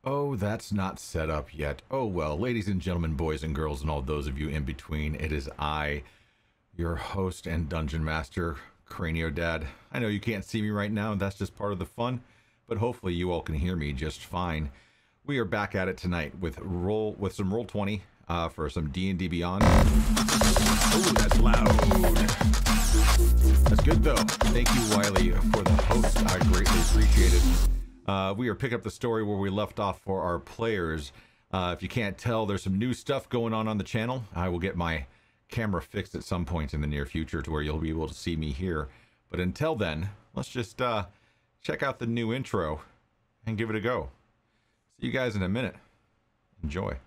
Oh, that's not set up yet. Oh well, ladies and gentlemen, boys and girls, and all those of you in between, it is I, your host and dungeon master, Cranio Dad. I know you can't see me right now, and that's just part of the fun, but hopefully you all can hear me just fine. We are back at it tonight with some Roll20 for some D&D Beyond. Oh, that's loud. That's good though. Thank you, Wiley, for the host. I greatly appreciate it. We are picking up the story where we left off for our players. If you can't tell, there's some new stuff going on the channel. I will get my camera fixed at some point in the near future to where you'll be able to see me here. But until then, let's just check out the new intro and give it a go. See you guys in a minute. Enjoy.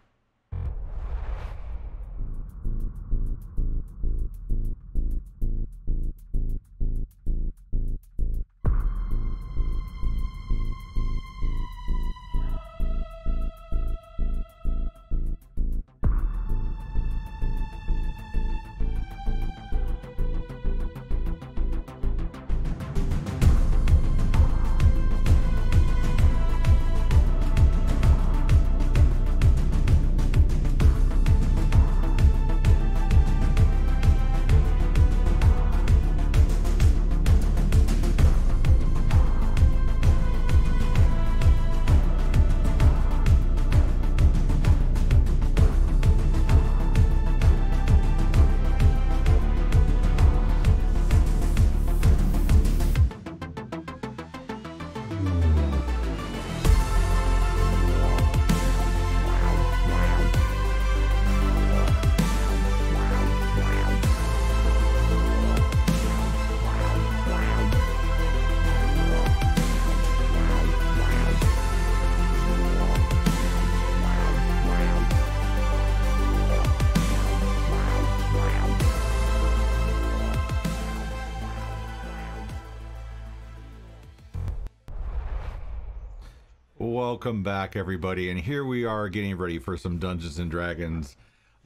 Welcome back, everybody, and here we are getting ready for some Dungeons and Dragons.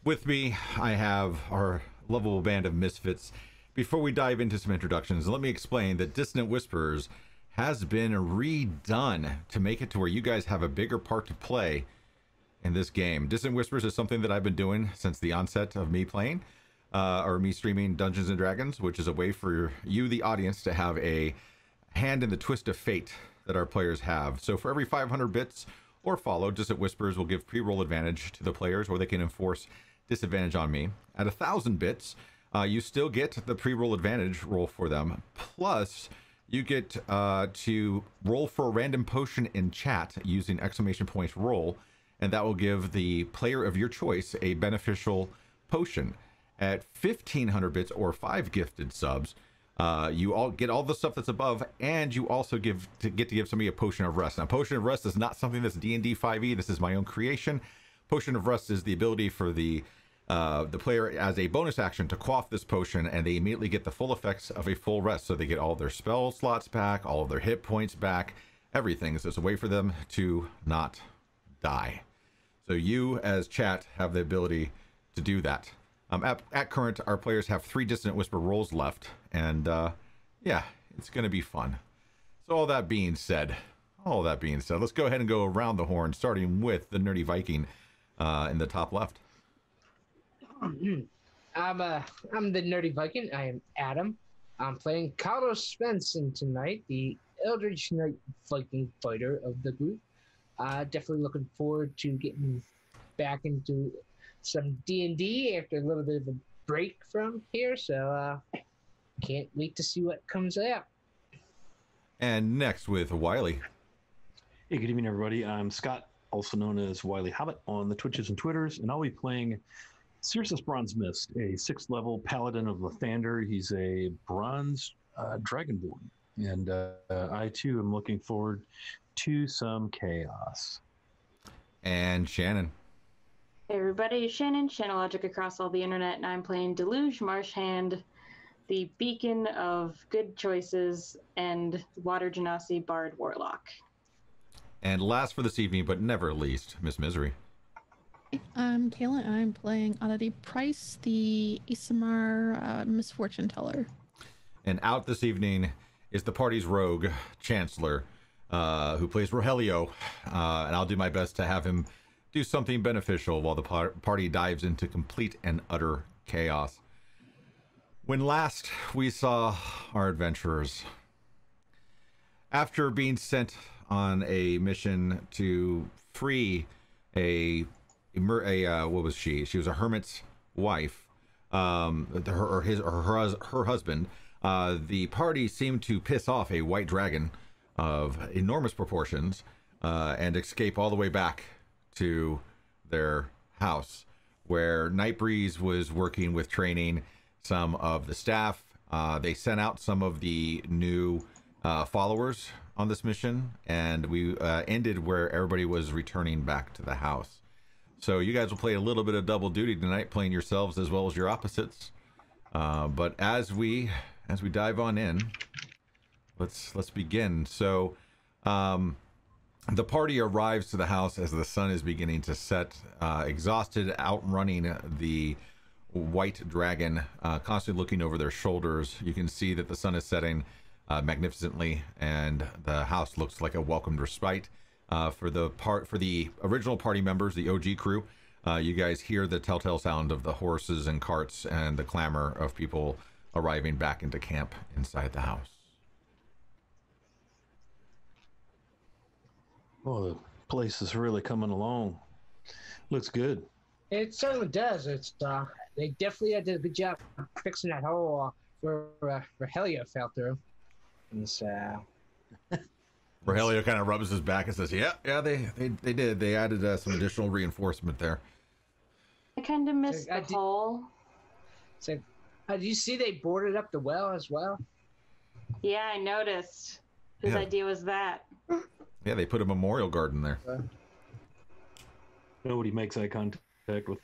With me, I have our lovable band of misfits. Before we dive into some introductions, let me explain that Dissonant Whisperers has been redone to make it to where you guys have a bigger part to play in this game. Dissonant Whispers is something that I've been doing since the onset of me playing, or me streaming Dungeons and Dragons, which is a way for you, the audience, to have a hand in the twist of fate that our players have. So for every 500 bits or follow, Dissonant Whispers will give pre-roll advantage to the players, or they can enforce disadvantage on me. At 1,000 bits, you still get the pre-roll advantage roll for them. Plus, you get to roll for a random potion in chat using !points roll, and that will give the player of your choice a beneficial potion. At 1,500 bits or 5 gifted subs, you all get all the stuff that's above, and you also get to give somebody a potion of rest. Now, potion of rest is not something that's D&D 5e. This is my own creation. Potion of rest is the ability for the player as a bonus action to quaff this potion, and they immediately get the full effects of a full rest. So they get all their spell slots back, all of their hit points back, everything. So it's a way for them to not die. So you, as chat, have the ability to do that. At current, our players have 3 Dissonant Whisper rolls left, and yeah, it's going to be fun. So all that being said, let's go ahead and go around the horn, starting with the Nerdy Viking in the top left. I'm the Nerdy Viking. I am Adam. I'm playing Carlos Svensson tonight, the Eldritch Knight Viking fighter of the group. Definitely looking forward to getting back into some D&D after a little bit of a break from here, so can't wait to see what comes out. And next with Wiley. Hey, good evening, everybody. I'm Scott, also known as Wiley Hobbit on the Twitches and Twitters, and I'll be playing Cirrus Bronze Mist, a 6th level paladin of Lathander. He's a bronze dragonborn, and I too am looking forward to some chaos. And Shannon. Hey everybody, Shannon, Shannalogic across all the internet, and I'm playing Deluge Marshhand, the beacon of good choices and Water Genasi Bard Warlock. And last for this evening, but never least, Miss Misery. I'm Kayla, and I'm playing Oddity Price, the Isamar Misfortune Teller. And out this evening is the party's rogue, Chancellor, who plays Rogelio, and I'll do my best to have him do something beneficial while the party dives into complete and utter chaos. When last we saw our adventurers, after being sent on a mission to free a what was she? She was a hermit's wife, her husband. The party seemed to piss off a white dragon of enormous proportions and escape all the way back to their house, where Nightbreeze was working with training some of the staff. They sent out some of the new followers on this mission, and we ended where everybody was returning back to the house. So you guys will play a little bit of double duty tonight, playing yourselves as well as your opposites. But as we dive on in, let's begin. So the party arrives to the house as the sun is beginning to set, exhausted, outrunning the white dragon, constantly looking over their shoulders. You can see that the sun is setting magnificently, and the house looks like a welcomed respite. For the original party members, the OG crew, you guys hear the telltale sound of the horses and carts and the clamor of people arriving back into camp inside the house. Oh, the place is really coming along. Looks good. It certainly does. It's they definitely did a good job fixing that hole where Rogelio fell through. And so Rogelio kind of rubs his back and says, "Yeah, they did. They added some additional reinforcement there." I kind of missed the hole. So, did you see they boarded up the well as well? Yeah, I noticed. Whose idea was that? Yeah, they put a memorial garden there. Nobody makes eye contact with.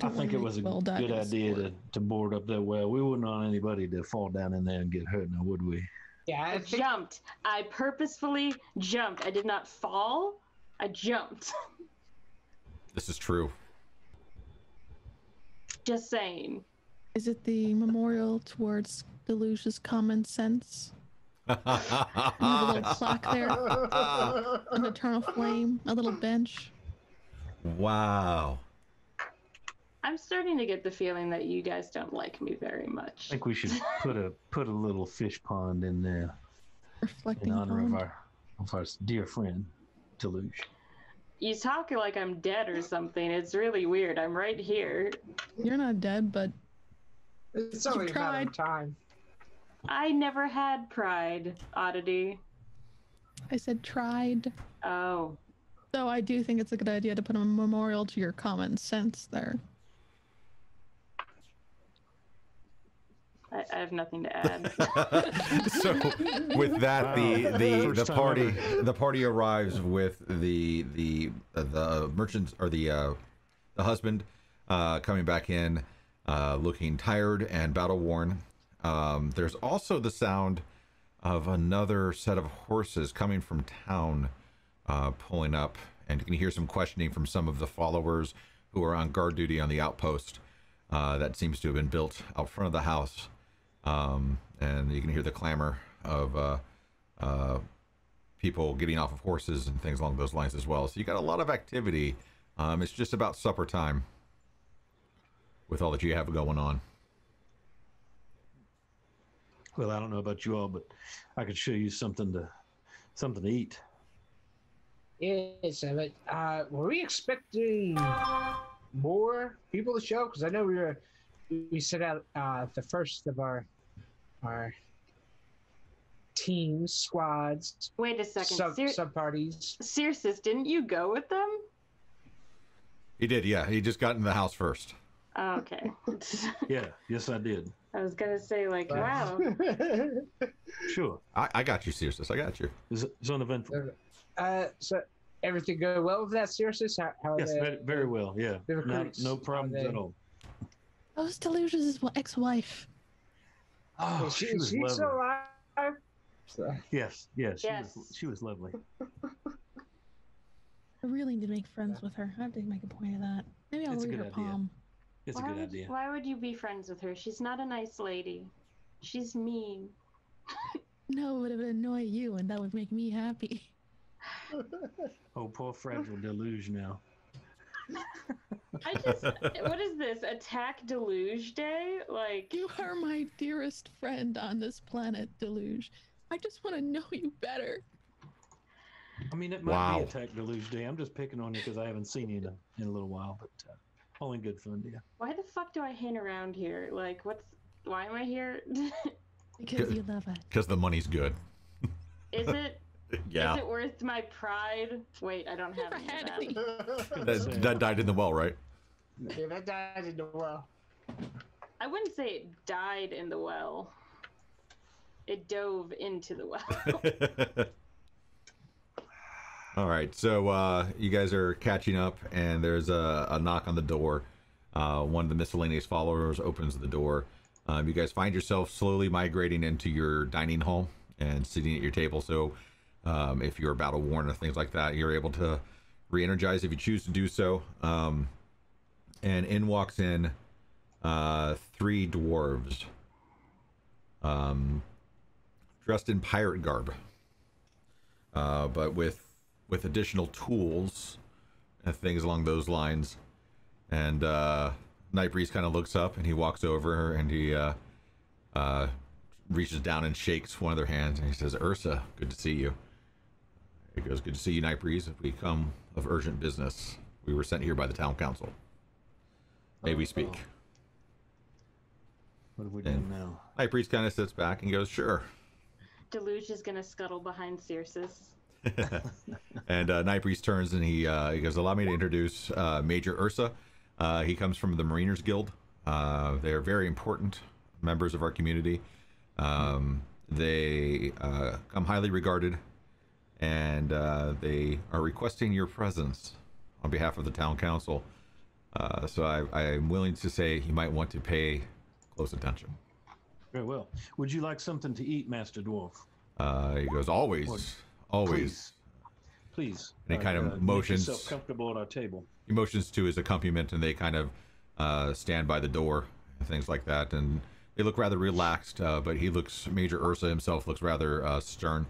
I think it was a good idea to board up that well. We wouldn't want anybody to fall down in there and get hurt now, would we? Yeah, I jumped. I purposefully jumped. I did not fall. I jumped. This is true. Just saying. Is it the memorial towards Deluge's common sense? A little plaque there. An eternal flame. A little bench. Wow. I'm starting to get the feeling that you guys don't like me very much. I think we should put a little fish pond in there Reflecting in honor pond. of our dear friend Deluge. You talk like I'm dead or something. It's really weird. I'm right here. You're not dead, but it's only a matter of time. I never had pride, Oddity. I said tried. Oh. So I do think it's a good idea to put a memorial to your common sense there. I have nothing to add. So with that, the party arrives with the merchants, or the husband coming back in, looking tired and battle worn. There's also the sound of another set of horses coming from town, pulling up, and you can hear some questioning from some of the followers who are on guard duty on the outpost that seems to have been built out front of the house. And you can hear the clamor of people getting off of horses and things along those lines as well. So you got a lot of activity. It's just about supper time with all that you have going on. Well, I don't know about you all, but I could show you something to eat. Yes, but were we expecting more people to show? Because I know we set out the first of our teams, squads. Wait a second. Sub parties. Circes, didn't you go with them? He did, yeah. He just got in the house first. Oh, okay. Yeah, yes, I did. I was gonna say, like, wow. Sure. I got you, Circes. I got you. It's uneventful. So everything go well with that, Circes? How Yes, very well. Yeah, no problems at all. That was Deluge's ex-wife. Oh, she's still alive? So. Yes. She was lovely. I really need to make friends with her. I have to make a point of that. Maybe I'll read her palm. It's a good idea. Why would you be friends with her? She's not a nice lady. She's mean. No, it would annoy you, and that would make me happy. Oh, poor fragile deluge now. What is this? Attack Deluge Day? Like, You are my dearest friend on this planet, Deluge. I just want to know you better. I mean, it might Wow. be Attack Deluge Day. I'm just picking on you because I haven't seen you in a little while, but all in good fun, dear. why the fuck do I hang around here? Like, why am I here? Because you love us. Because the money's good. Is it? Yeah. Is it worth my pride? Wait, I don't have Never any had of that. any. That died in the well, right? Yeah, that died in the well. I wouldn't say it died in the well. It dove into the well. All right, so you guys are catching up, and there's a knock on the door. One of the miscellaneous followers opens the door. You guys find yourself slowly migrating into your dining hall and sitting at your table. So if you're battle worn or things like that, you're able to re-energize if you choose to do so. And in walks in 3 dwarves dressed in pirate garb, but with additional tools and things along those lines. And Night Breeze kind of looks up and he walks over and he reaches down and shakes one of their hands and he says, "Ursa, good to see you." He goes, "Good to see you, Night Breeze. We come of urgent business. We were sent here by the town council. May we speak?" What have we done now? Night Breeze kind of sits back and goes, "Sure." Deluge is gonna scuttle behind Circe's. And Night Breeze turns and he goes, "Allow me to introduce Major Ursa. He comes from the Mariners Guild. They're very important members of our community. They come highly regarded, and they are requesting your presence on behalf of the town council. So I am willing to say you might want to pay close attention." Very well. Would you like something to eat, Master Dwarf? He goes, "Always, always." Please. And he kind of make motions. yourself comfortable at our table. He motions to his accompaniment, and they kind of stand by the door and things like that. And they look rather relaxed, but Major Ursa himself looks rather stern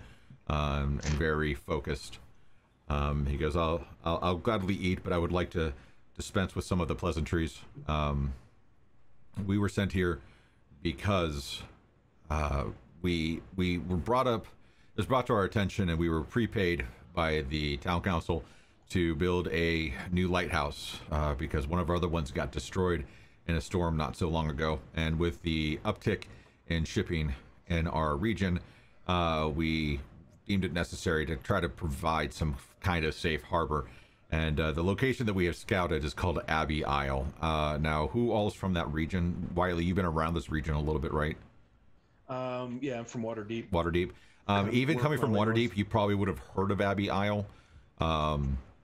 and very focused. He goes, I'll gladly eat, but I would like to dispense with some of the pleasantries. We were sent here because we were brought up, it was brought to our attention, and we were prepaid by the town council to build a new lighthouse because one of our other ones got destroyed in a storm not so long ago. And with the uptick in shipping in our region, we deemed it necessary to try to provide some kind of safe harbor. And the location that we have scouted is called Abbey Isle. Now, who all is from that region? Wiley, you've been around this region a little bit, right? Yeah, I'm from Waterdeep. Waterdeep. Even coming from Waterdeep, you probably would have heard of Abbey Isle.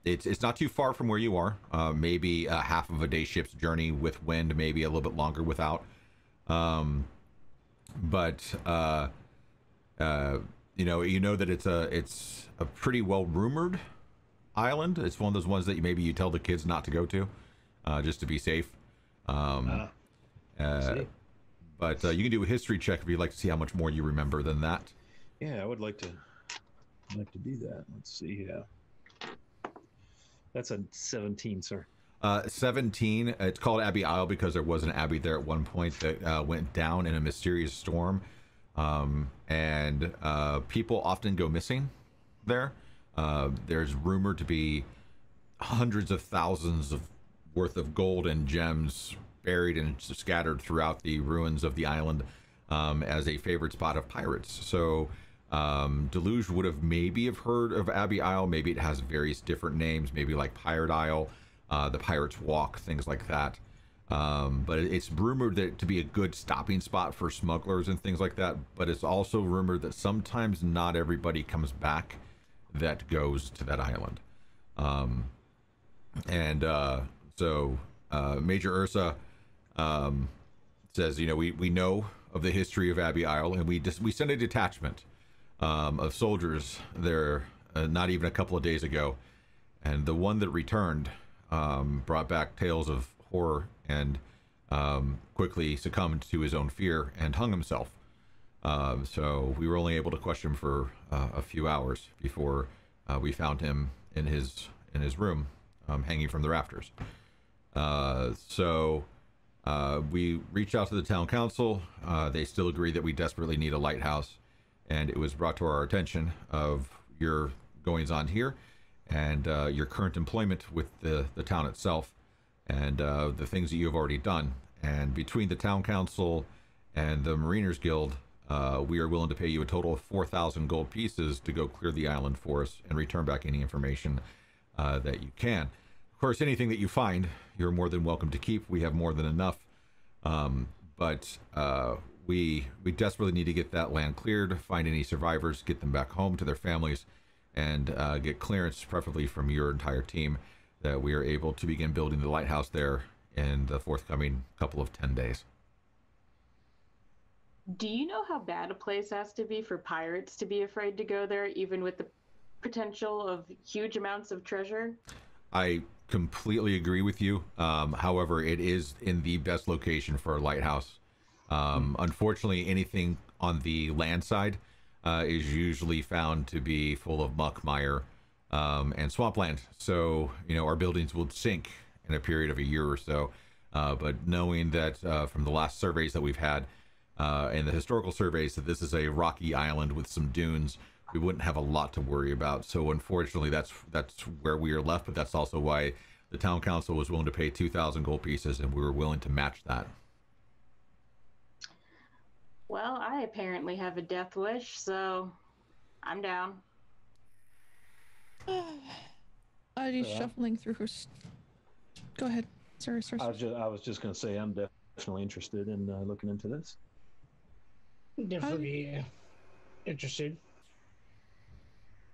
It's not too far from where you are. Maybe a half of a day ship's journey with wind, maybe a little bit longer without. But you know that it's a pretty well rumored island. It's one of those ones that maybe you tell the kids not to go to, just to be safe. But you can do a history check if you'd like to see how much more you remember than that. Yeah, I would like to do that. Let's see here. That's a 17, sir. 17. It's called Abbey Isle because there was an abbey there at one point that went down in a mysterious storm, and people often go missing there. There's rumored to be hundreds of thousands of worth of gold and gems buried and scattered throughout the ruins of the island as a favorite spot of pirates. So Deluge would have maybe have heard of Abbey Isle. Maybe it has various different names, maybe like Pirate Isle, the Pirate's Walk, things like that. But it's rumored that to be a good stopping spot for smugglers and things like that. But it's also rumored that sometimes not everybody comes back that goes to that island. So Major Ursa says, we know of the history of Abbey Isle, and we sent a detachment of soldiers there not even a couple of days ago, and the one that returned brought back tales of horror and quickly succumbed to his own fear and hung himself. So we were only able to question him for a few hours before we found him in his room, hanging from the rafters. So we reached out to the town council. They still agree that we desperately need a lighthouse, and it was brought to our attention of your goings on here and your current employment with the town itself, and the things that you have already done. And between the town council and the Mariners Guild, we are willing to pay you a total of 4,000 gold pieces to go clear the island for us and return back any information that you can. Of course, anything that you find, you're more than welcome to keep. We have more than enough. But we desperately need to get that land cleared, find any survivors, get them back home to their families, and get clearance, preferably from your entire team, that we are able to begin building the lighthouse there in the forthcoming couple of 10 days. Do you know how bad a place has to be for pirates to be afraid to go there, even with the potential of huge amounts of treasure? I completely agree with you. However, it is in the best location for a lighthouse. Unfortunately, anything on the land side is usually found to be full of muck, mire, and swampland. So, our buildings will sink in a period of a year or so. But knowing that from the last surveys that we've had, and the historical surveys, that this is a rocky island with some dunes, we wouldn't have a lot to worry about. So unfortunately, that's where we are left, but that's also why the town council was willing to pay 2,000 gold pieces, and we were willing to match that. Well, I apparently have a death wish, so I'm down. Oddity's shuffling through her... Go ahead. Sorry. I was just going to say I'm definitely interested in looking into this. Definitely interested.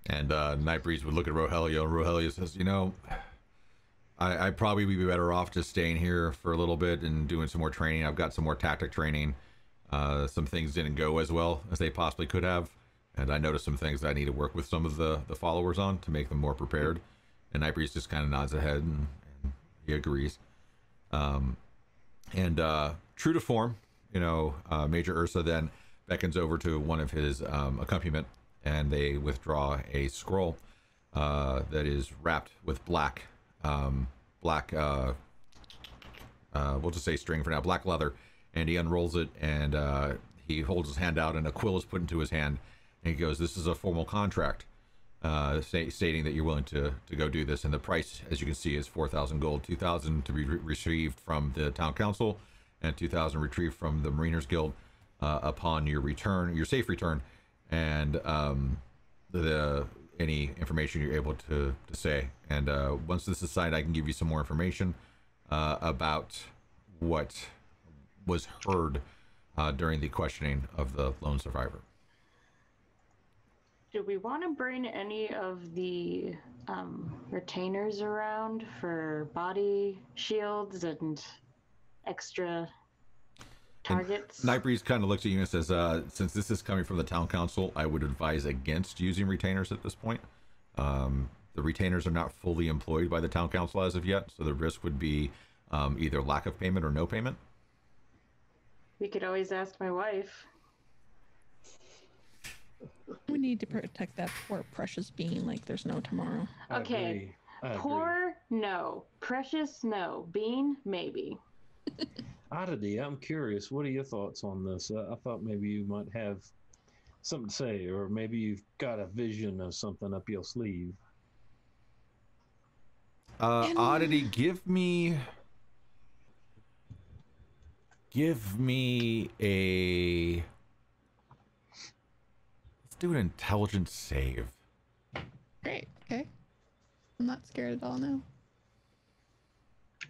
And Nightbreeze would look at Rogelio, and Rogelio says, I'd probably be better off just staying here for a little bit and doing some more training. I've got some more tactic training. Some things didn't go as well as they possibly could have, and I noticed some things that I need to work with some of the followers on to make them more prepared. And Nightbreeze just kind of nods ahead, and he agrees. And true to form, Major Ursa then beckons over to one of his accompaniment, and they withdraw a scroll that is wrapped with black, we'll just say string for now, black leather, and he unrolls it, and he holds his hand out, and a quill is put into his hand, and he goes, "This is a formal contract stating that you're willing to go do this, and the price, as you can see, is 4,000 gold, 2,000 to be retrieved from the town council, and 2,000 retrieved from the Mariners Guild upon your return, your safe return, and any information you're able to say. And once this is signed, I can give you some more information about what was heard during the questioning of the lone survivor." Do we want to bring any of the retainers around for body shields and extra targets? And Nightbreeze kind of looks at you and says, since this is coming from the town council, I would advise against using retainers at this point. The retainers are not fully employed by the town council as of yet, so the risk would be either lack of payment or no payment. We could always ask my wife. We need to protect that poor precious being like there's no tomorrow. Okay. Poor, no. Precious, no. Bean, maybe. Oddity, I'm curious. What are your thoughts on this? I thought maybe you might have something to say, or maybe you've got a vision of something up your sleeve. Oddity, give me a... Let's do an intelligence save. Great. Okay. I'm not scared at all now. I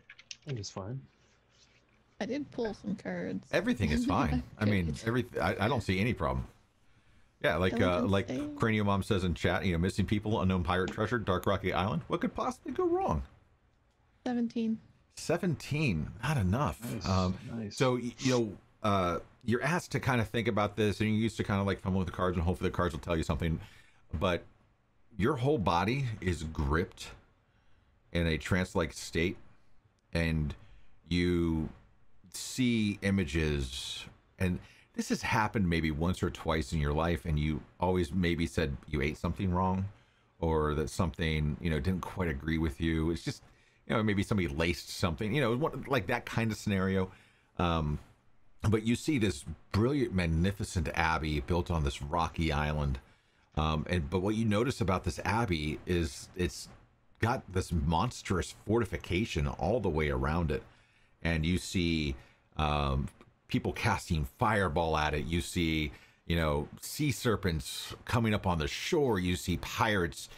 think it's fine. I did pull some cards. Everything is fine. I mean, I don't see any problem. Yeah, like Cranium Mom says in chat, missing people, unknown pirate treasure, Dark Rocky Island. What could possibly go wrong? 17. 17, not enough. Nice. So you're asked to kind of think about this, and you're used to kind of like fumbling with the cards, and hopefully the cards will tell you something. But your whole body is gripped in a trance-like state, and you see images, and this has happened maybe once or twice in your life, and you always maybe said you ate something wrong, or that something, you know, didn't quite agree with you. It's just, you know, maybe somebody laced something, you know, like that kind of scenario. But you see this brilliant, magnificent abbey built on this rocky island. But what you notice about this abbey is it's got this monstrous fortification all the way around it. And you see people casting fireball at it. You see, you know, sea serpents coming up on the shore. You see pirates,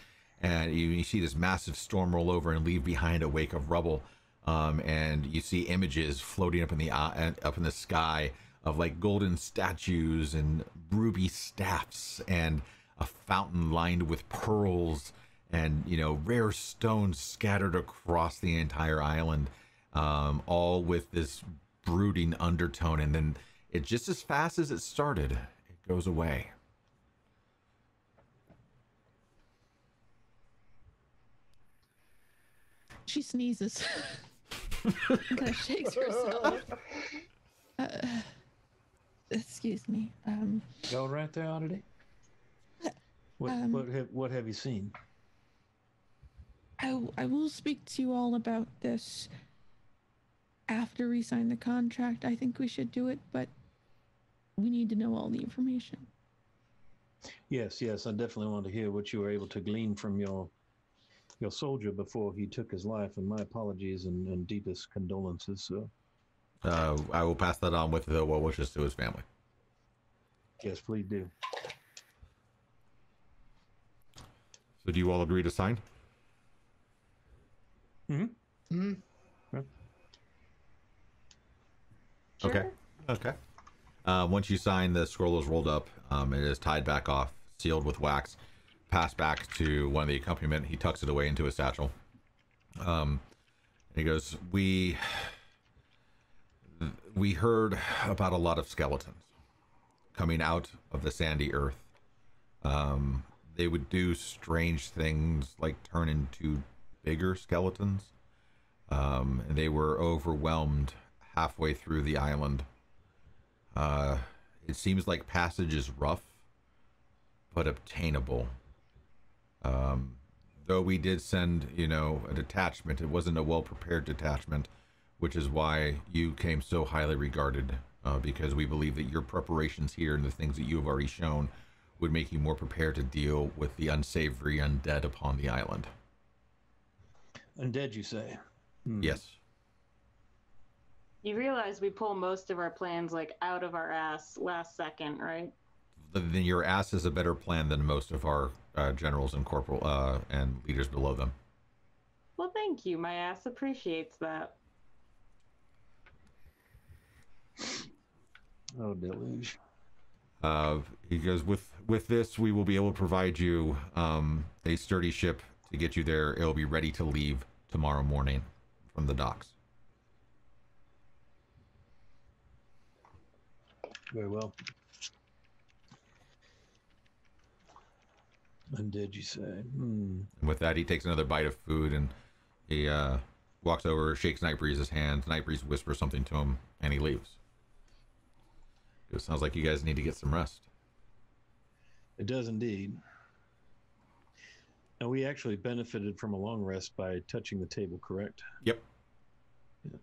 and you see this massive storm roll over and leave behind a wake of rubble. And you see images floating up in the sky of like golden statues and ruby staffs and a fountain lined with pearls and, you know, rare stones scattered across the entire island, all with this brooding undertone. And then it, just as fast as it started, it goes away. She sneezes. Kind of shakes herself. Excuse me. Go right there, Oddity. What have you seen? I will speak to you all about this after we sign the contract. I think we should do it, but we need to know all the information. Yes, I definitely want to hear what you were able to glean from your soldier before he took his life, and my apologies and deepest condolences, sir. I will pass that on with the well wishes to his family. Yes, please do. So do you all agree to sign? Mm-hmm. Sure. Okay. Once you sign, the scroll is rolled up. It is tied back off, sealed with wax, passed back to one of the accompaniment. He tucks it away into his satchel. And he goes, we heard about a lot of skeletons coming out of the sandy earth. They would do strange things like turn into bigger skeletons. And they were overwhelmed halfway through the island. It seems like passage is rough, but obtainable. Though we did send, you know, a detachment, it wasn't a well-prepared detachment, which is why you came so highly regarded, because we believe that your preparations here and the things that you have already shown would make you more prepared to deal with the unsavory undead upon the island. Undead, you say? Yes. You realize we pull most of our plans like out of our ass last second, right? Then your ass is a better plan than most of our generals and corporal and leaders below them. Well, thank you. My ass appreciates that. Oh, deluge. He goes, with this, we will be able to provide you a sturdy ship to get you there. It'll be ready to leave tomorrow morning from the docks. Very well. Undead, you say? And with that, he takes another bite of food and he walks over, shakes Nightbreeze's hand. Nightbreeze whispers something to him, and he leaves. It sounds like you guys need to get some rest. It does indeed. And we actually benefited from a long rest by touching the table, correct? Yep. Yeah.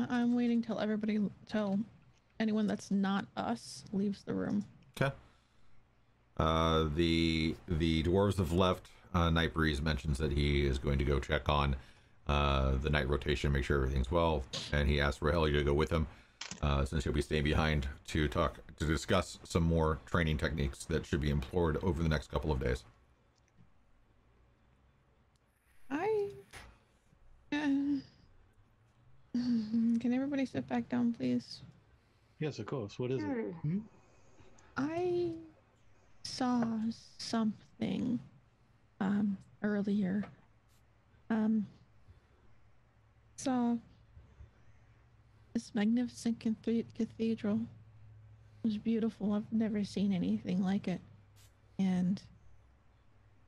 I'm waiting till anyone that's not us leaves the room. Okay. The dwarves have left. Nightbreeze mentions that he is going to go check on the night rotation, make sure everything's well, and he asks Rahelia to go with him, since he'll be staying behind to discuss some more training techniques that should be employed over the next couple of days. Can everybody sit back down, please? Yes, of course. What is it? I saw something earlier. Saw this magnificent cathedral. It was beautiful. I've never seen anything like it. And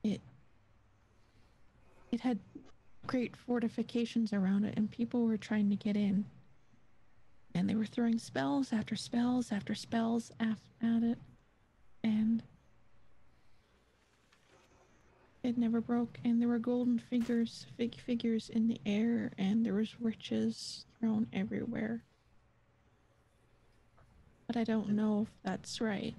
it had great fortifications around it, and people were trying to get in. And they were throwing spells after spells after spells at it, and it never broke. And there were golden figures in the air, and there was riches thrown everywhere. But I don't know if that's right.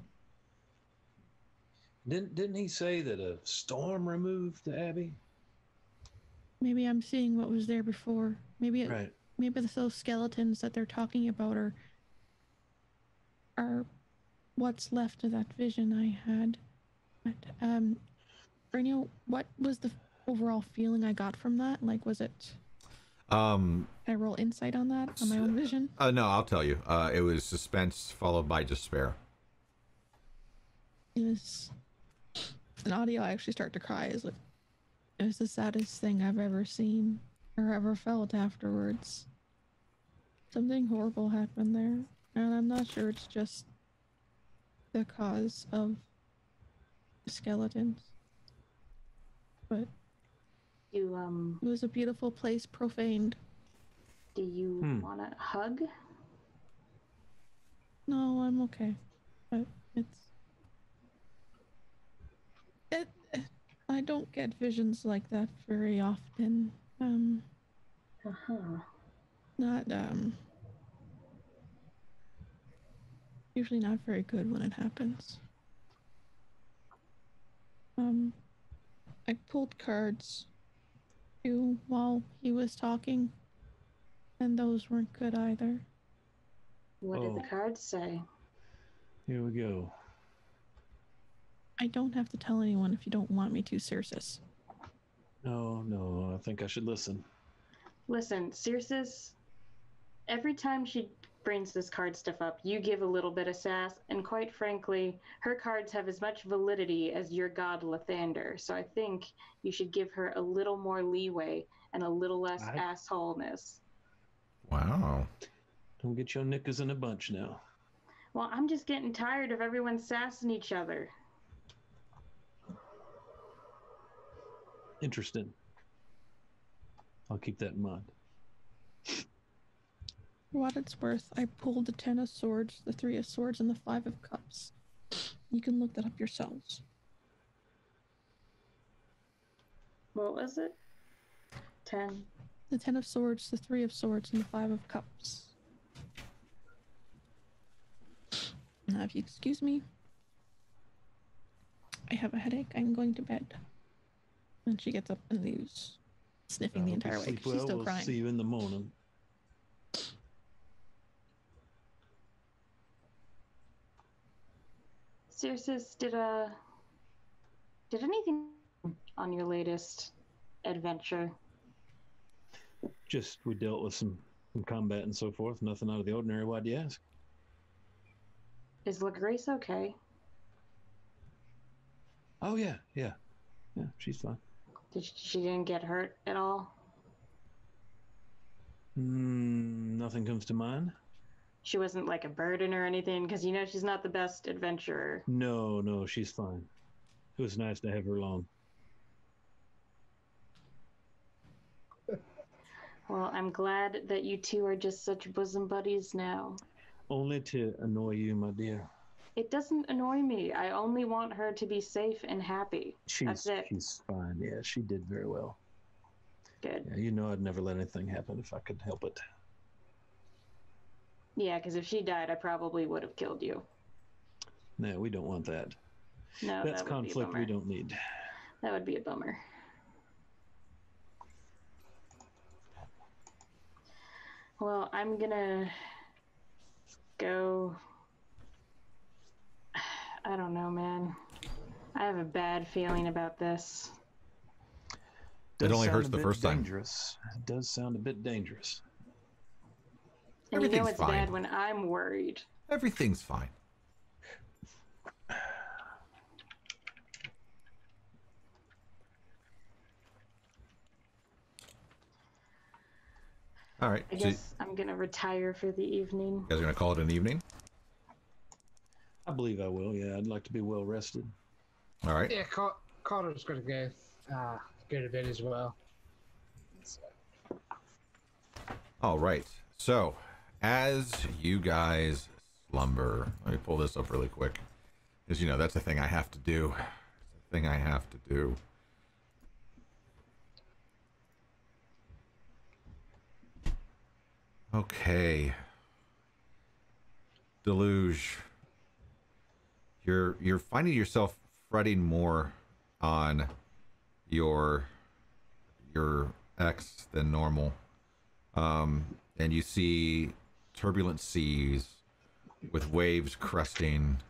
Didn't he say that a storm removed the Abbey? Maybe I'm seeing what was there before. Maybe Right. maybe those skeletons that they're talking about are what's left of that vision I had. But Brynio, what was the overall feeling I got from that? Like, was it? Can I roll insight on that, on my own vision? No, I'll tell you. It was suspense followed by despair. It was an audio. I actually start to cry. It was the saddest thing I've ever seen or ever felt afterwards. Something horrible happened there, and I'm not sure it's just the cause of the skeletons. But You it was a beautiful place profaned. do you want a hug? No, I'm okay. But I don't get visions like that very often. Not usually not very good when it happens. I pulled cards too while he was talking, and those weren't good either. What did the cards say? Here we go. I don't have to tell anyone if you don't want me to, Circe. No, I think I should listen. Listen, Circe, every time she brings this card stuff up, you give a little bit of sass, and quite frankly, her cards have as much validity as your god Lathander, so I think you should give her a little more leeway and a little less assholeness. Wow. Don't get your knickers in a bunch now. Well, I'm just getting tired of everyone sassing each other. Interesting. I'll keep that in mind. For what it's worth, I pulled the 10 of swords, the 3 of swords, and the 5 of cups. You can look that up yourselves. What was it? 10. The 10 of swords, the 3 of swords, and the 5 of cups. Now, if you excuse me, I have a headache. I'm going to bed. And she gets up and leaves, sniffing the entire way. She's still crying. We'll see you in the morning. Circe, did anything on your latest adventure? Just we dealt with some combat and so forth. Nothing out of the ordinary. Why do you ask? Is LaGrace okay? Oh yeah, she's fine. She didn't get hurt at all? Nothing comes to mind. She wasn't like a burden or anything, because you know she's not the best adventurer. No, she's fine. It was nice to have her along. Well, I'm glad that you two are just such bosom buddies now. Only to annoy you, my dear. It doesn't annoy me. I only want her to be safe and happy. That's it. She's fine. Yeah, she did very well. Good. Yeah, you know I'd never let anything happen if I could help it. Yeah, because if she died, I probably would have killed you. No, we don't want that. No, that's that would be a conflict bummer. we don't need. That would be a bummer. Well, I'm gonna go. I don't know, man. I have a bad feeling about this. It only hurts the first time. Dangerous. It does sound a bit dangerous. And you know Everything's it's fine. bad when I'm worried. Everything's fine. All right. I So guess I'm gonna retire for the evening. you guys are gonna call it an evening? I believe I will. Yeah, I'd like to be well rested. All right. Yeah, Carter's gonna go to bed as well. All right. So, as you guys slumber, let me pull this up really quick. Because, you know, that's a thing I have to do. It's a thing I have to do. Okay. Deluge. You're finding yourself fretting more on your ex than normal. And you see turbulent seas with waves cresting,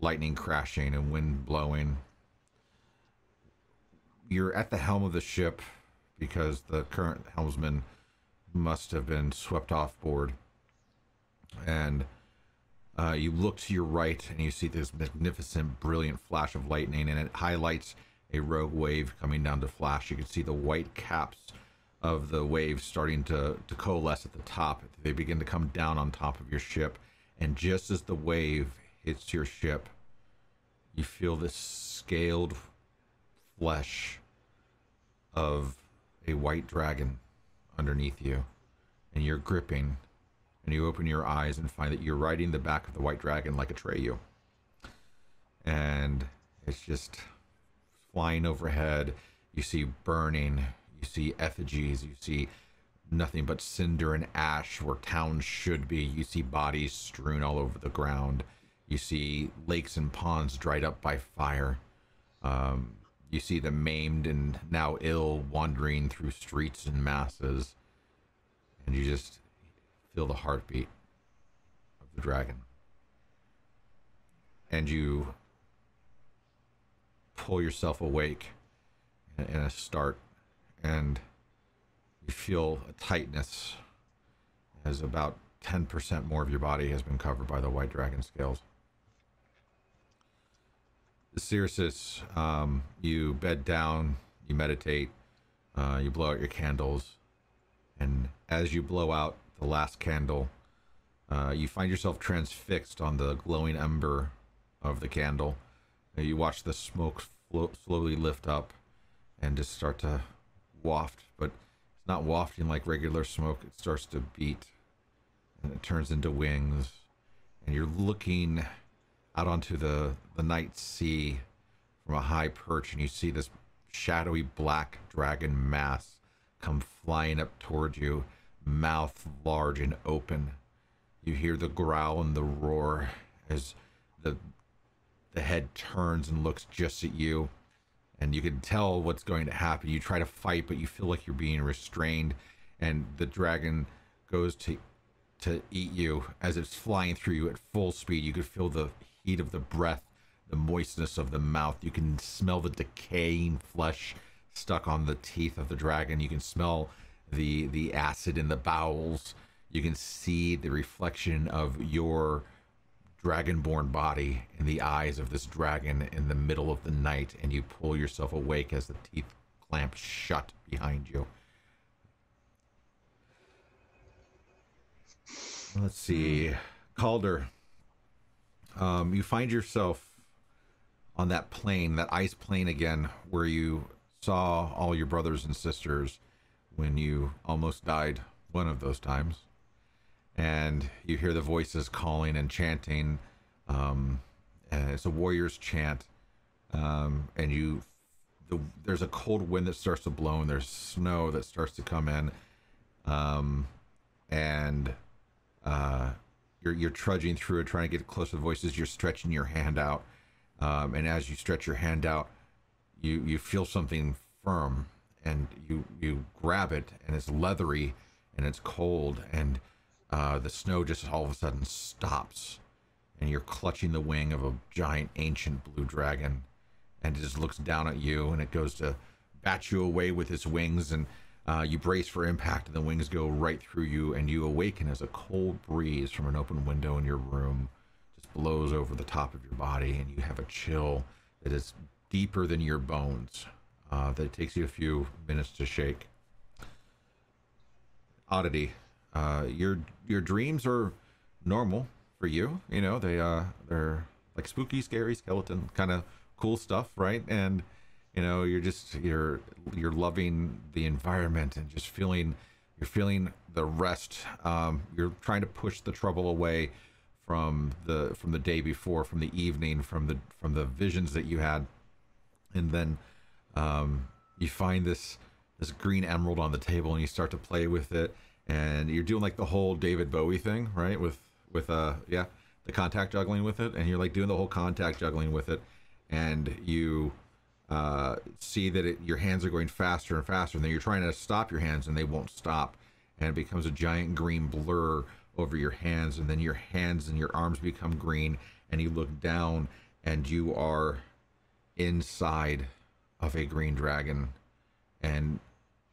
lightning crashing, and wind blowing. You're at the helm of the ship because the current helmsman must have been swept off board. And you look to your right and you see this magnificent, brilliant flash of lightning, and it highlights a rogue wave coming down to flash. You can see the white caps of the waves starting to coalesce at the top. They begin to come down on top of your ship, and just as the wave hits your ship, you feel this scaled flesh of a white dragon underneath you, and you're gripping, and you open your eyes and find that you're riding the back of the white dragon like Atreyu. And it's just flying overhead. You see burning, you see effigies, you see nothing but cinder and ash where towns should be. You see bodies strewn all over the ground. You see lakes and ponds dried up by fire. You see the maimed and now ill wandering through streets in masses. And you just feel the heartbeat of the dragon. And you pull yourself awake in a start, and you feel a tightness as about 10% more of your body has been covered by the white dragon scales. Cirrus, you bed down, you meditate, you blow out your candles, and as you blow out the last candle, you find yourself transfixed on the glowing ember of the candle. You watch the smoke slowly lift up and just start to waft, but it's not wafting like regular smoke. It starts to beat, and it turns into wings, and you're looking out onto the night sea from a high perch, and you see this shadowy black dragon mass come flying up towards you, mouth large and open. You hear the growl and the roar as the head turns and looks just at you, and you can tell what's going to happen. You try to fight, but you feel like you're being restrained, and the dragon goes to eat you. As it's flying through you at full speed, you could feel the heat of the breath, the moistness of the mouth. You can smell the decaying flesh stuck on the teeth of the dragon. You can smell the acid in the bowels. You can see the reflection of your dragonborn body in the eyes of this dragon in the middle of the night, and you pull yourself awake as the teeth clamp shut behind you. Let's see, Calder, you find yourself on that plane, that ice plane again, where you saw all your brothers and sisters when you almost died one of those times. And you hear the voices calling and chanting. And it's a warrior's chant. And there's a cold wind that starts to blow, and there's snow that starts to come in. You're trudging through it, trying to get close to the voices. You're stretching your hand out. And as you stretch your hand out, you feel something firm, and you grab it, and it's leathery, and it's cold, and the snow just all of a sudden stops, and you're clutching the wing of a giant ancient blue dragon, and it just looks down at you, and it goes to bat you away with its wings, and you brace for impact, and the wings go right through you, and you awaken as a cold breeze from an open window in your room just blows over the top of your body, and you have a chill that is deeper than your bones, that it takes you a few minutes to shake. Oddity. Your dreams are normal for you. You know, they're like spooky, scary, skeleton kind of cool stuff, right? And you know, you're loving the environment and just feeling You're feeling the rest. You're trying to push the trouble away from the day before, from the evening, from the visions that you had, and then you find this green emerald on the table, and you start to play with it, and you're doing like the whole David Bowie thing, right? With the contact juggling with it, and you're like doing the whole contact juggling with it, and you see that your hands are going faster and faster, and then you're trying to stop your hands, and they won't stop, and it becomes a giant green blur over your hands, and then your hands and your arms become green, and you look down, and you are inside of a green dragon, and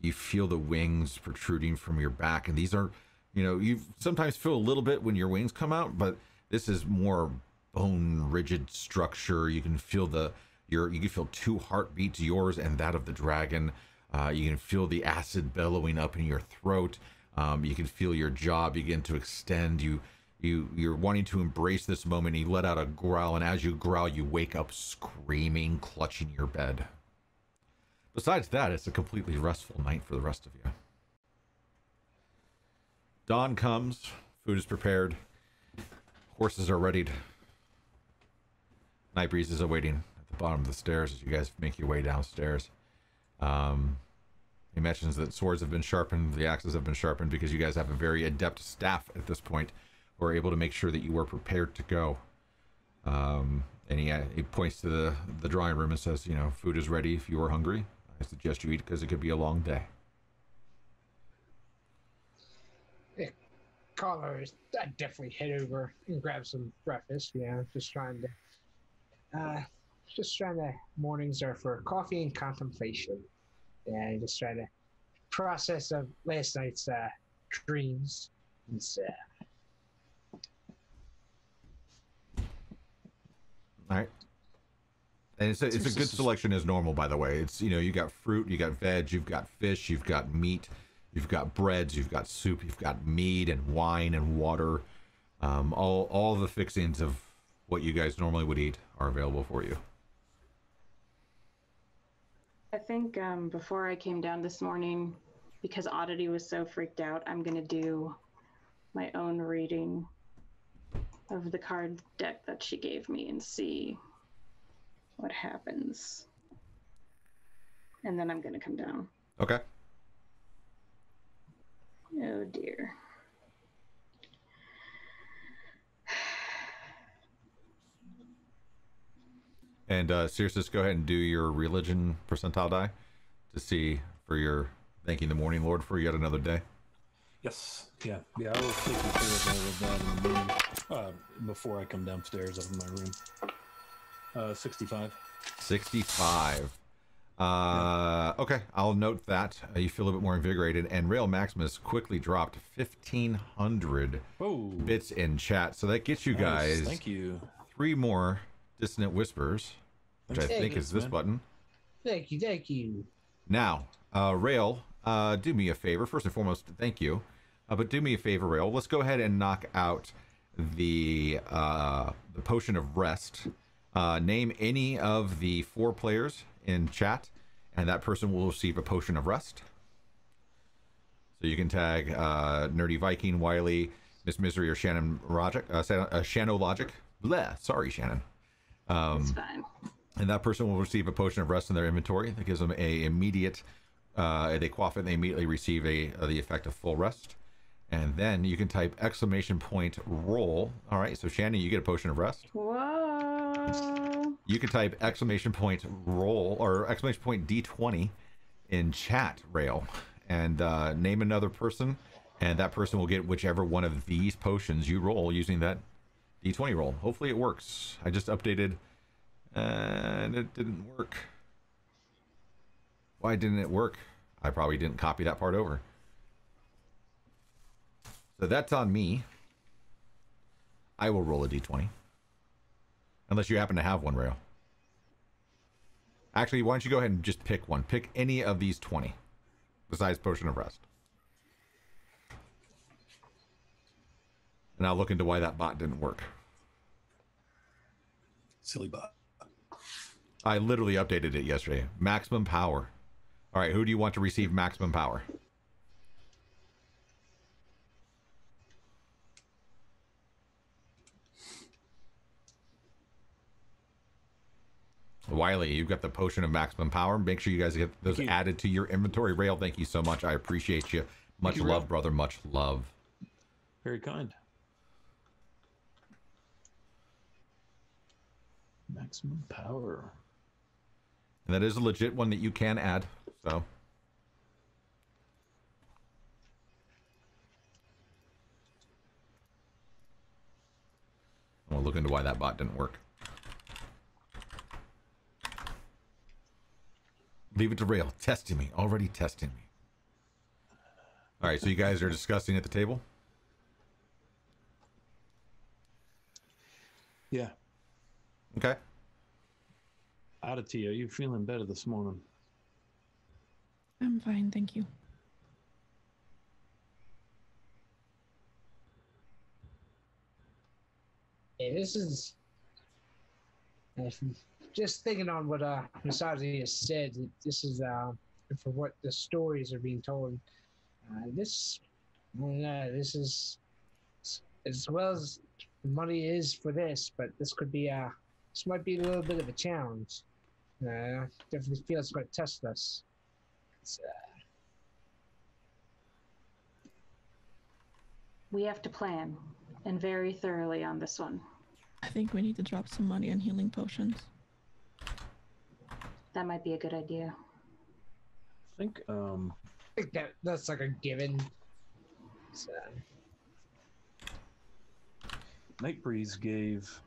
you feel the wings protruding from your back, and these are, you sometimes feel a little bit when your wings come out, but this is more bone rigid structure. You can feel you can feel 2 heartbeats, yours and that of the dragon. You can feel the acid bellowing up in your throat. You can feel your jaw begin to extend. You're wanting to embrace this moment. You let out a growl, and as you growl, you wake up screaming, clutching your bed. Besides that, it's a completely restful night for the rest of you. Dawn comes, food is prepared, horses are readied. Night breeze is awaiting at the bottom of the stairs as you guys make your way downstairs. He mentions that swords have been sharpened, the axes have been sharpened, because you guys have a very adept staff at this point, who are able to make sure that you are prepared to go. And he points to the drawing room and says, food is ready if you are hungry. I suggest you eat because it could be a long day. Yeah, callers, I'd definitely head over and grab some breakfast. Just trying to. Mornings are for coffee and contemplation. Yeah, just trying to process of last night's dreams. All right. And it's a good selection as normal, by the way. It's, you got fruit, you got veg, you've got fish, you've got meat, you've got breads, you've got soup, you've got mead and wine and water. All the fixings of what you guys normally would eat are available for you. I think before I came down this morning, because Oddity was so freaked out, I'm going to do my own reading of the card deck that she gave me and see what happens. And then I'm going to come down. Okay. Oh, dear. And Circe, go ahead and do your religion percentile die to see for your thanking the morning lord for yet another day. Yes. Yeah. I will take you through all of that in the morning, before I come downstairs out of my room. 65. 65. Okay, I'll note that. You feel a bit more invigorated, and Rail Maximus quickly dropped 1,500 bits in chat. So that gets you guys Thank you. 3 more Dissonant Whispers, which I think is this button. Thank you. Now, Rail, do me a favor. First and foremost, thank you. But do me a favor, Rail. Let's go ahead and knock out the Potion of Rest. Name any of the 4 players in chat, and that person will receive a Potion of Rest. So you can tag Nerdy Viking, Wiley, Miss Misery, or Shannon Logic. Bleh, sorry, Shannon. It's fine. And that person will receive a Potion of Rest in their inventory. That gives them a immediate, they quaff it and they immediately receive the effect of full rest. And then you can type ! roll. All right, so Shannon, you get a Potion of Rest. Whoa. You can type ! roll or ! D20 in chat, Rail, and name another person, and that person will get whichever one of these potions you roll using that D20 roll. Hopefully it works. I just updated and it didn't work. Why didn't it work? I probably didn't copy that part over. So that's on me. I will roll a D20. Unless you happen to have one, Rail. Actually, why don't you go ahead and just pick one. Pick any of these 20. Besides Potion of Rest. And I'll look into why that bot didn't work. Silly bot. I literally updated it yesterday. Maximum power. All right, who do you want to receive maximum power? Wiley, you've got the potion of maximum power. Make sure you guys get those added to your inventory. Rail, thank you so much. I appreciate you. Much love, Rail. Brother. Much love. Very kind. Maximum power. And that is a legit one that you can add. So. We'll look into why that bot didn't work. Leave it to Rail. Testing me. Already testing me. All right, so you guys are discussing at the table? Yeah. Okay. Oddity, are you feeling better this morning? I'm fine, thank you. Yeah, this is just thinking on what Misogyny has said. This is for what the stories are being told. This is as well as the money is for this, but this could be this might be a little bit of a challenge. Definitely feel it's going to test us. We have to plan, and very thoroughly on this one. I think we need to drop some money on healing potions. That might be a good idea. I think that's like a given. So. Nightbreeze gave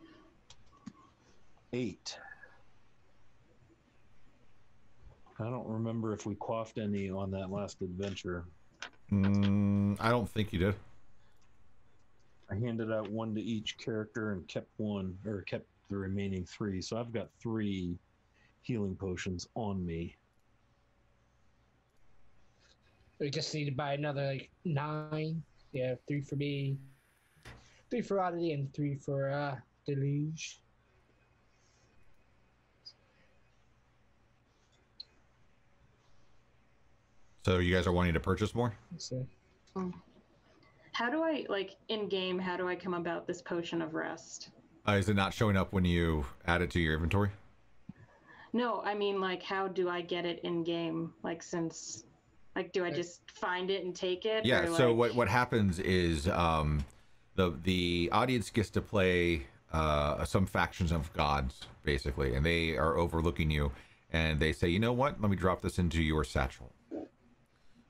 8. I don't remember if we quaffed any on that last adventure. I don't think you did. I handed out 1 to each character and kept the remaining 3. So I've got 3 healing potions on me. We just need to buy another like 9. Yeah, 3 for me, 3 for Oddity, and 3 for Deluge. So you guys are wanting to purchase more? How do I, like, in-game, how do I come about this potion of rest? Is it not showing up when you add it to your inventory? No, I mean, like, how do I get it in-game? Like, since, like, do I just find it and take it? Yeah, or, so like... what happens is the audience gets to play some factions of gods, basically, and they are overlooking you, and they say, you know what, let me drop this into your satchel.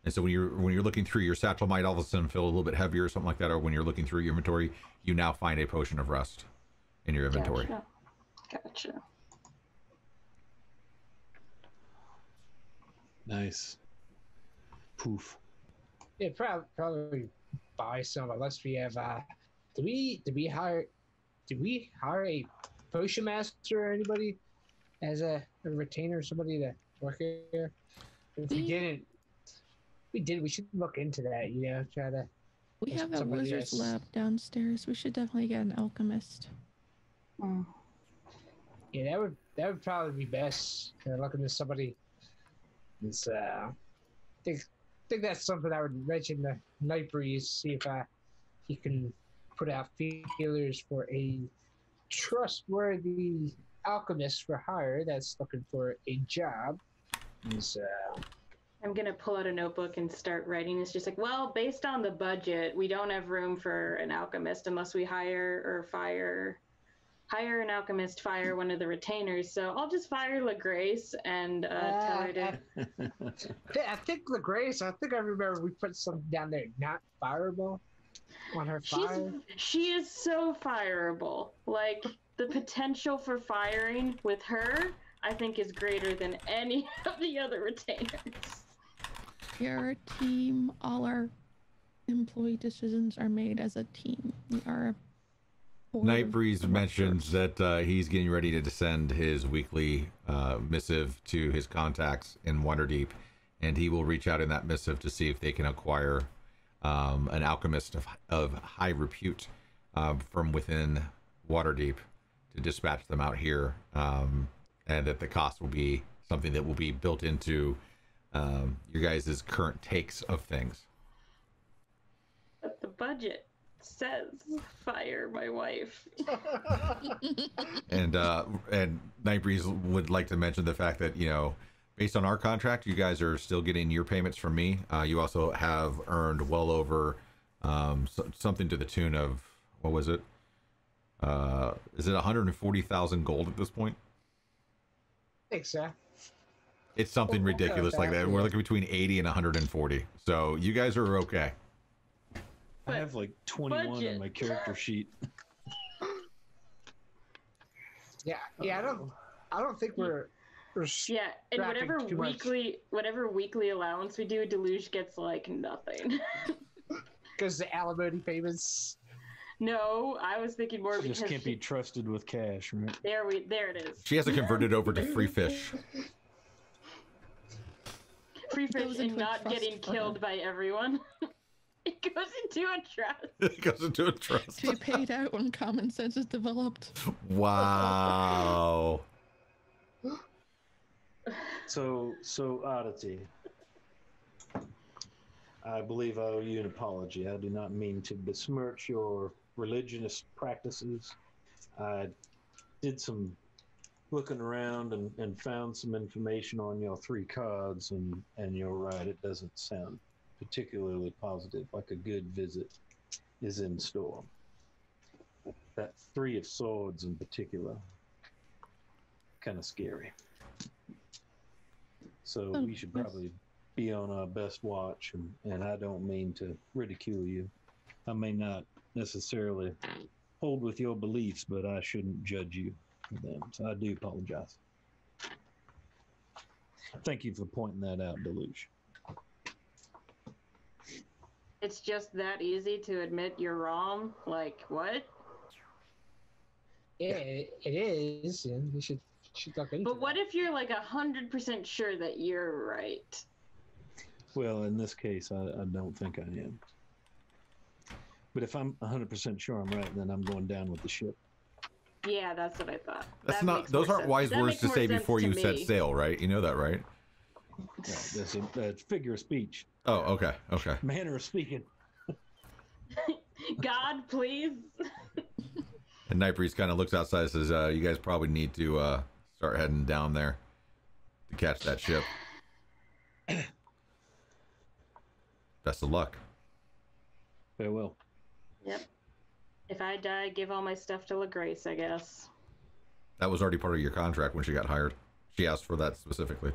And so when you're looking through, your satchel might all of a sudden feel a little bit heavier or something like that, or when you're looking through your inventory, you now find a potion of rest in your inventory. Gotcha. Nice. Poof. Yeah, probably buy some unless we have. Do we hire a potion master or anybody as a retainer or somebody to work here? If we didn't. We should look into that, try to... We have a wizard's lab downstairs. We should definitely get an alchemist. Yeah, that would probably be best. Look into somebody. It's, I think that's something I would mention to Nightbreeze, see if he can put out feelers for a trustworthy alchemist for hire that's looking for a job. I'm gonna pull out a notebook and start writing. It's just like, well, based on the budget, we don't have room for an alchemist unless we hire an alchemist, fire one of the retainers. So I'll just fire LaGrace and tell her to. I think LaGrace. I think I remember we put something down there, not fireable, on her fire. She is so fireable. Like the potential for firing with her, I think, is greater than any of the other retainers. We are a team. All our employee decisions are made as a team. We are a Nightbreeze mentions that he's getting ready to send his weekly missive to his contacts in Waterdeep, and he will reach out in that missive to see if they can acquire an alchemist of high repute from within Waterdeep to dispatch them out here, and that the cost will be something that will be built into your guys' current takes of things. But the budget. says fire my wife. And Nightbreeze would like to mention the fact that, based on our contract, you guys are still getting your payments from me. You also have earned well over something to the tune of, what was it? Is it 140,000 gold at this point? I think so. It's something Well, ridiculous like that. yeah. We're looking between 80 and 140. So you guys are okay. I have like 21 Budget. on my character sheet. Yeah, I don't think we're Yeah, and Scrapping too much. whatever weekly allowance we do, Deluge gets like nothing. because the alimony payments. No, I was thinking more Just because can't be trusted with cash, right? there it is. She has to convert it over to free fish. Free It fish goes and into a not trust getting for killed her. by everyone. It goes into a trust. It goes into a trust. To be paid out when common sense is developed. Wow. So Oddity, I believe I owe you an apology. I do not mean to besmirch your religious practices. I did some looking around and found some information on your 3 cards, and you're right, it doesn't sound particularly positive, like a good visit is in store. That 3 of Swords in particular, kind of scary. So Oh, we should yes. probably be on our best watch, and I don't mean to ridicule you. I may not necessarily hold with your beliefs, but I shouldn't judge you for them. So I do apologize. Thank you for pointing that out, Deluge. It's just that easy to admit you're wrong. Like what? Yeah, it is, and we should look into. But what if you're like 100% sure that you're right? Well, in this case, I don't think I am. But if I'm 100% sure I'm right, then I'm going down with the ship. Yeah, that's what I thought. That's That not. makes Those more aren't sense. wise That words makes to more say sense before to you set me. sail, right? You know that, right? Yeah, that's a figure of speech, Oh, okay, okay. manner of speaking. God, please. And Nightbreeze kind of looks outside and says, "You guys probably need to start heading down there to catch that ship. Best of luck." Farewell. Yep. If I die, give all my stuff to LaGrace, I guess. That was already part of your contract when she got hired. She asked for that specifically.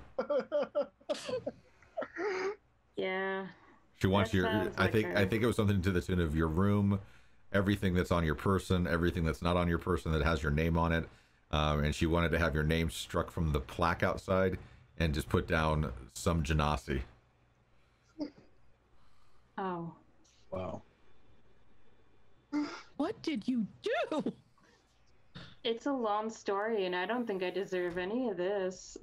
Yeah. She wants That your. sounds I like think. her. I think it was something to the tune of your room, everything that's on your person, everything that's not on your person that has your name on it, and she wanted to have your name struck from the plaque outside and just put down some genasi. Oh. Wow. What did you do? It's a long story, and I don't think I deserve any of this.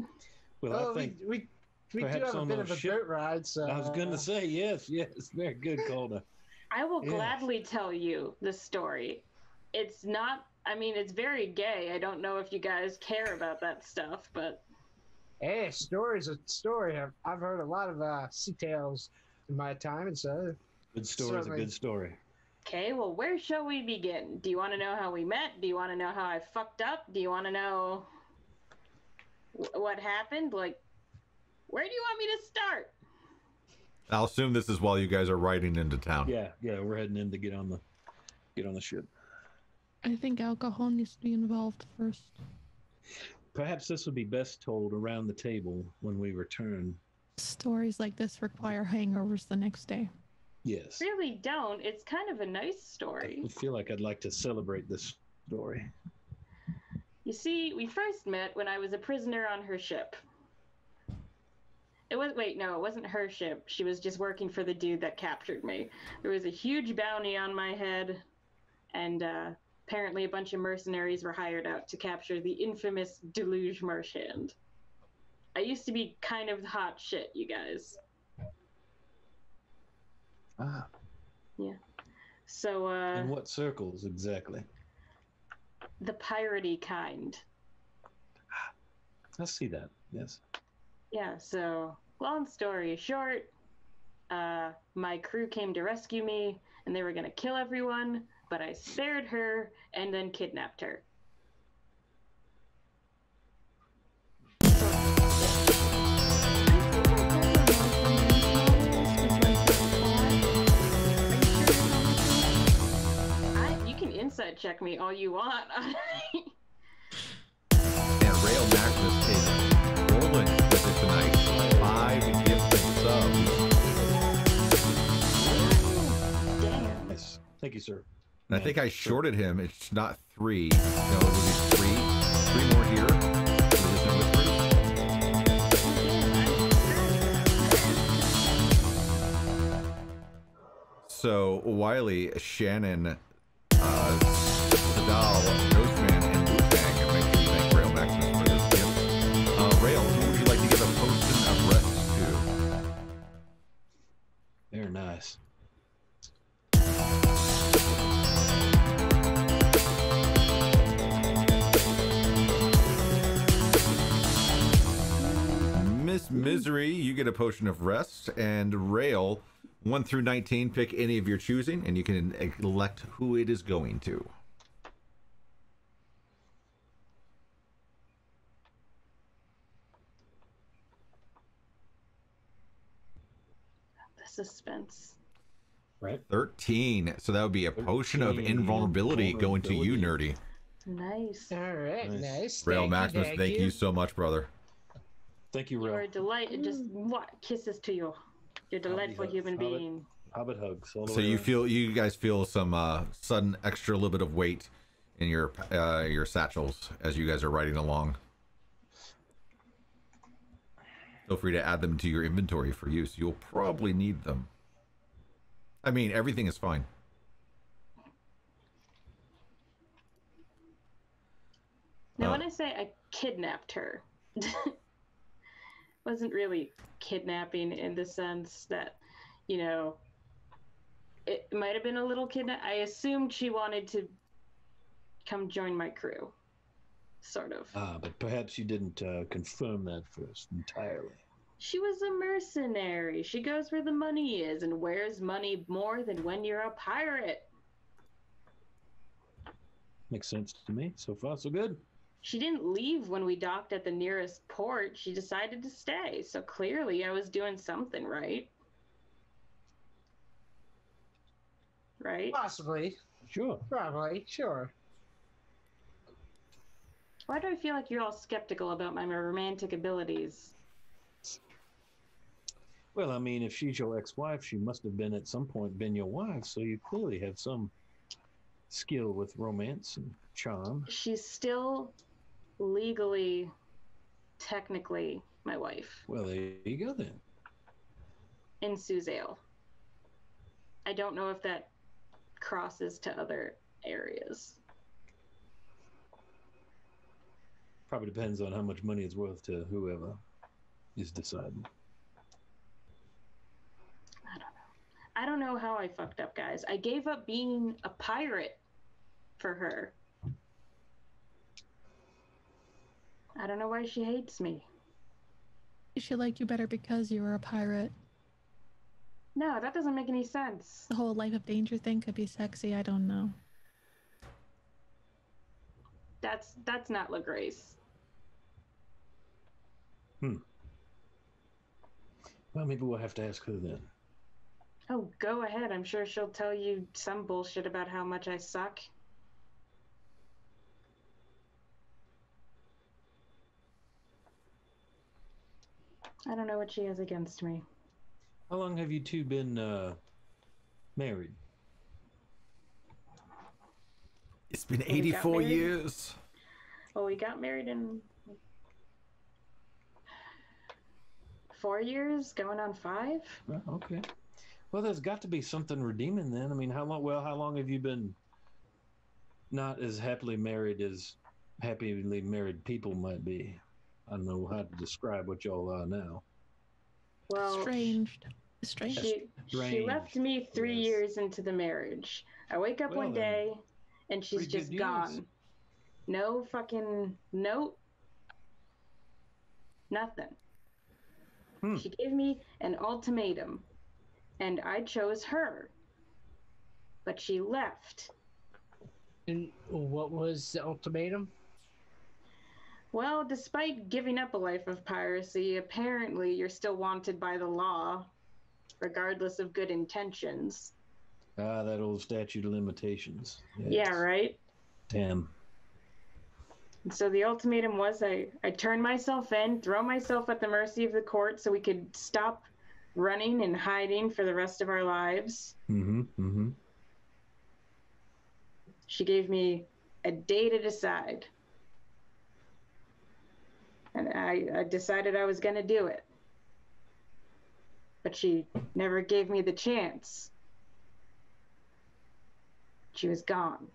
Well, Oh, I think we do perhaps have a on bit those of a ship- boat ride, so I was going to say yes. Very good, Calder. I will Yeah. gladly tell you the story. It's not, I mean, it's very gay. I don't know if you guys care about that stuff, but Hey, story's a story. I've heard a lot of sea tales in my time, and so Good story is a Certainly. good story. okay, well, where shall we begin? Do you want to know how we met? Do you want to know how I fucked up? Do you want to know what happened? Like, where do you want me to start? I'll assume this is while you guys are riding into town. Yeah, we're heading in to get on the ship. I think alcohol needs to be involved first. Perhaps this would be best told around the table when we return. Stories like this require hangovers the next day. Yes. Really don't. It's kind of a nice story. I feel like I'd like to celebrate this story. You see, we first met when I was a prisoner on her ship. It wasn't her ship. She was just working for the dude that captured me. There was a huge bounty on my head, and apparently a bunch of mercenaries were hired out to capture the infamous Deluge Marchand. I used to be kind of hot shit, you guys. Ah. So, In what circles exactly? the piratey kind. I see that. Yes. Yeah, so long story short, my crew came to rescue me. and they were going to kill everyone, but I spared her and then kidnapped her. You can insight check me all you want. And Rail Maximus is rolling with it tonight. 5 gifted subs. Damn. Nice. Thank you, sir. And I think I shorted him. It's not 3. No, it would be 3. 3 more here. So Wiley, Shannon, Sadal, Ghostman, and Wu-Tang, and make sure you thank Rail Maximus for this gift. Rail, who would you like to give a potion of rest to? Very nice. Miss Misery, you get a potion of rest, and Rail, 1 through 19, pick any of your choosing, and you can elect who it is going to. The suspense. Right. 13. So that would be a potion of 13, invulnerability going to you, Nerdy. Nice. All right, Nice. nice. Rail Thank Maximus, you, thank you so much, brother. Thank you, You're Rail. a delight. Just what kisses to you. You're a delightful human being. Hobbit hugs. All the So way you around. you guys feel some sudden extra little bit of weight in your satchels as you guys are riding along. Feel free to add them to your inventory for use. You'll probably need them. I mean, everything is fine. Now, when I say I kidnapped her, wasn't really kidnapping in the sense that, you know, it might have been a little kidnap. I assumed she wanted to come join my crew, sort of. But perhaps you didn't confirm that first entirely. She was a mercenary. She goes where the money is, and where's money more than when you're a pirate? Makes sense to me. So far, so good. She didn't leave when we docked at the nearest port. She decided to stay. So clearly I was doing something right. Right? Possibly. Sure. Probably. Sure. Why do I feel like you're all skeptical about my romantic abilities? Well, I mean, if she's your ex-wife, she must have been at some point been your wife, so you clearly have some skill with romance and charm. She's still legally, technically my wife. Well, there you go then. In Suzale. I don't know if that crosses to other areas. Probably depends on how much money it's worth to whoever is deciding. I don't know how I fucked up, guys. I gave up being a pirate for her. I don't know why she hates me. She liked you better because you were a pirate. No, that doesn't make any sense. The whole life of danger thing could be sexy. I don't know. That's not LaGrace. Well, maybe we'll have to ask her then. Oh, go ahead. I'm sure she'll tell you some bullshit about how much I suck. I don't know what she has against me. How long have you two been married? It's been got 84 married? years. Well, we got married in 4 years, going on 5. Oh, okay. Well, there's got to be something redeeming then. I mean, how long have you been not as happily married as happily married people might be? I don't know how to describe what y'all are now. Well, Estranged. she Strange. left me 3 Yes. years into the marriage. I wake up Well, one then, day and she's pretty good just news. gone. No fucking note. Nothing. Hmm. She gave me an ultimatum and I chose her. but she left. And what was the ultimatum? Well, despite giving up a life of piracy, apparently you're still wanted by the law, regardless of good intentions. Ah, that old statute of limitations. Yeah, right? Damn. And so the ultimatum was I turn myself in, throw myself at the mercy of the court so we could stop running and hiding for the rest of our lives. She gave me a day to decide. And I decided I was going to do it. But she never gave me the chance. She was gone.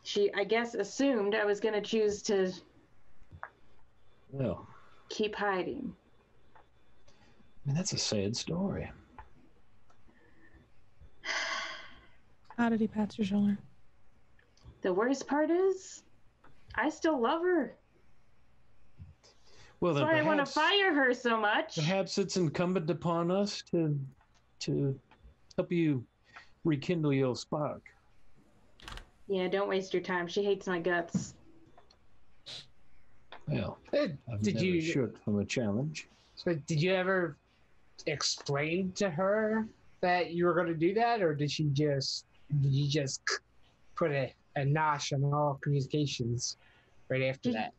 She, I guess, assumed I was going to choose to keep hiding. I mean, that's a sad story. How did he pat your shoulder? The worst part is, I still love her. Well, That's then why I want to fire her so much. Perhaps it's incumbent upon us to help you rekindle your spark. Yeah, don't waste your time. She hates my guts. Well, I've Did never you- shirked from a challenge. So did you ever explain to her that you were going to do that, or did you just put a nosh on all communications right after that?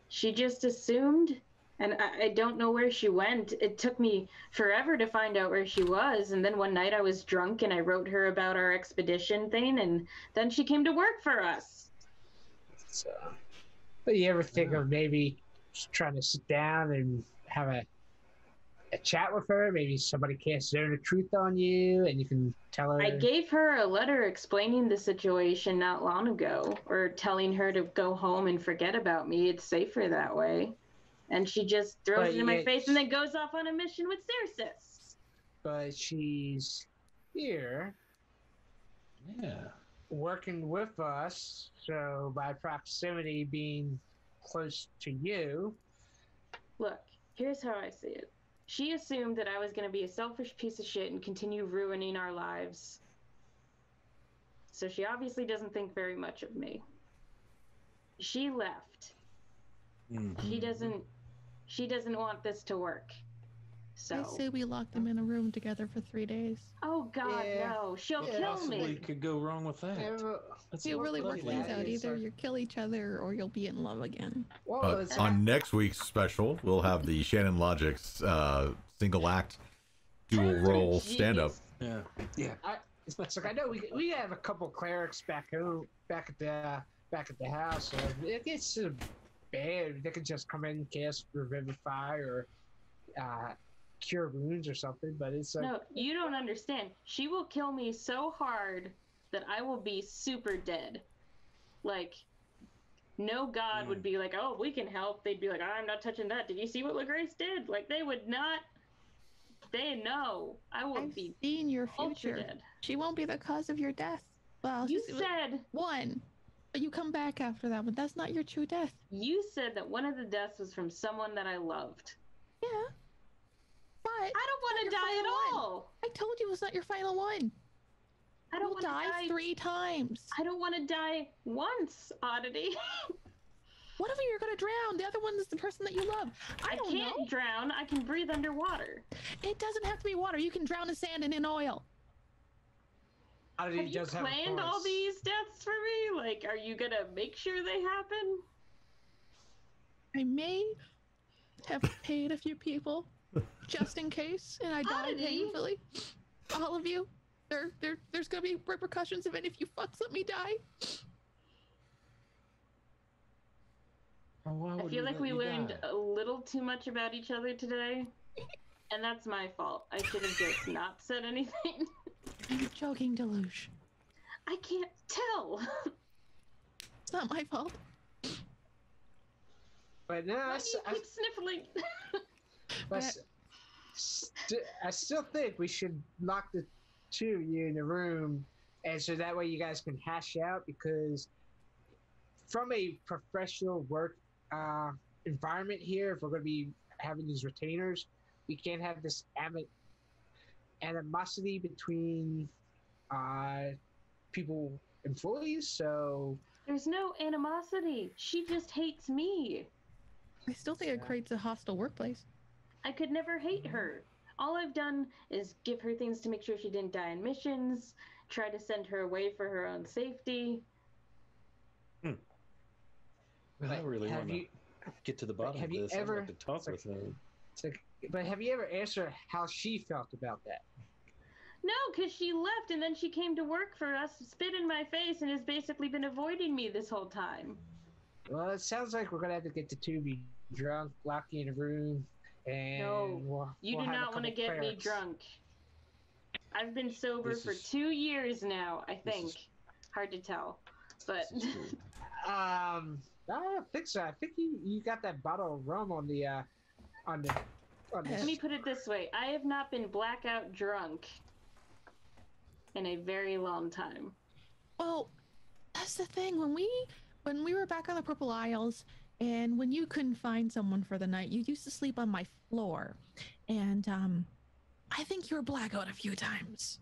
She just assumed, and I don't know where she went. It took me forever to find out where she was, and then one night I was drunk and I wrote her about our expedition thing, and then she came to work for us. So, but you ever think of maybe just trying to sit down and have a chat with her? Maybe somebody casts their truth on you, and you can tell her. I gave her a letter explaining the situation not long ago, or telling her to go home and forget about me. It's safer that way. And she just throws it in my face and then goes off on a mission with Circe. But she's here. Yeah. Working with us, so by proximity being close to you. Look, here's how I see it. She assumed that I was going to be a selfish piece of shit and continue ruining our lives. So she obviously doesn't think very much of me. She left. She doesn't want this to work. So I say we lock them in a room together for 3 days. Oh God, Yeah. no! She'll What kill possibly me. could go wrong with that? You really work lovely. things out. It's Either like- you kill each other or you'll be in love again. Well, it's On next week's special, we'll have the Shannon Logic's single act dual role stand up. Yeah. it's like I know we have a couple clerics back at the house. So it gets bad. They can just come in, cast Revivify or cure wounds or something. But it's like, No, you don't understand. She will kill me so hard that I will be super dead. Like, no god would be like, oh, we can help. They'd be like, I'm not touching that. Did you see what LaGrace did? Like, they would not. They know. I will I've be seen your ultra future. dead. She won't be the cause of your death. Well, You said one, but you come back after that, but that's not your true death. that one of the deaths was from someone that I loved. Yeah. But I don't want to your die final at one. all. I told you it's not your final one. I don't You'll want to die die 3 times. I don't want to die once, Oddity. One of you you're gonna drown. The other one is the person that you love. I don't can't know. drown. I can breathe underwater. It doesn't have to be water. You can drown in sand and in oil. Have you planned all these deaths for me? Like, are you gonna make sure they happen? I may have paid a few people just in case, and I died Oddity. painfully. All of you. There's gonna be repercussions if any of you fucks let me die. I feel like we learned a little too much about each other today, and that's my fault. I should have just not said anything. I'm joking, Deluge. I can't tell. It's not my fault. But no, Why do you keep sniffling? I still think we should lock the two of you in the room, and so that way you guys can hash out. Because from a professional work environment here, if we're going to be having these retainers, we can't have this animosity between people, employees. So There's no animosity. She just hates me. I still think it creates a hostile workplace. I could never hate her. All I've done is give her things to make sure she didn't die in missions, try to send her away for her own safety. I really have want to you get to the bottom have of you this. ever- I'd like to talk with her. but have you ever asked her how she felt about that? No, because she left and then she came to work for us, spit in my face, and has basically been avoiding me this whole time. Well, it sounds like we're gonna have to get the two of you drunk, lock you in a room, and No, you we'll do have a not want to couple get me clerics. drunk. I've been sober This for is- 2 years now, I this think. is- Hard to tell. But This is true. I don't think so. I think you got that bottle of rum on the on the. let me put it this way. I have not been blackout drunk in a very long time. Well, that's the thing. When we were back on the Purple Isles, and when you couldn't find someone for the night, you used to sleep on my floor, and I think you were blackout a few times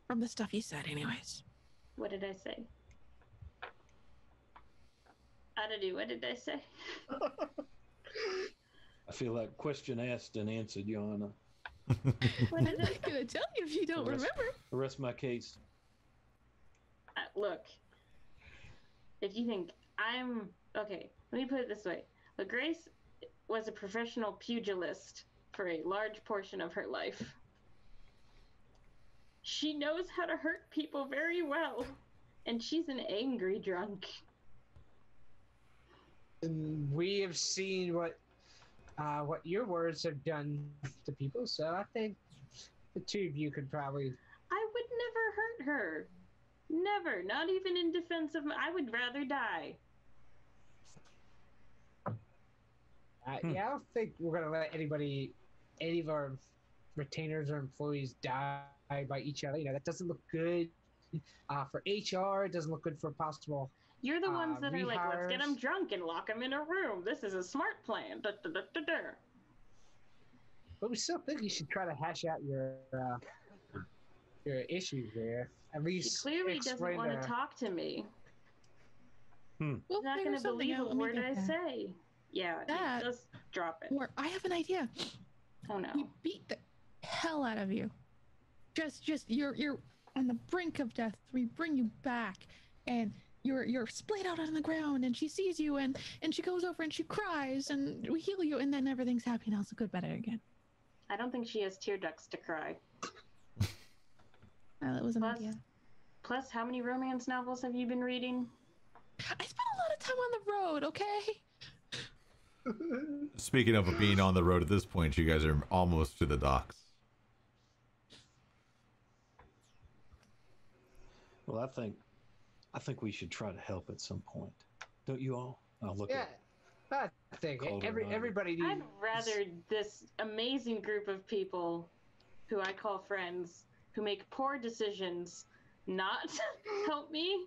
from the stuff you said, anyways. What did I say? I don't know. What did I say? I feel like question asked and answered, Joanna. What I'm did I not gonna tell you if you don't The rest- remember. The rest of my case. Look, if you think I'm okay, let me put it this way. Look, Grace was a professional pugilist for a large portion of her life. She knows how to hurt people very well, and she's an angry drunk. And we have seen what your words have done to people, so I think the two of you could probably. I would never hurt her. Never. Not even in defense of I would rather die. Yeah, I don't think we're gonna let any of our retainers or employees die by each other. You know, that doesn't look good for HR. It doesn't look good for possible. You're the ones that are like, let's get rehires. them drunk and lock them in a room. This is a smart plan. Da, da, da, da, da. But we still think you should try to hash out your issues there. At She least clearly doesn't explain want the- to talk to me. We'll She's not figure going to something believe out a when we word get I there. say. Yeah, That- just drop it. Or I have an idea. Oh no. We beat the hell out of you. Just you're on the brink of death. We bring you back, and you're splayed out on the ground, and she sees you, and she goes over and she cries, and we heal you, and then everything's happy and also good better again. I don't think she has tear ducts to cry. That was an Plus- idea. Plus, how many romance novels have you been reading? I spent a lot of time on the road. Okay. Speaking of being on the road at this point, you guys are almost to the docks. Well, I think we should try to help at some point. Don't you all? I'll look Yeah, at I think Calder and I. everybody needs. I'd rather this amazing group of people who I call friends who make poor decisions not help me.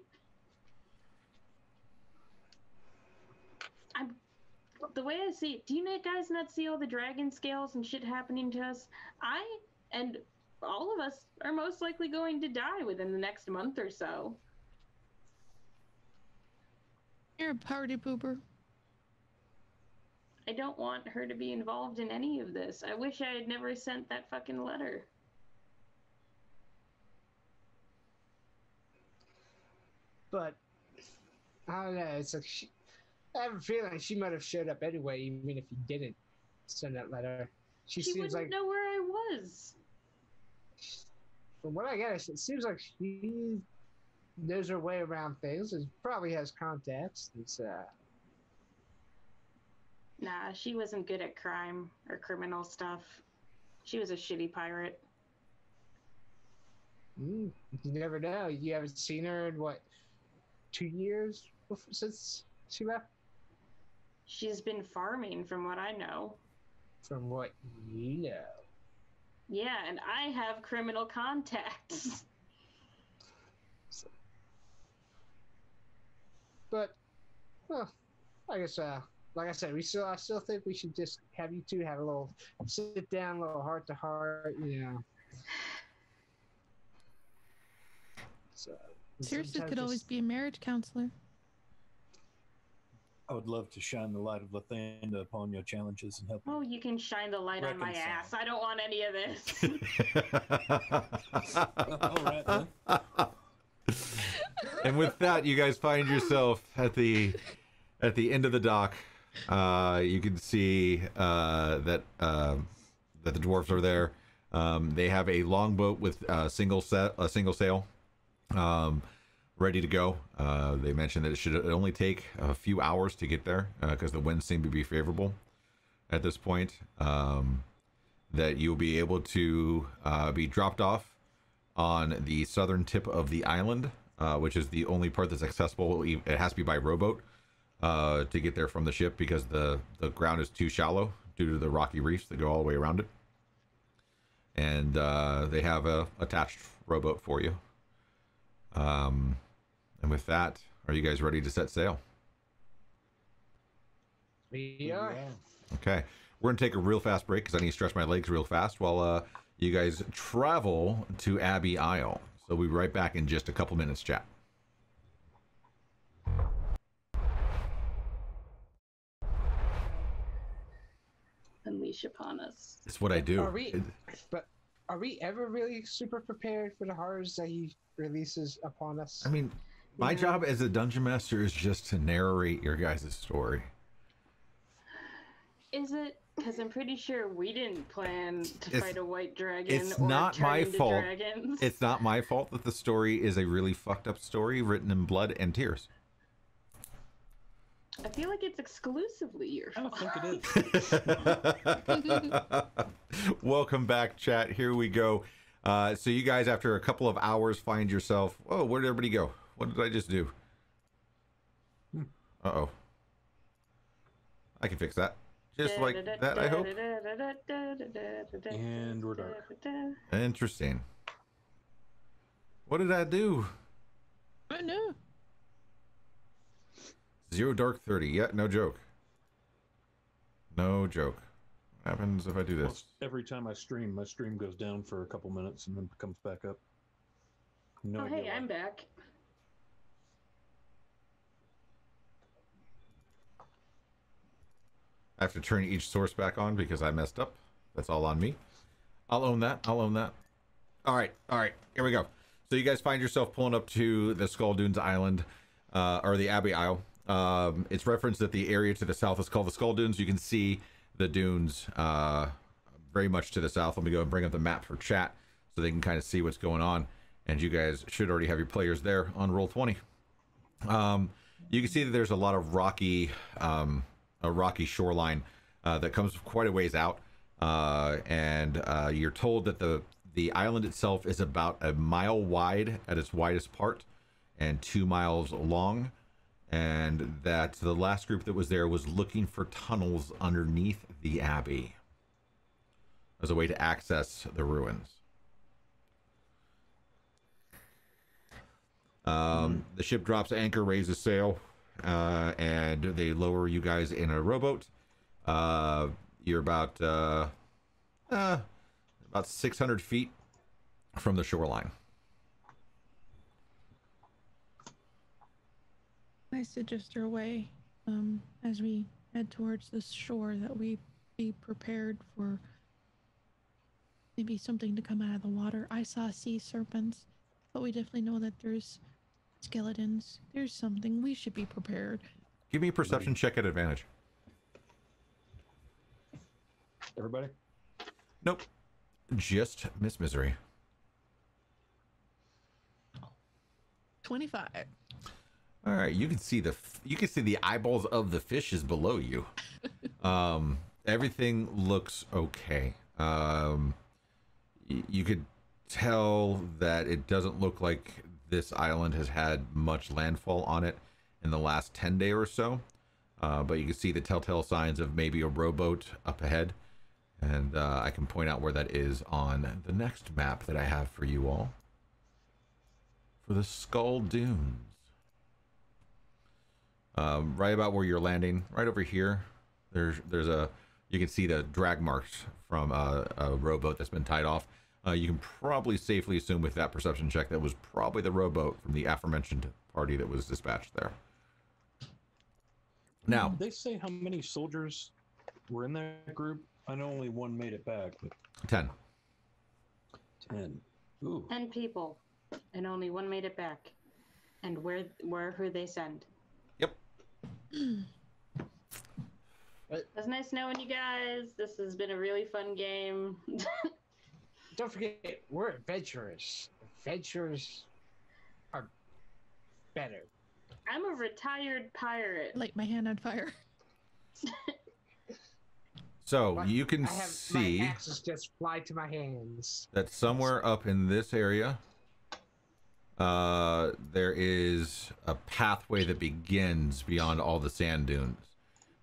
The way I see it, do you guys not see all the dragon scales and shit happening to us? I and all of us are most likely going to die within the next month or so. You're a party pooper. I don't want her to be involved in any of this. I wish I had never sent that fucking letter. But I don't know. It's like I have a feeling she might have showed up anyway, even if you didn't send that letter. She She seems wouldn't like, know where I was. from what I get, it seems like she knows her way around things. And probably has contacts. It's Nah, she wasn't good at crime or criminal stuff. She was a shitty pirate. you never know. You haven't seen her in what 2 years since she left. She's been farming, from what I know. From what you know. Yeah, and I have criminal contacts. But, well, I guess, like I said, I still think we should just have you two have a little sit down, a little heart to heart, you know. So, Seriously, sometimes could always just- be a marriage counselor. I would love to shine the light of Lathander upon your challenges and help you. Oh, you can shine the light on my Reconcile. ass. I don't want any of this. All right, then. And with that, you guys find yourself at the end of the dock. You can see that the dwarves are there. They have a longboat with a single sail, ready to go. They mentioned that it should only take a few hours to get there because the winds seem to be favorable at this point. That you'll be able to be dropped off on the southern tip of the island, which is the only part that's accessible. It has to be by rowboat to get there from the ship because the ground is too shallow due to the rocky reefs that go all the way around it. And they have a attached rowboat for you. And with that, are you guys ready to set sail? We are. Okay, we're gonna take a real fast break because I need to stretch my legs real fast while you guys travel to Abbey Isle. So we'll be right back in just a couple minutes, chat. Unleash upon us. It's what I do. But are we ever really super prepared for the horrors that he releases upon us? I mean, my job as a dungeon master is just to narrate your guys' story. Is it? Because I'm pretty sure we didn't plan to It's- fight a white dragon. it's or not turn my into fault. Dragons. It's not my fault that the story is a really fucked up story written in blood and tears. I feel like it's exclusively your I don't fault. think it is. Welcome back, chat. Here we go. So you guys, after a couple of hours, find yourself... Oh, where did everybody go? What did I just do? Uh-oh. I can fix that. Just like that, I hope. And we're dark. Interesting. What did I do? I know. 0 dark 30. Yeah, no joke. No joke. What happens if I do this? Every time I stream, my stream goes down for a couple minutes and then comes back up. No Oh, idea hey, why. I'm back. I have to turn each source back on because I messed up. That's all on me. I'll own that. I'll own that. All right. Here we go. So you guys find yourself pulling up to the Skull Dunes Island, or the Abbey Isle. It's referenced that the area to the south is called the Skull Dunes. You can see the dunes very much to the south. Let me go and bring up the map for chat so they can kind of see what's going on. And you guys should already have your players there on Roll20. You can see that there's a lot of rocky shoreline that comes quite a ways out, and you're told that the island itself is about a mile wide at its widest part and 2 miles long, and that the last group that was there was looking for tunnels underneath the abbey as a way to access the ruins. The ship drops anchor, raises sail, and they lower you guys in a rowboat. You're about 600 feet from the shoreline. I suggest our way, as we head towards this shore, that we be prepared for maybe something to come out of the water. I saw sea serpents, but we definitely know that there's skeletons. There's something. We should be prepared. Give me a perception check at advantage. Everybody? Nope. Just Miss Misery. 25. All right, you can see the eyeballs of the fishes below you. Everything looks okay. You could tell that it doesn't look like this island has had much landfall on it in the last 10 days or so. But you can see the telltale signs of maybe a rowboat up ahead. And I can point out where that is on the next map that I have for you all. For the Skull Dunes. Right about where you're landing, right over here, you can see the drag marks from a rowboat that's been tied off. You can probably safely assume with that perception check that was probably the rowboat from the aforementioned party that was dispatched there. Now, Did they say how many soldiers were in that group? I know only one made it back. But 10. 10. Ooh. 10 people, and only one made it back. And who they send? Yep. It's nice knowing you guys. This has been a really fun game. Don't forget, we're adventurers. Adventurers are better. I'm a retired pirate. Light my hand on fire. So you can I have see my axes just fly to my hands. that somewhere up in this area, there is a pathway that begins beyond all the sand dunes.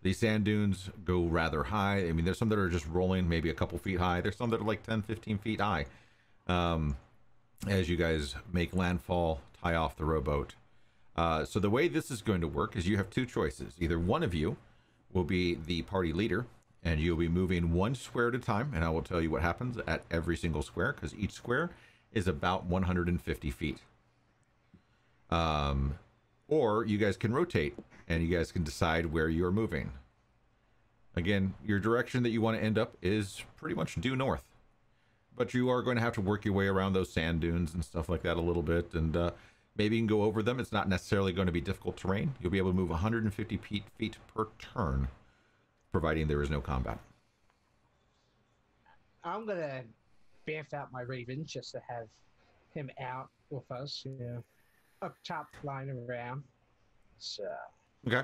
These sand dunes go rather high. I mean, there's some that are just rolling maybe a couple feet high. There's some that are like 10, 15 feet high. As you guys make landfall, tie off the rowboat. So the way this is going to work is you have two choices. Either one of you will be the party leader, and you'll be moving one square at a time, and I will tell you what happens at every single square, because each square is about 150 feet. Or you guys can rotate, and you guys can decide where you're moving. Again, your direction that you want to end up is pretty much due north. But you are going to have to work your way around those sand dunes and stuff like that a little bit, and maybe you can go over them. It's not necessarily going to be difficult terrain. You'll be able to move 150 feet per turn, providing there is no combat. I'm gonna bamf out my raven just to have him out with us, you know, up top, flying around. So, Okay.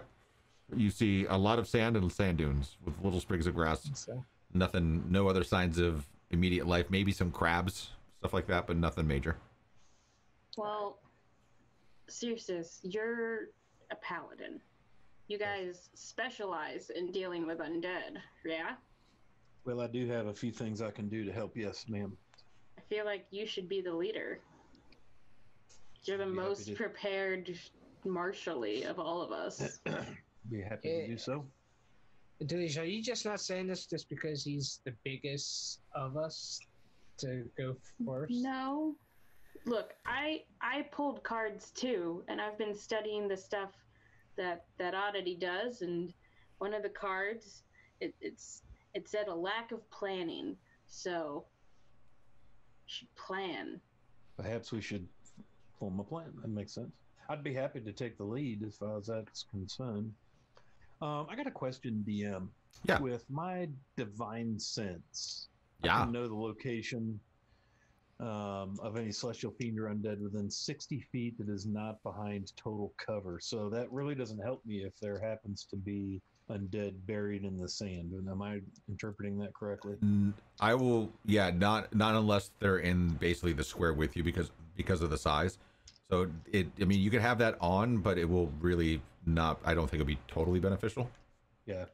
You see a lot of sand and sand dunes with little sprigs of grass. so Nothing, no other signs of immediate life. Maybe some crabs, stuff like that, but nothing major. Well, Circes, you're a paladin. You guys specialize in dealing with undead, yeah? Well, I do have a few things I can do to help. Yes, ma'am. I feel like you should be the leader. You're the Be happy most to- prepared martially of all of us. Be happy to do so. Delise, are you just not saying this just because he's the biggest of us to go first? No. Look, I pulled cards too, and I've been studying the stuff that Oddity does, and one of the cards, it said a lack of planning, so you should plan. Perhaps we should form a plan. That makes sense. I'd be happy to take the lead as far as that's concerned. I got a question, DM. Yeah. With my divine sense, I Yeah. can know the location of any celestial fiend or undead within 60 feet that is not behind total cover. So that really doesn't help me if there happens to be undead buried in the sand. And am I interpreting that correctly? I will, yeah, not unless they're in basically the square with you because of the size. So I mean, you could have that on, but it will really not. I don't think it'll be totally beneficial. Yeah.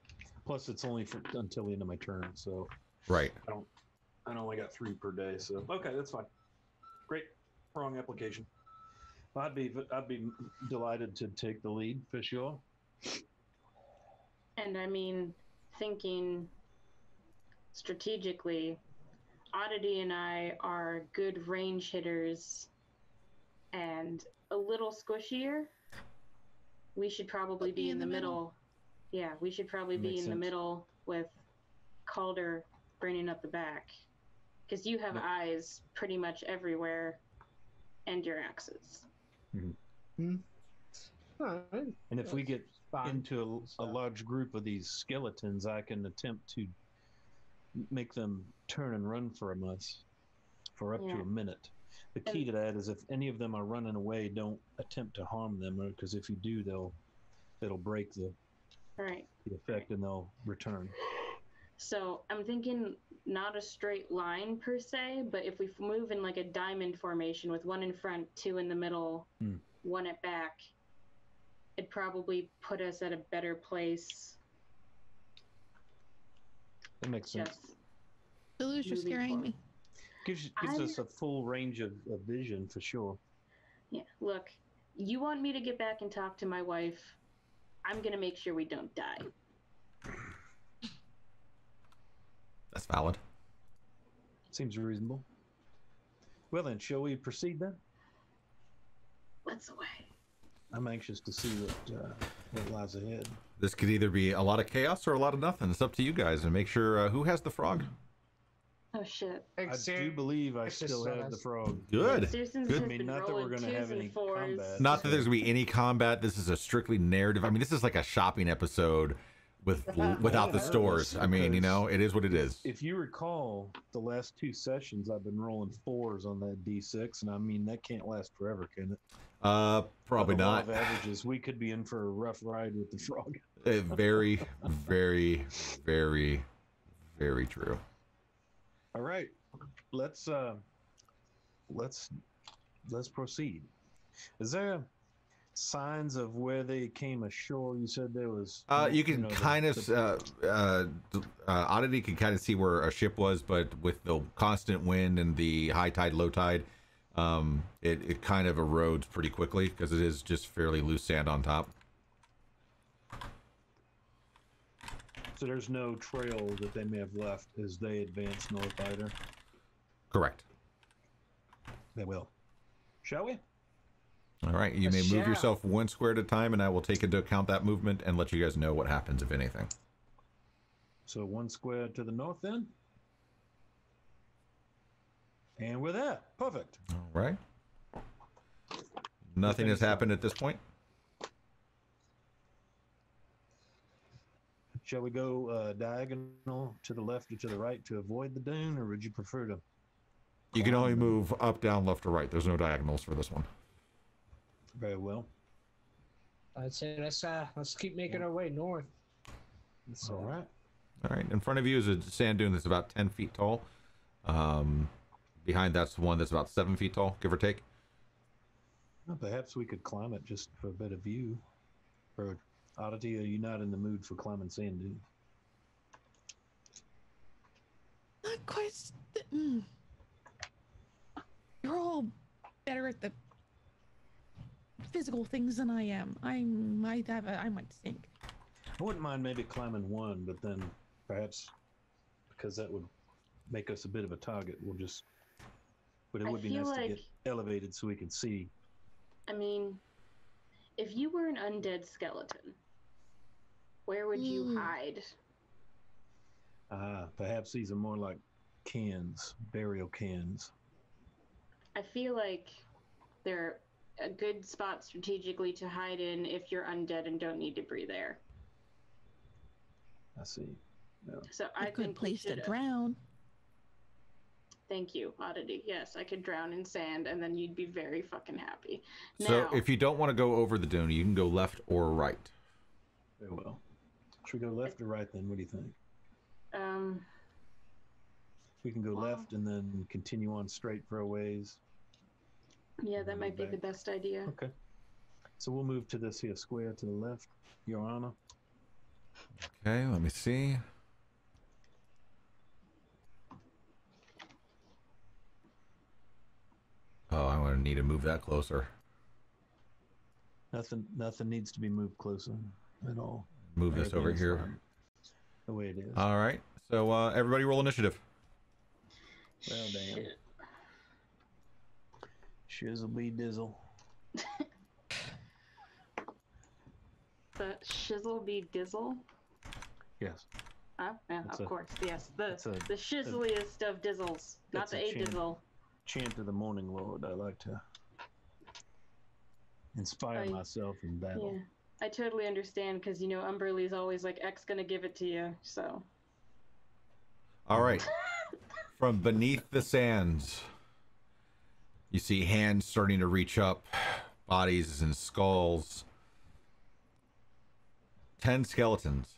Plus, it's only until the end of my turn, so Right. I only got 3 per day. So okay, that's fine. Great. Wrong application. I'd be delighted to take the lead for sure. And I mean, thinking strategically, Oddity and I are good range hitters and a little squishier. We should probably be in the middle. Yeah, we should probably be Makes in the sense. middle with Calder bringing up the back. Because you have eyes pretty much everywhere and your axes. Alright. And if we get Fine. into a large group of these skeletons, I can attempt to make them turn and run from us for up to Yeah. a minute. The key to that is if any of them are running away, don't attempt to harm them, because if you do, it'll break the Right. effect and they'll return. So I'm thinking not a straight line per se, but if we move in like a diamond formation with one in front, 2 in the middle, one at back, it'd probably put us at a better place. That makes sense. Just Deluse, you're moving scaring forward. me. Gives I'm- us a full range of vision for sure. Yeah, look, you want me to get back and talk to my wife, I'm gonna make sure we don't die. That's valid. Seems reasonable. Well then, shall we proceed then? Let's away. I'm anxious to see what lies ahead. This could either be a lot of chaos or a lot of nothing. It's up to you guys, and make sure who has the frog. Oh shit. I do believe I still have the frog. Good. Susan's Good. just I mean, been not that we're rolling gonna have twos and any fours. combat. Not that there's gonna be any combat. This is a strictly narrative. I mean, this is like a shopping episode without the stores. I mean, you know, it is what it is. If you recall, the last 2 sessions I've been rolling 4s on that D6, and I mean that can't last forever, can it? Probably The law not. of averages, we could be in for a rough ride with the frog. Very, very, very, very true. All right, let's proceed. Is there signs of where they came ashore? You said there was. You can kind of Oddity can kind of see where a ship was, but with the constant wind and the high tide, low tide, it kind of erodes pretty quickly because it is just fairly loose sand on top. So there's no trail that they may have left as they advance north either. Correct. They will. Shall we? All right, you may move yourself 1 square at a time, and I will take into account that movement and let you guys know what happens if anything. So 1 square to the north then. And we're there. Perfect. All right. Nothing has happened at this point. Shall we go diagonal to the left or to the right to avoid the dune, or would you prefer to? You can only move up, down, left, or right. There's no diagonals for this one. Very well. I'd say let's keep making our way north. That's all right. All right. In front of you is a sand dune that's about 10 feet tall. Behind that's one that's about 7 feet tall, give or take. Well, perhaps we could climb it just for a better view. Or Oddity, are you not in the mood for climbing sand dunes? Not quite. You're all better at the physical things than I am. I might sink. I wouldn't mind maybe climbing one, but then perhaps because that would make us a bit of a target, we'll just. But it would be nice to get elevated so we can see. I mean, if you were an undead skeleton, where would you hide? Perhaps these are more like cans, burial cans. I feel like they're a good spot strategically to hide in if you're undead and don't need debris there. I see. Yeah. So A I good think place to drown. Thank you, Oddity. Yes, I could drown in sand and then you'd be very fucking happy. So Now, if you don't want to go over the dune, you can go left or right. Very well. Should we go left or right then? What do you think? We can go left and then continue on straight for a ways. Yeah, that might be the best idea. Okay. So we'll move to this here square to the left, Your Honor. Okay, let me see. Oh, I'm going to need to move that closer. Nothing needs to be moved closer at all. Move this over Everything's here. fine the way it is. All right. So everybody roll initiative. Well, damn. Shizzle be dizzle. The shizzle be dizzle? Yes. Yeah, That's of course. Yes. The a shizzliest of dizzles. Not that's the a a chant. dizzle. Chant of the Morning Lord. I like to inspire myself in battle. Yeah. I totally understand because, Umberly's always like, X gonna give it to you, so. All right. From beneath the sands, you see hands starting to reach up, bodies and skulls. 10 skeletons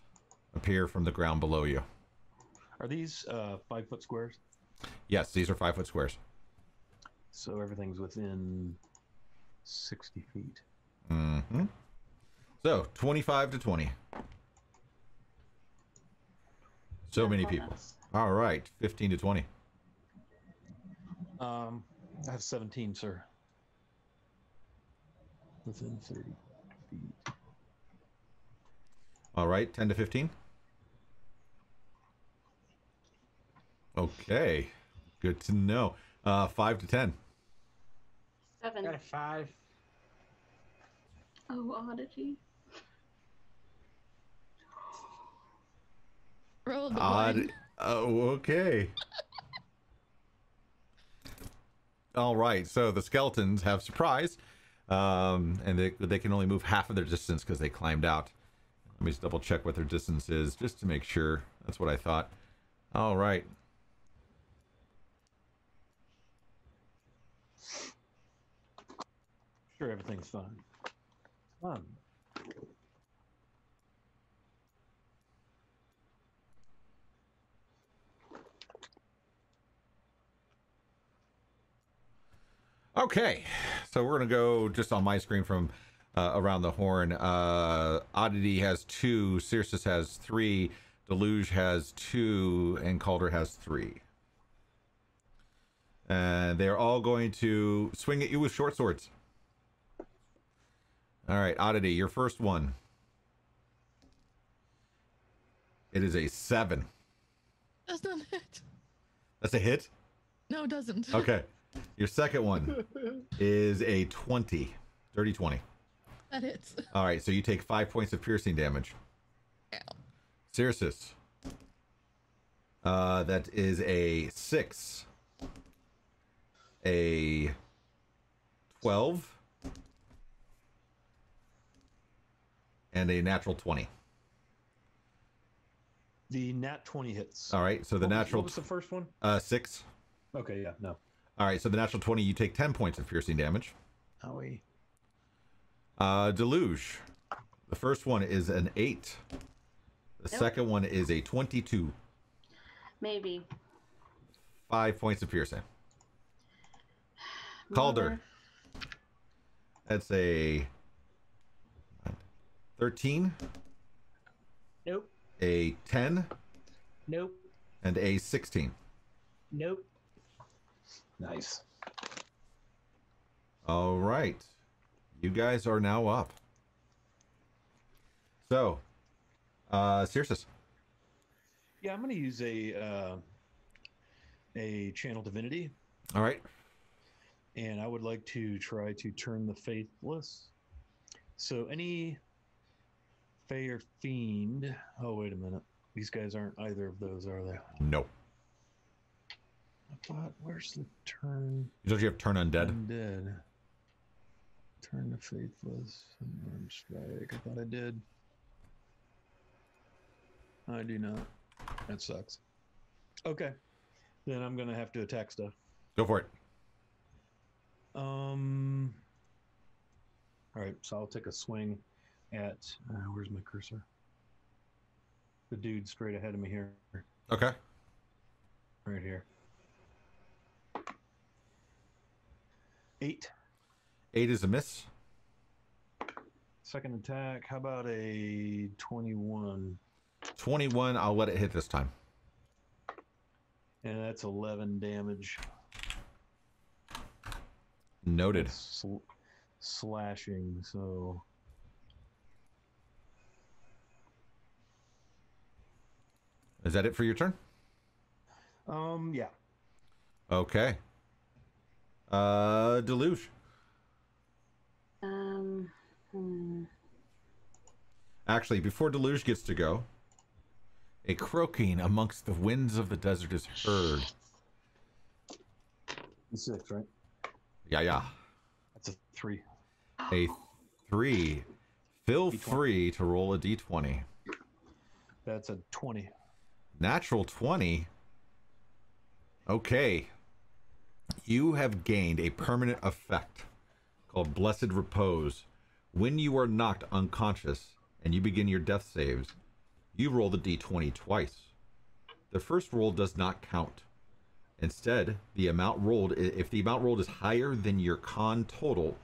appear from the ground below you. Are these 5 foot squares? Yes, these are 5 foot squares. So everything's within 60 feet. Mm-hmm. So 25 to 20. So many people. All right, 15 to 20. I have 17, sir. Within 30 feet. All right, 10 to 15. Okay, good to know. 5 to 10. 7. Got a 5. Oh, oddity. Roll the Odd. one. Oh, okay. All right. So the skeletons have surprise, and they can only move half of their distance because they climbed out. Let me just double check what their distance is, just to make sure. That's what I thought. All right. Sure, everything's fine. Fun. Okay, so we're gonna go just on my screen from around the horn. Oddity has 2, Circe has 3, Deluge has 2, and Calder has 3. And they're all going to swing at you with short swords. All right, Oddity, your first one. It is a 7. Does not hit. That's a hit? No, it doesn't. Okay. Your second one is a 20. Dirty 20. That hits. All right, so you take 5 points of piercing damage. Ow. Circe. That is a 6. A 12. And a natural 20. The nat 20 hits. All right, so the natural... What was the first one? 6. Okay, yeah, no. All right, so the natural 20, you take 10 points of piercing damage. Owie. Deluge. The first one is an 8. The second one is a 22. Maybe. 5 points of piercing. Calder. That's a 13. Nope. A 10. Nope. And a 16. Nope. Nice. All right. You guys are now up. So, Circe. Yeah, I'm going to use a channel divinity, All right. and I would like to try to turn the faithless. So any Fey or Fiend. Oh, wait a minute. These guys aren't either of those, are they? No. I thought, where's the turn? Don't you have turn undead? Undead. Turn the faithless. Strike. I thought I did. I do not. That sucks. Okay. Then I'm going to have to attack stuff. Go for it. All right, so I'll take a swing at where's my cursor? The dude straight ahead of me here, Okay. right here. 8. 8 is a miss. Second attack. How about a 21? 21, I'll let it hit this time. And that's 11 damage. Noted. Slashing. So Is that it for your turn? yeah. Okay. Deluge. Actually, before Deluge gets to go, a croaking amongst the winds of the desert is heard. 6, right? Yeah. That's a 3. A 3. Feel D20. free to roll a d20. That's a 20. Natural 20. Okay. You have gained a permanent effect called Blessed Repose. When you are knocked unconscious and you begin your death saves, you roll the d20 twice. The first roll does not count. Instead, the amount rolled, if the amount rolled is higher than your con total,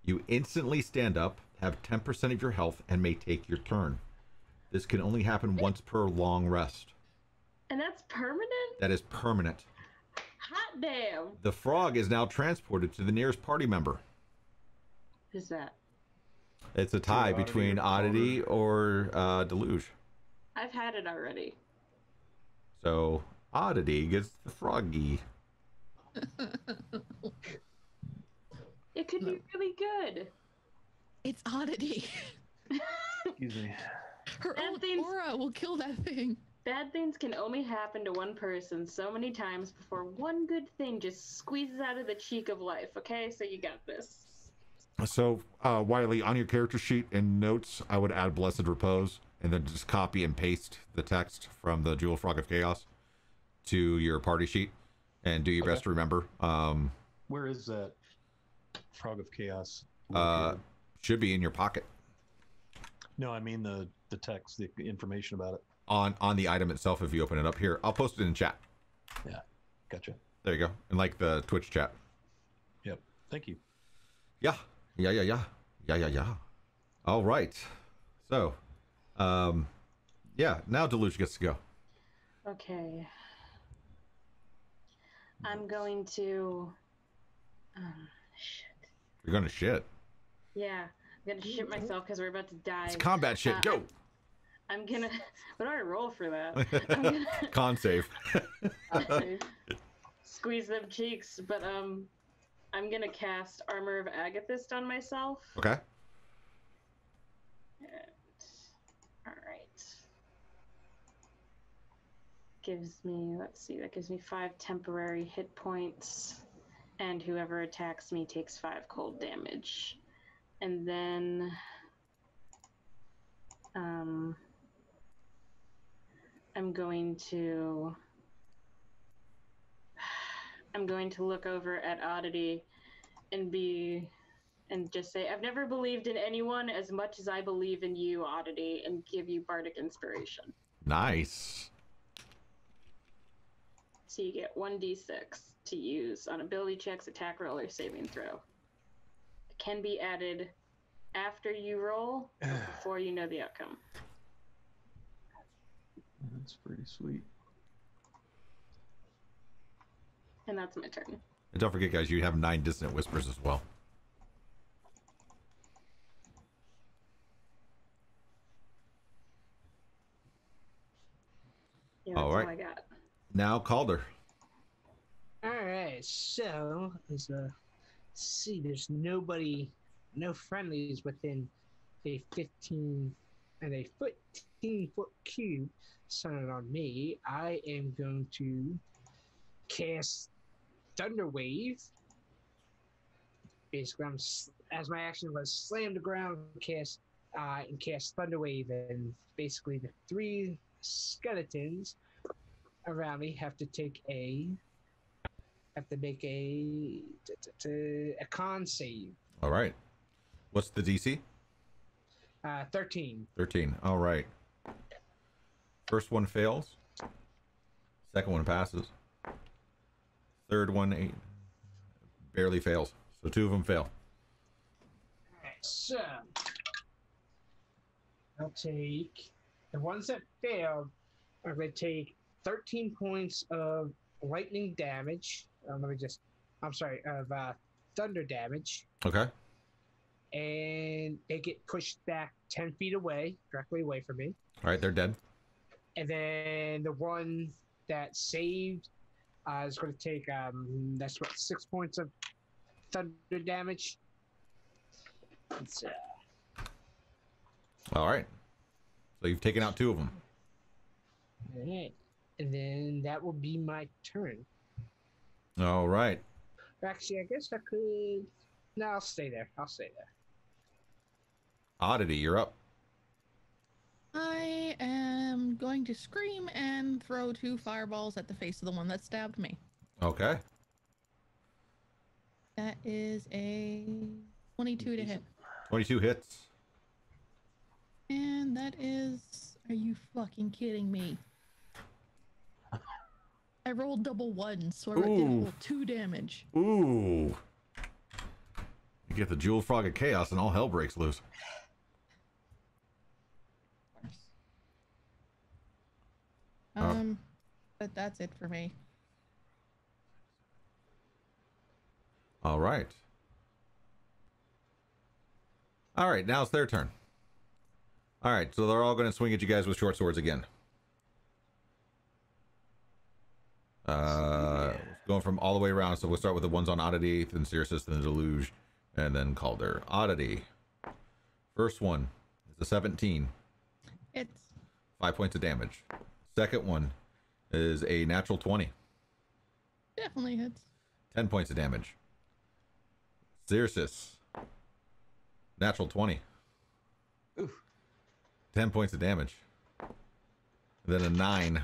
you instantly stand up, have 10% of your health, and may take your turn. This can only happen once per long rest. And that's permanent? That is permanent. Hot damn. The frog is now transported to the nearest party member. Who's that? It's a tie Oddity between or Oddity or Deluge. I've had it already. So Oddity gets the froggy. It could be really good. It's Oddity. Excuse me. Her own aura will kill that thing. Bad things can only happen to one person so many times before one good thing just squeezes out of the cheek of life, okay? So you got this. So, Wiley, on your character sheet and notes, I would add Blessed Repose, and then just copy and paste the text from the Jewel Frog of Chaos to your party sheet, and do your best to remember. Where is that Frog of Chaos? Should be in your pocket. No, I mean the text, the information about it. On the item itself, if you open it up here. I'll post it in chat. Yeah, gotcha. There you go. And like the Twitch chat. Yep. Thank you. Yeah. All right. So, yeah, now Deluge gets to go. Okay. I'm going to... shit. You're going to shit. Yeah, I'm gonna shit myself because we're about to die. It's combat shit. Go! I'm gonna... What do I roll for that? I'm gonna... Con save. Squeeze them cheeks, but I'm gonna cast Armor of Agathist on myself. Okay. Alright. Gives me, let's see, that gives me 5 temporary hit points, and whoever attacks me takes 5 cold damage. And then, I'm going to look over at Oddity and just say, I've never believed in anyone as much as I believe in you, Oddity, and give you Bardic Inspiration. Nice. So you get 1d6 to use on ability checks, attack roll, or saving throw. It can be added after you roll, or before you know the outcome. That's pretty sweet. And that's my turn. And don't forget, guys, you have 9 Dissonant Whispers as well. Yeah, that's all I got. Now Calder. Alright, so let's see, there's nobody, no friendlies within a 15 foot cube centered on me. I am going to cast Thunder Wave. Basically, as my action was slam the ground, cast Thunder Wave, and basically the 3 skeletons around me have to make a con save. All right. What's the DC? 13. 13. All right. First one fails. Second one passes. Third one barely fails. So 2 of them fail. Alright, so I'll take the ones that failed. I'm going to take 13 points of lightning damage. Of thunder damage. Okay. And they get pushed back 10 feet away, directly away from me. All right, they're dead. And then the one that saved is going to take, that's what, 6 points of thunder damage. All right. So you've taken out 2 of them. All right. And then that will be my turn. All right. Actually, I guess I could... No, I'll stay there. Oddity, you're up. I am going to scream and throw 2 fireballs at the face of the one that stabbed me. Okay. That is a 22 to hit. 22 hits. And that is... Are you fucking kidding me? I rolled double 1s, so I did roll 2 damage. Ooh. You get the Jewel Frog of Chaos and all hell breaks loose. But that's it for me. All right. All right, now it's their turn. All right, so they're all going to swing at you guys with short swords again. Going from all the way around, so we'll start with the ones on Oddity, then Cirrus, then the Deluge, And then Calder. Oddity. First one is a 17. It's 5 points of damage. Second one is a natural 20. definitely hits. 10 points of damage. Xerxes. Natural 20. Oof. 10 points of damage. Then a 9.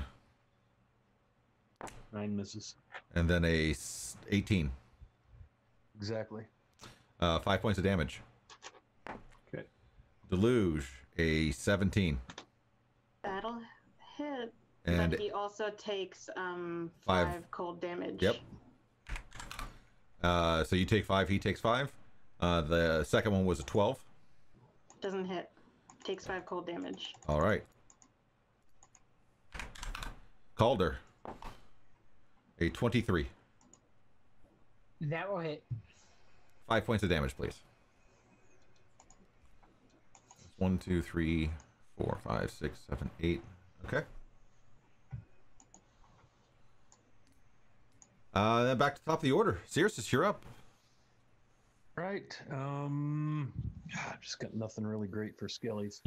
9 misses. And then a 18. Exactly. 5 points of damage. Okay. Deluge, a 17. That'll hit. And but he also takes 5 cold damage. Yep. So you take 5, he takes 5. The second one was a 12. Doesn't hit. Takes 5 cold damage. All right. Calder, a 23. That will hit. 5 points of damage, please. 1, 2, 3, 4, 5, 6, 7, 8. Okay. Then back to the top of the order. Cirrus, you're up. Right. I've just got nothing really great for skellies.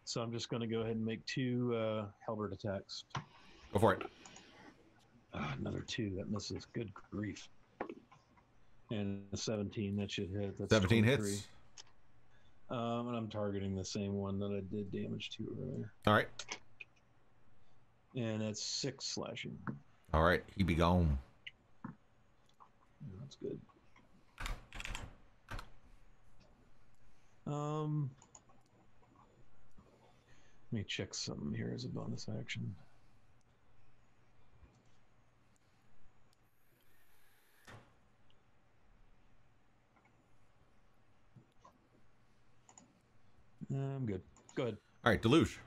So I'm just going to go ahead and make 2 halberd attacks. Go for it. Another 2. That misses. Good grief. And a 17. That should hit. That's 17 23. hits. And I'm targeting the same one that I did damage to earlier. All right. And that's 6 slashing. All right. He be gone. That's good. Let me check something here as a bonus action. I'm good. Go ahead. All right. Deluge.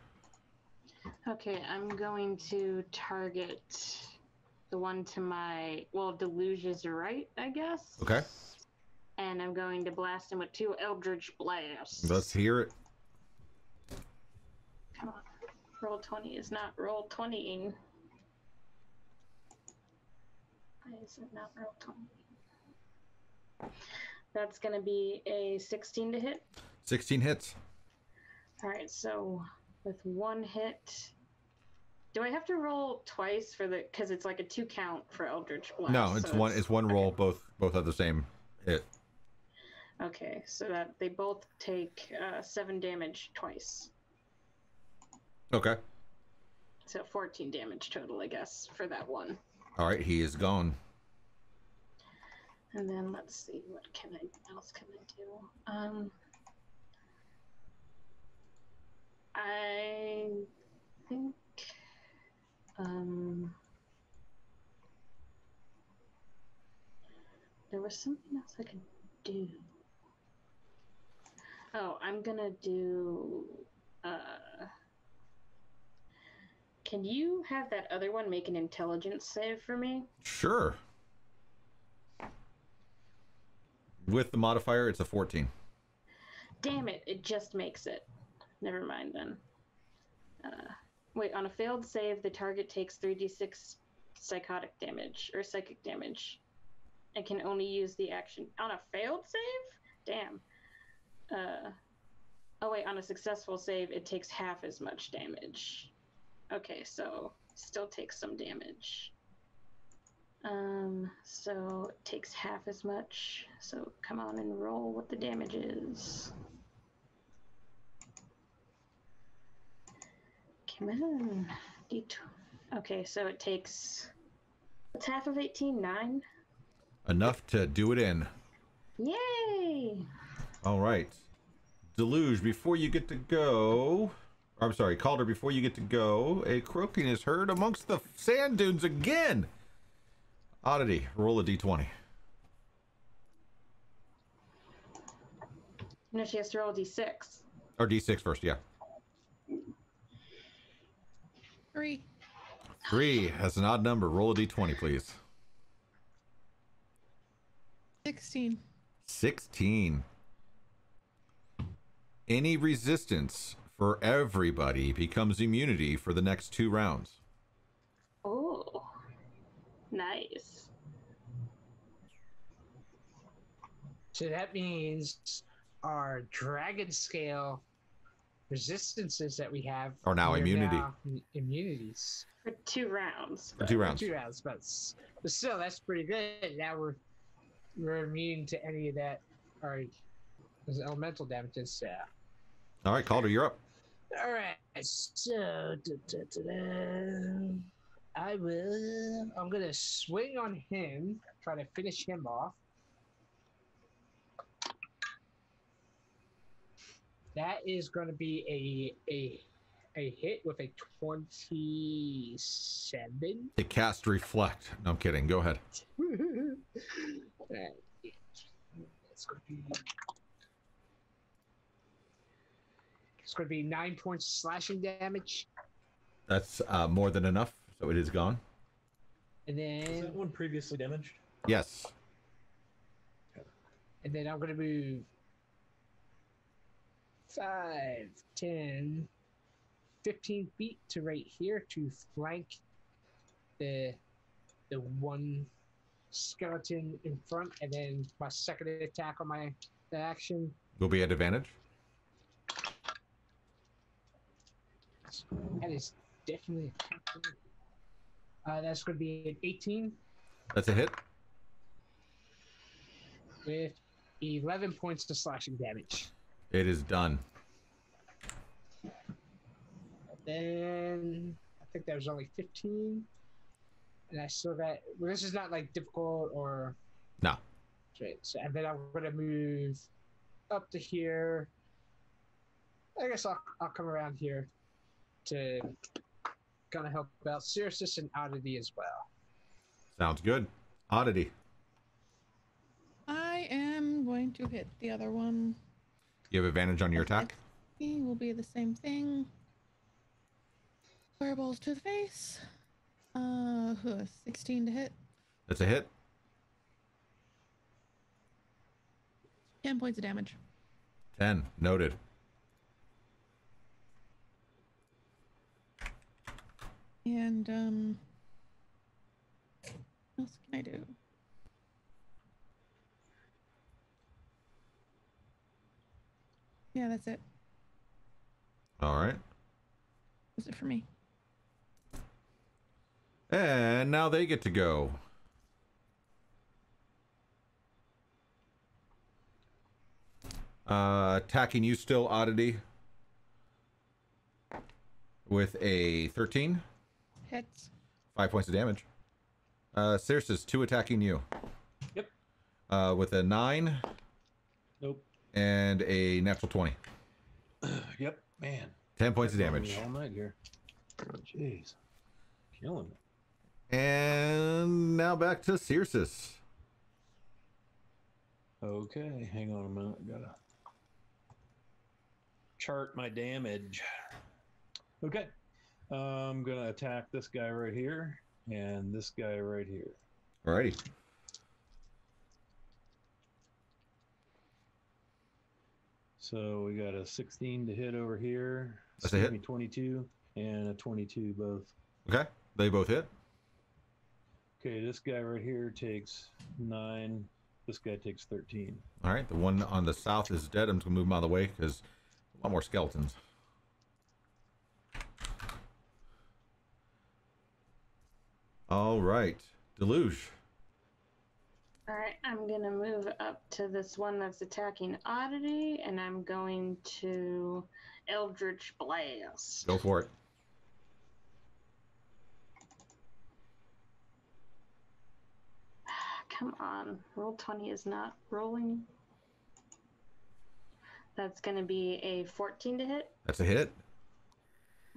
Okay, I'm going to target the one to my... Well, Deluge is right, I guess. Okay. And I'm going to blast him with 2 Eldritch Blasts. Let's hear it. Come on. Roll 20 is not roll 20ing. Why is it not roll 20? That's going to be a 16 to hit. 16 hits. Alright, so with 1 hit... Do I have to roll twice for the... Because it's like a 2 count for Eldritch Blast. No, it's so one. It's one roll. Okay. Both have the same hit. Okay, so that they both take 7 damage twice. Okay. So 14 damage total, I guess, for that one. All right. He is gone. And then let's see, what else can I do? I think there was something else I could do. Oh, I'm gonna do can you have that other one make an intelligence save for me? Sure. With the modifier, it's a 14. Damn it, it just makes it. Never mind then. Wait, on a failed save, the target takes 3d6 psychotic damage, or psychic damage. And can only use the action. On a failed save? Damn. Oh wait, on a successful save, it takes half as much damage. Okay, so still takes some damage. So it takes half as much. So come on and roll what the damage is. Come on. D2. Okay, so it takes... What's half of 18? 9? Enough to do it in. Yay! All right. Deluge, before you get to go... I'm sorry, Calder, before you get to go, a croaking is heard amongst the sand dunes again. Oddity, roll a d20. No, she has to roll a d6. Or d6 first, yeah. 3. 3 has an odd number. Roll a d20, please. 16. 16. Any resistance for everybody becomes immunity for the next 2 rounds. Oh, nice. So that means our dragon scale resistances that we have Are now immunity. Immunities. For 2 rounds. For 2 rounds. 2 rounds, but still, that's pretty good. Now we're immune to any of that, or those elemental damages. All right, Calder, you're up. All right, so I'm gonna swing on him, try to finish him off. That is going to be a hit with a 27. To cast reflect. No, I'm kidding. Go ahead. It's going to be 9 points slashing damage. That's more than enough, so it is gone. And then... Was that one previously damaged? Yes. And then I'm going to move 5, 10, 15 feet to right here to flank the one skeleton in front, and then my second attack on my action Will be at advantage. that is definitely that's going to be an 18 That's a hit. with 11 points to slashing damage. It is done. Then I think that was only 15, and I still got. Well, this is not like difficult or No. right. So, and then I'm gonna move up to here. I guess I'll come around here to kind of help out Cirrus and Oddity as well. Sounds good. Oddity. I am going to hit the other one. You have advantage on your attack. He will be the same thing. Fireballs to the face. 16 to hit. That's a hit. 10 points of damage. 10. Noted. And what else can I do? Yeah, that's it. All right. That's it for me. And now they get to go. Attacking you still, Oddity. With a 13. Hits. 5 points of damage. Cirrus is 2 attacking you. Yep. With a 9. Nope. And a natural 20. Yep. Man. 10 points of damage. All night here. Jeez. Killing me. And now back to Cirrus. Okay, hang on a minute. Gotta chart my damage. Okay. I'm gonna attack this guy right here and this guy right here. Alrighty. So we got a 16 to hit over here. That's a hit. 22 and a 22 both. Okay. They both hit. Okay, this guy right here takes 9. This guy takes 13. All right. The one on the south is dead. I'm just going to move him out of the way because a lot more skeletons. All right. Deluge. All right, I'm going to move up to this one that's attacking Oddity, and I'm going to Eldritch Blast. Go for it. Come on, roll 20 is not rolling. That's going to be a 14 to hit. That's a hit.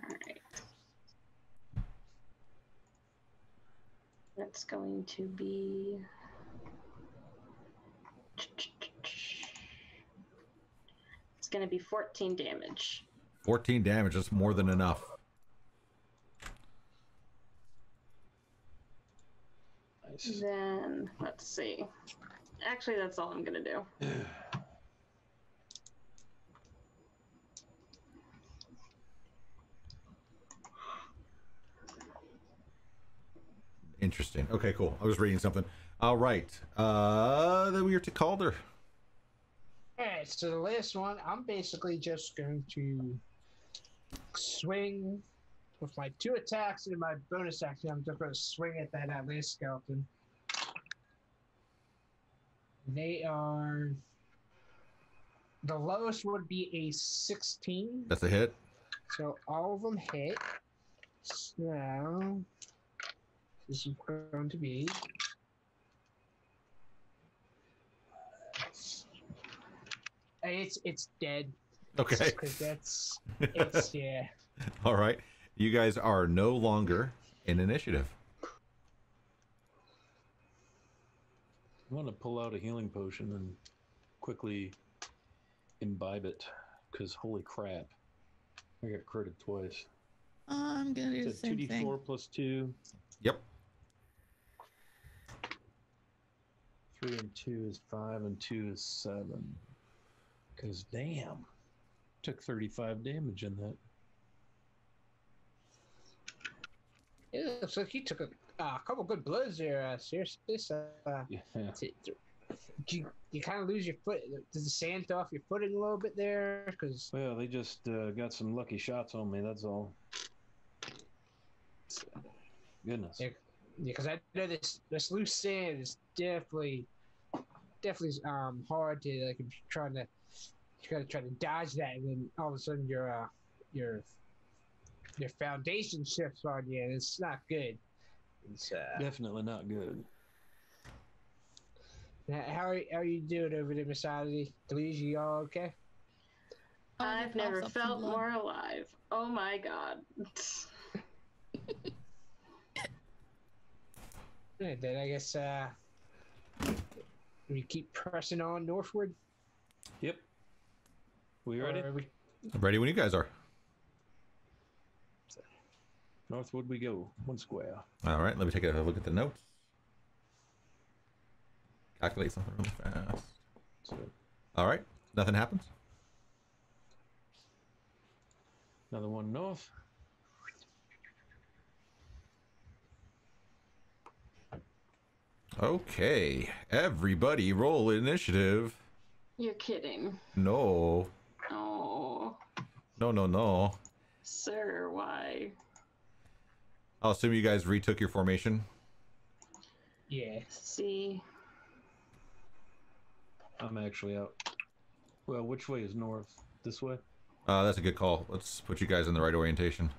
All right. That's going to be... It's going to be 14 damage. 14 damage. That's more than enough. Nice. Then, let's see. Actually, that's all I'm going to do. Interesting. Okay, cool. I was reading something. All right. Then we are to Calder. right, so the last one, I'm basically just going to swing with my 2 attacks and my bonus action. I'm just going to swing at that last skeleton. They are. The lowest would be a 16. That's a hit. So all of them hit. So this is going to be. It's dead. Okay. Because it's yeah. All right. You guys are no longer in initiative. I want to pull out a healing potion and quickly imbibe it, because holy crap, I got critted twice. I'm gonna do the It's a same 2d4 thing. plus 2. Yep. 3 and 2 is 5, and 2 is 7. Because damn, took 35 damage in that. It looks like you took a couple good blows there. Seriously, Yeah. you kind of lose your foot. Does the sand throw off your footing a little bit there? Because Well, they just got some lucky shots on me. That's all. Goodness. yeah, because I know this loose sand is definitely hard to like if you're trying to dodge that, and then all of a sudden your foundation shifts on you, and it's not good. It's Definitely not good. how are you doing over there, Miss Oddity? Deluge, you all okay? I've never felt more alive. Oh my god. Right, then I guess we keep pressing on northward. Yep. We ready? Or we, I'm ready when you guys are. Northwood we go. 1 square. All right. Let me take a look at the notes. Calculate something really fast. So All right. Nothing happens. another one north. Okay. Everybody roll initiative. You're kidding. No. Oh, No. sir, why? I'll assume you guys retook your formation. yeah. See, I'm actually out. Well, which way is north? This way? That's a good call. Let's put you guys in the right orientation.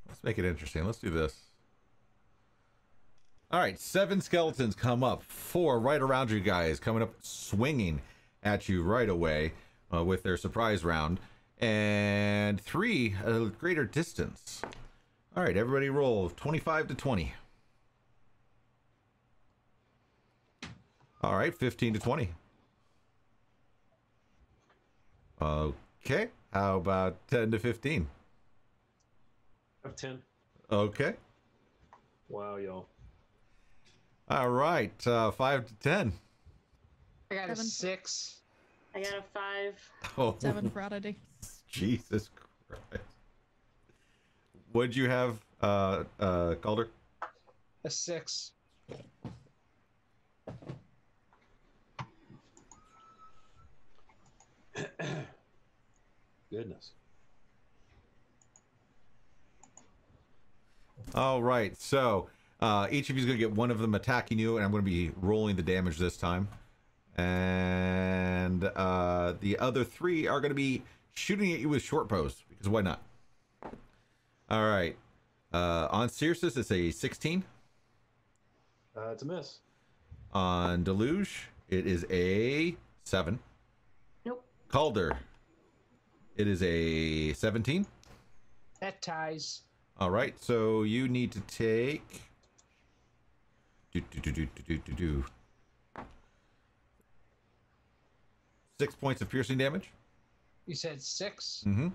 Let's make it interesting. Let's do this. All right, 7 skeletons come up. 4 right around you guys, coming up swinging at you right away with their surprise round. And 3 at a greater distance. All right, everybody roll 25 to 20. All right, 15 to 20. Okay, how about 10 to 15? Of 10. Okay. Wow, y'all. All right, 5 to 10. I got 7. a 6. I got a 5. Oh, 7 for oddity. Jesus Christ. What'd you have, Calder? A 6. Goodness. All right, so each of you is going to get one of them attacking you, and I'm going to be rolling the damage this time. And the other 3 are going to be shooting at you with short bows, because why not? All right. On Cirrus, it's a 16. It's a miss. On Deluge, it is a 7. Nope. Calder, It is a 17. That ties. All right, so you need to take 6 points of piercing damage. You said 6? Mm-hmm.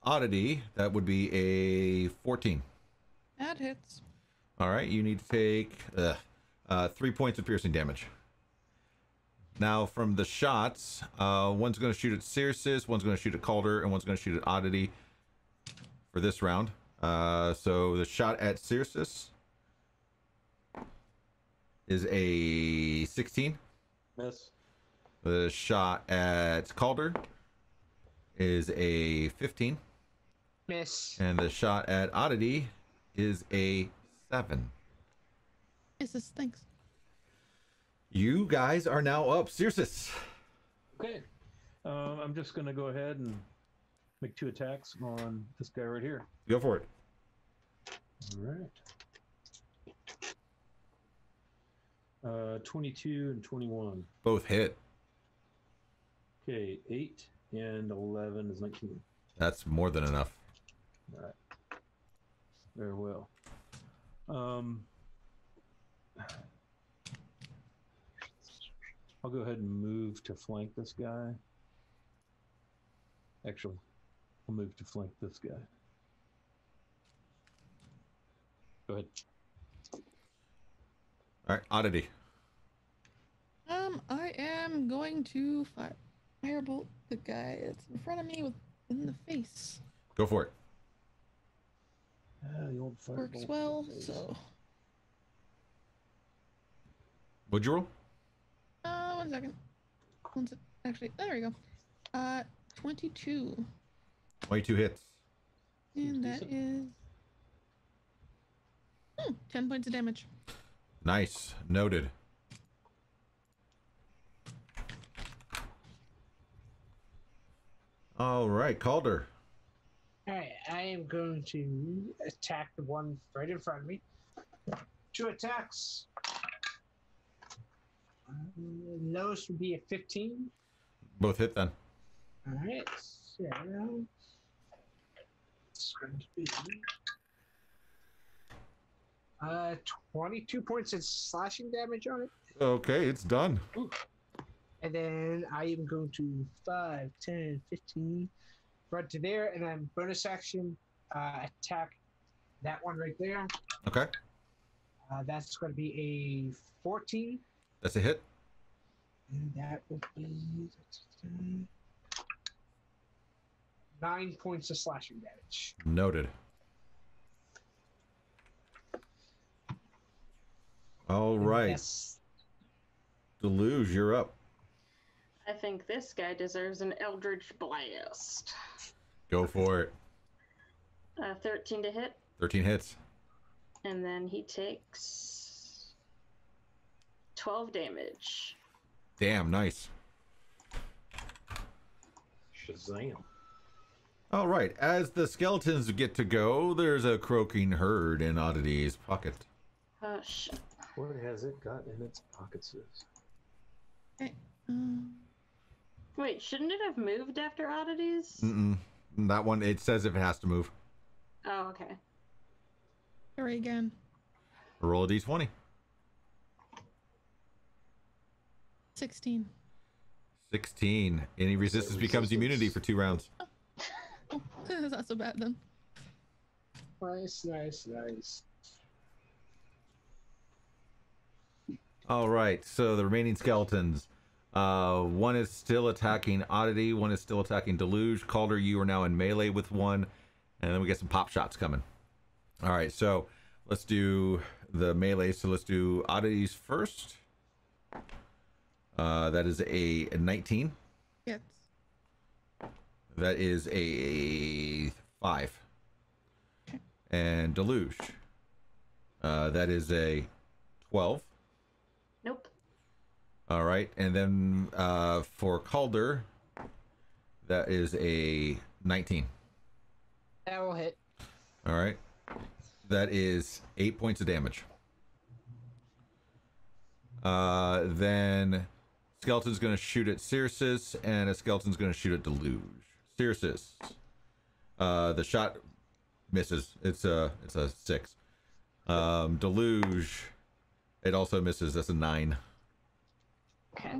Oddity, that would be a 14. That hits. All right, you need to take 3 points of piercing damage. Now, from the shots, one's going to shoot at Circes, one's going to shoot at Calder, and one's going to shoot at Oddity for this round. So the shot at Circes is a 16. Miss. The shot at Calder is a 15. Miss. And the shot at Oddity is a 7. Misses, thanks. You guys are now up. Circes. Okay. I'm just going to go ahead and make 2 attacks on this guy right here. Go for it. All right. 22 and 21. Both hit. Okay, 8 and 11 is 19. That's more than enough. All right. Very well. I'll go ahead and move to flank this guy. Actually, I'll move to flank this guy. Go ahead. All right, Oddity. I am going to firebolt the guy that's in front of me in the face. Go for it. The old Works firebolt well, face. so. What'd you roll? 1 second. Actually, there we go. 22. 22 hits. And that decent. is 10 points of damage. Nice. Noted. All right, Calder. Alright, I am going to attack the one right in front of me. 2 attacks. Lowest would be a 15. Both hit then. Alright, so it's going to be 22 points of slashing damage on it. Okay, it's done. And then I am going to 5, 10, 15, run to there, and then bonus action attack that one right there. Okay, That's going to be a 14. that's a hit. And that will be 9 points of slashing damage. Noted. All right, Yes. Deluge, you're up. I think this guy deserves an Eldritch Blast. Go for it. 13 to hit, 13 hits. and then he takes 12 damage. Damn, nice. Shazam. All right, as the skeletons get to go, there's a croaking herd in Oddity's pocket. Oh, shit. What has it got in its pockets? Okay. Um, Wait, shouldn't it have moved after Oddities? Mm-mm. That one, it says if it has to move. Oh, okay. Three again. Roll a d20. 16. 16. Any resistance becomes immunity for 2 rounds. Oh, that's not so bad then. Nice, nice, nice. All right, so the remaining skeletons. One is still attacking Oddity. One is still attacking Deluge. Calder, you are now in melee with one. And then we get some pop shots coming. All right, so let's do the melee. So let's do Oddities first. That is a 19. Yes. That is a 5. Okay. And Deluge. That is a 12. Nope. All right, and then for Calder, that is a 19. That will hit. All right, that is 8 points of damage. Then Skeleton's going to shoot at Cirrus, and a skeleton's going to shoot at Deluge. Cirrus. The shot misses. It's a 6. Deluge, it also misses. That's a 9. Okay.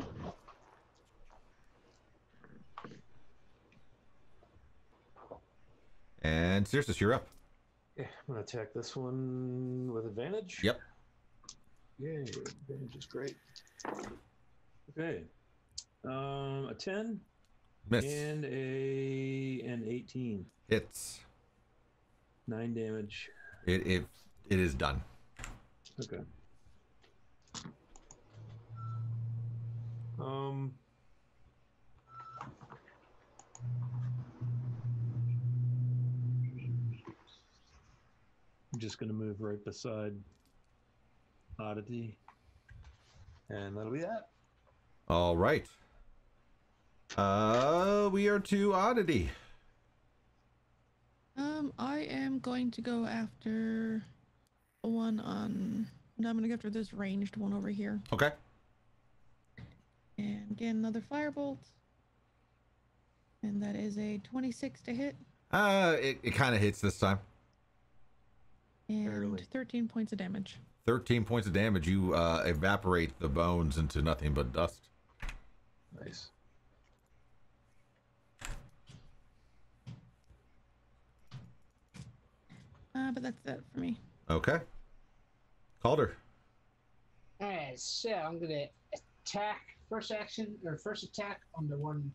And Cirrus, you're up. Yeah, I'm gonna attack this one with advantage. Yep. Yay, advantage is great. Okay. A 10 Miss. and an 18. Hits. 9 damage. It is done. Okay. I'm just gonna move right beside Oddity, and that'll be that. All right. We are to Oddity. I am going to go after the one on. No, I'm gonna go after this ranged one over here. Okay. And again, another firebolt. And that is a 26 to hit. It kind of hits this time. And Barely. 13 points of damage. 13 points of damage. You evaporate the bones into nothing but dust. Nice. But that's that for me. Okay. Calder. Alright, so I'm gonna attack first attack on the one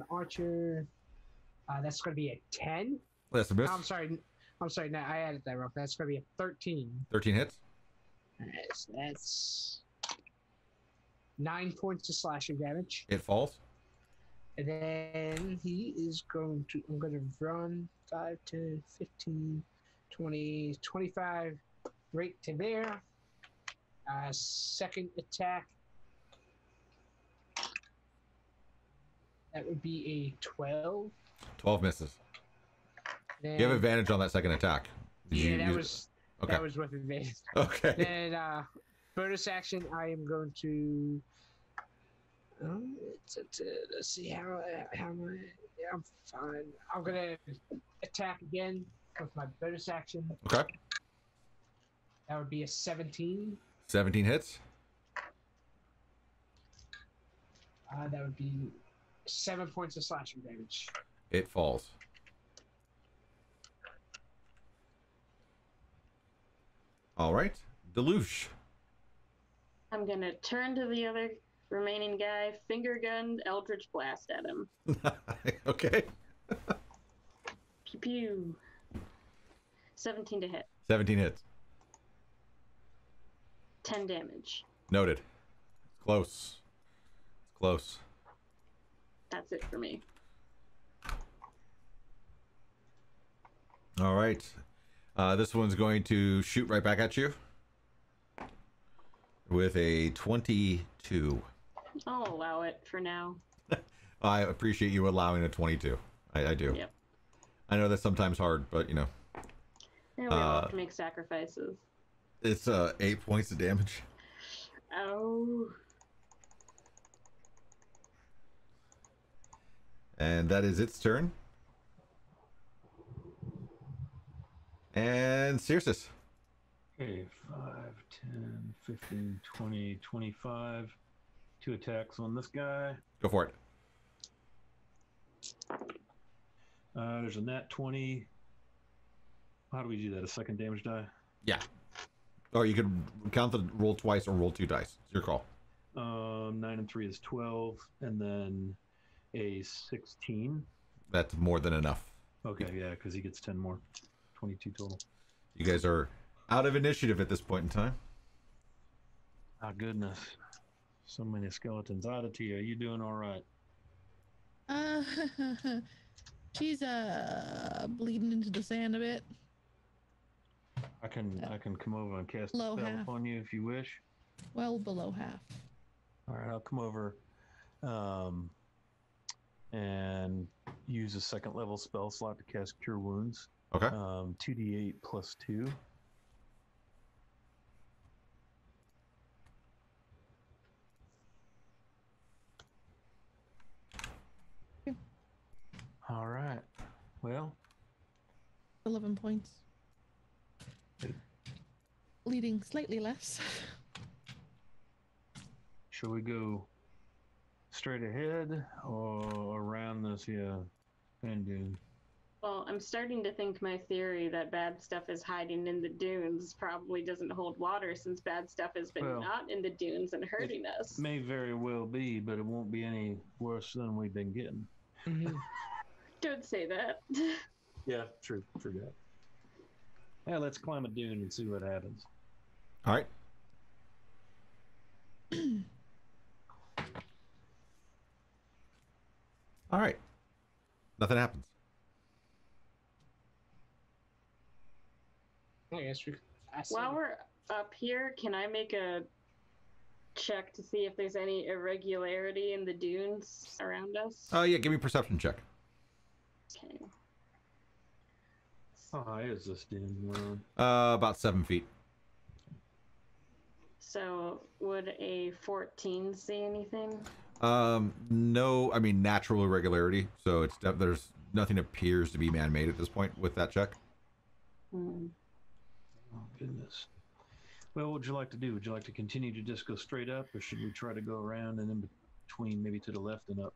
archer. That's gonna be a 10. That's a miss. I'm sorry, no, I added that wrong. That's gonna be a 13. 13 hits. Alright, so that's 9 points of slashing damage. It falls. And then I'm gonna run 5, 10, 15, 20, 25 right to there. Second attack. That would be a 12. 12 misses. Then, You have advantage on that second attack. Yeah, You- that was with advantage. Okay. Then bonus action, I am going to. Let's see how am I? Yeah, I'm fine. I'm gonna attack again with my bonus action. Okay. That would be a 17. 17 hits. That would be 7 points of slashing damage. It falls. All right. Deluge. I'm gonna turn to the other remaining guy, finger gunned Eldritch Blast at him. Okay. Pew pew. 17 to hit. 17 hits. 10 damage. Noted. It's close. It's close. That's it for me. All right. This one's going to shoot right back at you with a 22. I'll allow it for now. I appreciate you allowing a 22. I do. Yep. I know that's sometimes hard, but you know. Yeah, we all have to make sacrifices. It's 8 points of damage. Oh. And that is its turn. And Cirrus. Okay, 5, 10, 15, 20, 25. 2 attacks on this guy. Go for it. There's a nat 20. How do we do that? A second damage die? Yeah. Or you could count the roll twice or roll 2 dice. It's your call. 9 and 3 is 12, and then a 16. That's more than enough. Okay, yeah, because he gets 10 more. 22 total. You guys are out of initiative at this point in time. Ah, goodness. So many skeletons. Oddity, are you doing all right? She's bleeding into the sand a bit. I can come over and cast a Low spell half. upon you if you wish. Well below half. All right, I'll come over and use a second level spell slot to cast Cure Wounds. Okay. 2d8 plus 2. All right. Well, 11 points. Leading slightly less. shall we go straight ahead or around this sand dune? Well, I'm starting to think my theory that bad stuff is hiding in the dunes probably doesn't hold water, since bad stuff has been not in the dunes and hurting us. May very well be, but it won't be any worse than we've been getting. Mm-hmm. Don't say that. Yeah, true that. Yeah, let's climb a dune and see what happens. All right. All right. Nothing happens. I guess we. While we're up here, can I make a check to see if there's any irregularity in the dunes around us? Oh, yeah. Give me a perception check. Okay. How high is this dune? About 7 feet. So would a 14 see anything? No, I mean natural irregularity. So it's there's nothing appears to be man-made at this point with that check. Hmm. Oh goodness. Well, what would you like to do? Would you like to continue to just go straight up, or should we try to go around and in between, maybe to the left and up?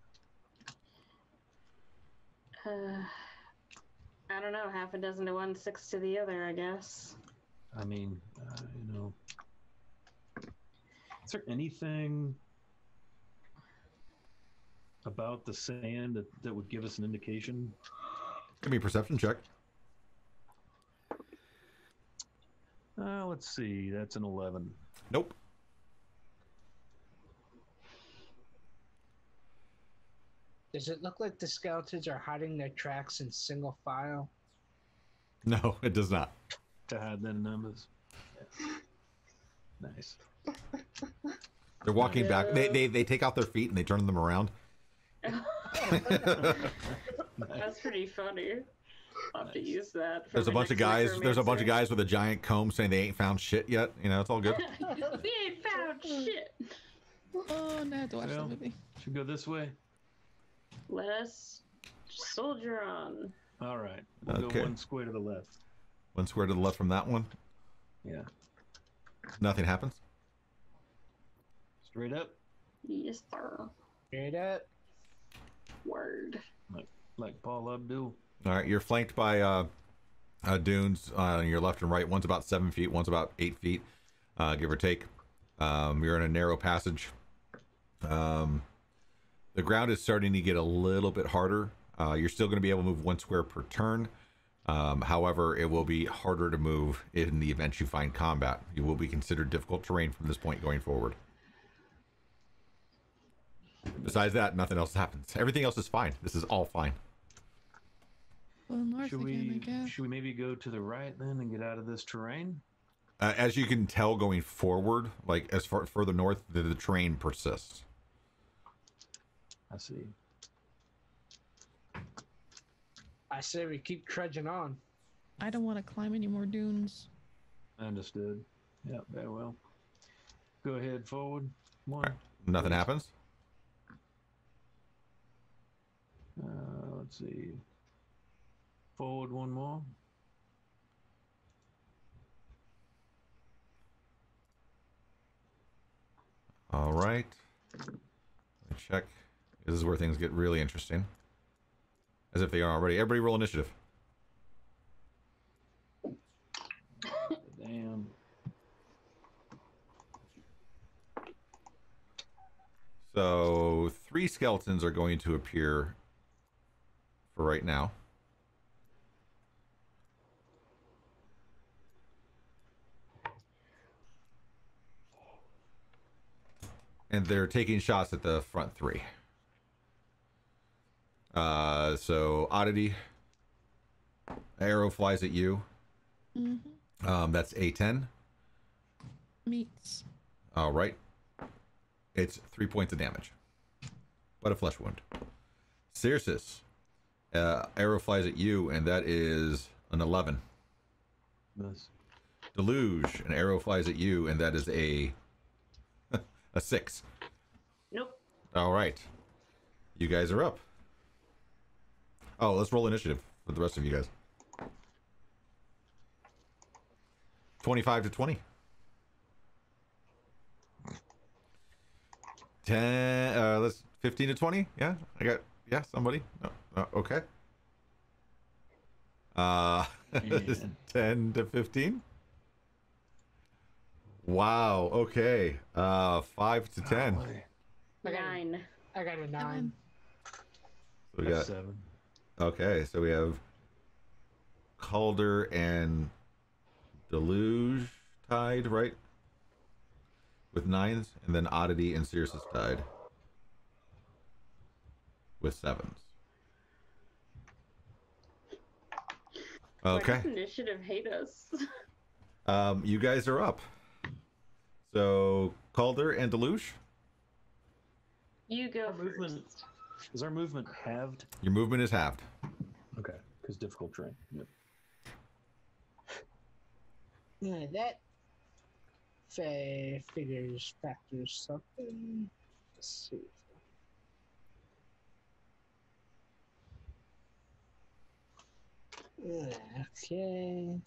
I don't know. Half a dozen to one, 6 to the other, I guess. I mean, is there anything about the sand that would give us an indication? Give me a perception check. Let's see. That's an 11. Nope. Does it look like the skeletons are hiding their tracks in single file? No, it does not. To hide their numbers. Yeah. Nice. They're walking back. They take out their feet and they turn them around. That's pretty funny. I'll have to use that. There's a bunch of guys. There's a bunch of guys with a giant comb saying they ain't found shit yet. You know, it's all good. We ain't found shit. Oh, no, I have to watch the movie. Should we go this way? Let us soldier on. All right. We'll go one square to the left. One square to the left from that one. Yeah. Nothing happens. Straight up. Yes, sir. Straight up. Word. Like Paul Abdul. All right, you're flanked by dunes on your left and right. One's about 7 feet, one's about 8 feet, give or take. You're in a narrow passage. The ground is starting to get a little bit harder. You're still going to be able to move 1 square per turn. However, it will be harder to move in the event you find combat. You will be considered difficult terrain from this point going forward. Besides that, nothing else happens. Everything else is fine. This is all fine. Well, north again, I guess. Should we maybe go to the right then and get out of this terrain? As you can tell going forward, like as far further north, the terrain persists. I see. I say we keep trudging on. I don't want to climb any more dunes. Understood. Yeah, very well. Go ahead forward. One. Right. Nothing happens. Let's see. Forward one more. All right. Let me check. This is where things get really interesting. As if they are already. Everybody roll initiative. Damn. So 3 skeletons are going to appear for right now. And they're taking shots at the front 3. So Oddity, arrow flies at you. Mm-hmm. That's A10. Meets. All right. It's 3 points of damage, but a flesh wound. Circes, arrow flies at you, and that is an 11. Nice. Deluge, an arrow flies at you, and that is a 6. Nope. All right. You guys are up. Oh, let's roll initiative for the rest of you guys. 25 to 20. 10, let's 15 to 20. Yeah, I got, yeah, somebody. No, okay. 10 to 15. Wow, okay. 5 to 10. Nine. I got a 9. So we got 7. Okay, so we have Calder and Deluge tied, right? With 9s, and then Oddity and Circe is tied with 7s. Okay. Why does initiative hate us? You guys are up. So Calder and Deluge. You go Our movement first. is our movement halved? Your movement is halved. Okay, because difficult terrain. Yep. That factors something. Let's see. Okay.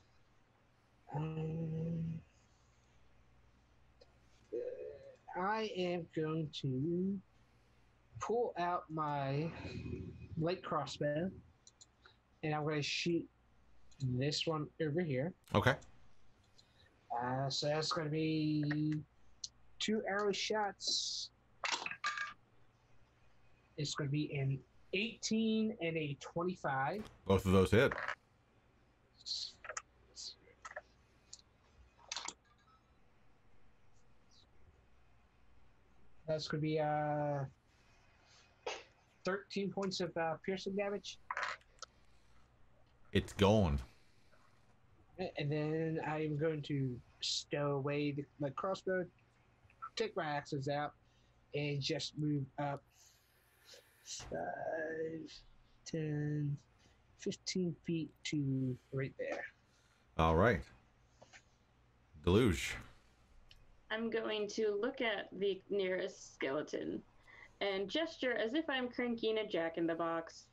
I am going to pull out my light crossbow, and I'm going to shoot this one over here. Okay. So that's going to be 2 arrow shots. It's going to be an 18 and a 25. Both of those hit. That's going to be 13 points of piercing damage. It's going. And then I'm going to stow away my crossbow, take my axes out, and just move up 5, 10, 15 feet to right there. All right. Deluge. I'm going to look at the nearest skeleton and gesture as if I'm cranking a jack-in-the-box.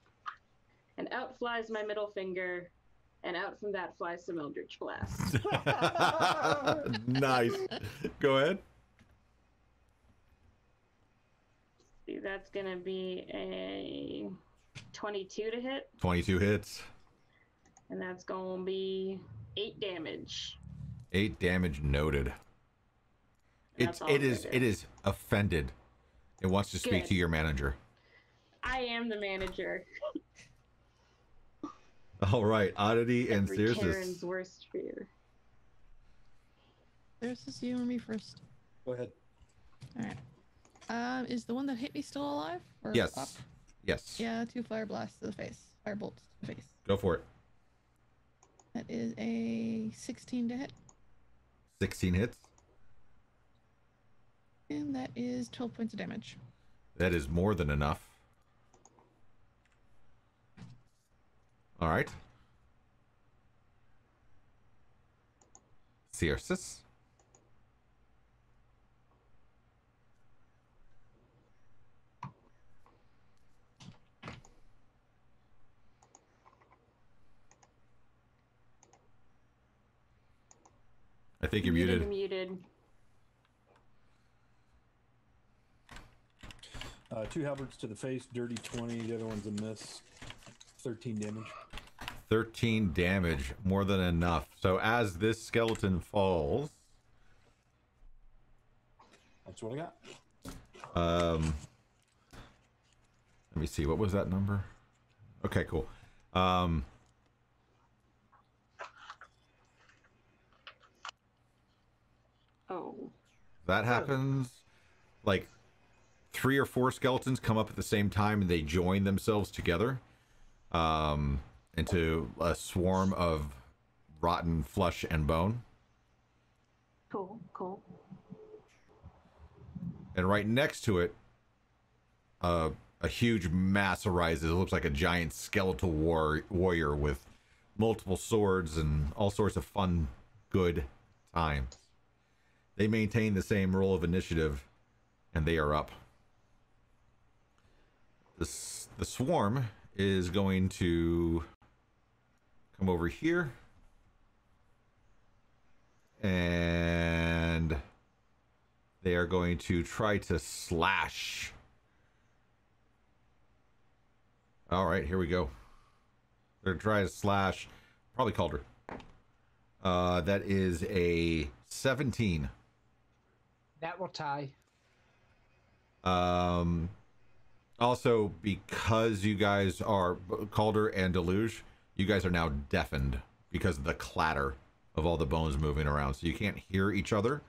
And out flies my middle finger, and out from that flies some Eldritch Blast. Nice. Go ahead. See, that's going to be a 22 to hit, 22 hits. and that's going to be 8 damage. 8 damage noted. That's all It I'm is gonna do. it is offended. It wants to speak Good. to your manager. I am the manager. All right, Oddity and Every Circe. Karen's worst fear. There's you or me first. Go ahead. Alright. Is the one that hit me still alive? Or Yes. up? Yes. Yeah, 2 fire blasts to the face. Fire bolts to the face. Go for it. That is a 16 to hit. 16 hits. And that is 12 points of damage. That is more than enough. All right. Circe. I think you're muted. Muted. 2 halberds to the face, dirty 20. The other one's a miss. 13 damage. 13 damage, more than enough. So as this skeleton falls, That's what I got. let me see, what was that number? Okay, cool. Oh. That happens, like 3 or 4 skeletons come up at the same time and they join themselves together into a swarm of rotten flesh and bone. Cool, cool. And right next to it, a huge mass arises. It looks like a giant skeletal warrior with multiple swords and all sorts of fun, good times. They maintain the same roll of initiative, and they are up. The swarm is going to come over here. And they are going to try to slash. All right, here we go. They're trying to slash. Probably Calder. That is a 17. That will tie. Also, because you guys are Calder and Deluge, you guys are now deafened because of the clatter of all the bones moving around. So you can't hear each other.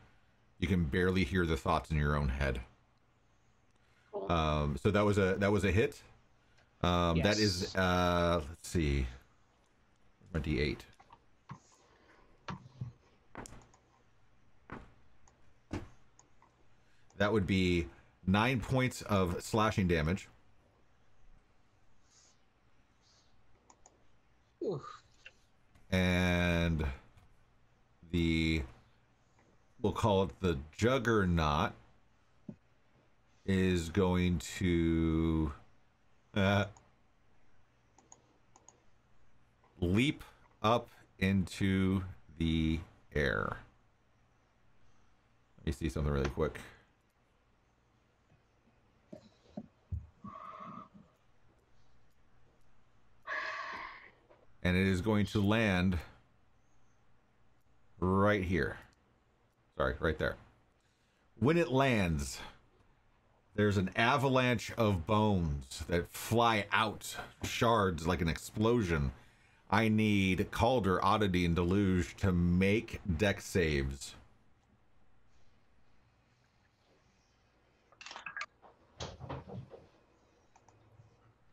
You can barely hear the thoughts in your own head. Cool. So that was a hit. Yes. That is let's see. My D8. That would be 9 points of slashing damage. Ooh. And we'll call it the Juggernaut, is going to leap up into the air. Let me see something really quick. And it is going to land right here. Sorry, right there. When it lands, there's an avalanche of bones that fly out, shards like an explosion. I need Calder, Oddity, and Deluge to make dex saves.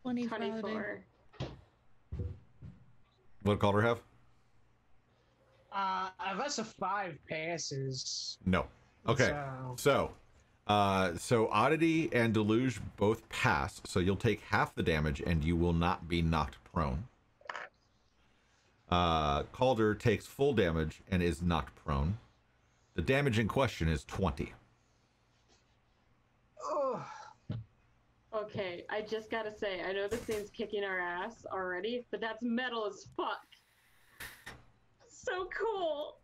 For 24. What did Calder have? Unless a 5 passes. No. Okay. So Oddity and Deluge both pass, so you'll take half the damage and you will not be knocked prone. Calder takes full damage and is knocked prone. The damage in question is 20. Oh. Okay, I just gotta say, I know this thing's kicking our ass already, but that's metal as fuck. So cool.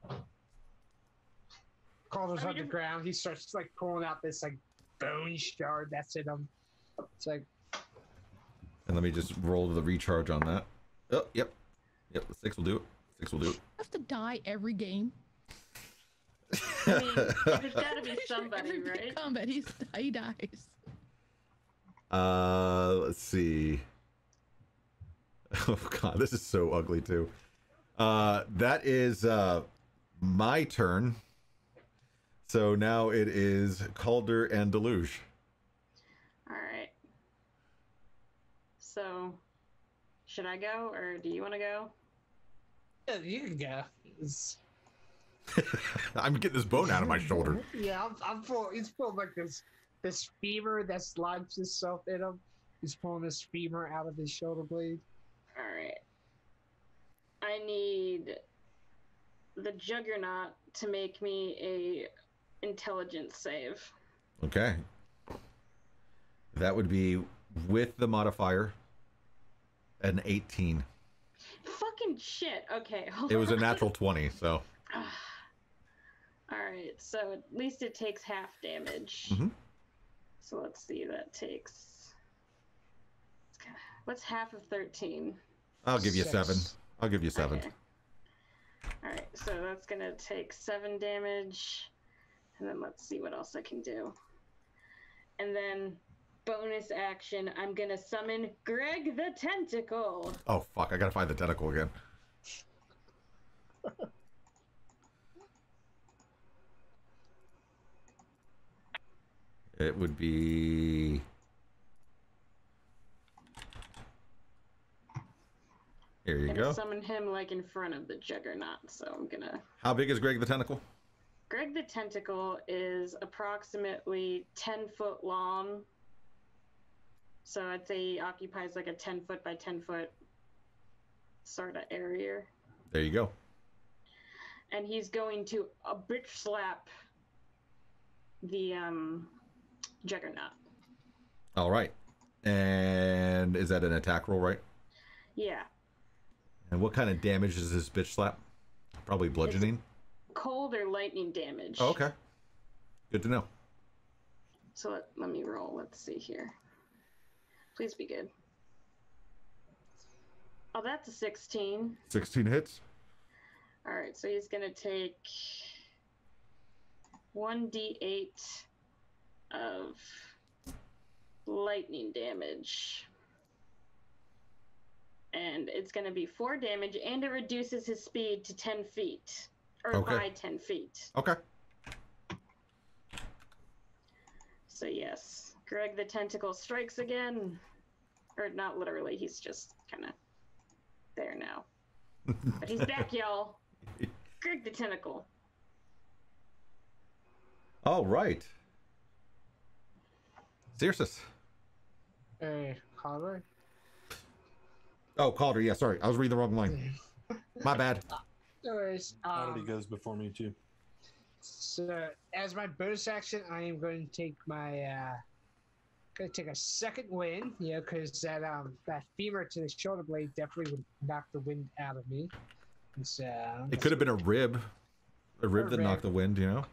Calder's on the ground. He starts like pulling out this like bone shard that's in him. It's like. And let me just roll the recharge on that. Oh, yep. Yep, 6 will do it. 6 will do it. I have to die every game. I mean, there's gotta be somebody, every right? combat, he dies. Let's see. Oh god, this is so ugly too. That is my turn. So now it is Calder and Deluge. Alright. So, should I go, or do you want to go? Yeah, you can go. I'm getting this bone out of my shoulder. Yeah, I'm full. He's pulling like this femur that slides itself in him. He's pulling this femur out of his shoulder blade. Alright. I need the Juggernaut to make me a intelligence save. Okay. That would be with the modifier an 18. Fucking shit. Okay, hold It was a on. natural 20, so. Alright, so at least it takes half damage. Mm-hmm. So let's see, that takes... What's half of 13? I'll give you 6. 7. I'll give you 7. Okay. Alright, so that's gonna take 7 damage. And then let's see what else I can do. And then, bonus action, I'm gonna summon Greg the Tentacle. Oh, fuck. I gotta find the tentacle again. It would be... Here you I'm go. gonna summon him like in front of the Juggernaut, so I'm gonna... How big is Greg the Tentacle? Greg the Tentacle is approximately 10 foot long. So I'd say he occupies like a 10 foot by 10 foot sort of area. There you go. And he's going to bitch slap the Juggernaut. All right. And is that an attack roll, right? Yeah. And what kind of damage is this bitch slap? Probably bludgeoning? It's cold or lightning damage. Oh, okay. Good to know. So let me roll. Let's see here. Please be good. Oh, that's a 16. 16 hits. All right, so he's going to take 1d8 of lightning damage. And it's going to be 4 damage, and it reduces his speed to 10 feet. Or by 10 feet. Okay. So yes, Greg the Tentacle strikes again. Or not literally, he's just kind of there now. But he's back, y'all. Greg the Tentacle. All right. Cirrus. Calder? Oh, Calder. Yeah, sorry. I was reading the wrong line. My bad. No worries. Already goes before me, too. So, as my bonus action, I am going to take my, going to take a second wind, you know, because that femur to the shoulder blade definitely would knock the wind out of me. And so, it could have been a rib that knocked the wind, you know?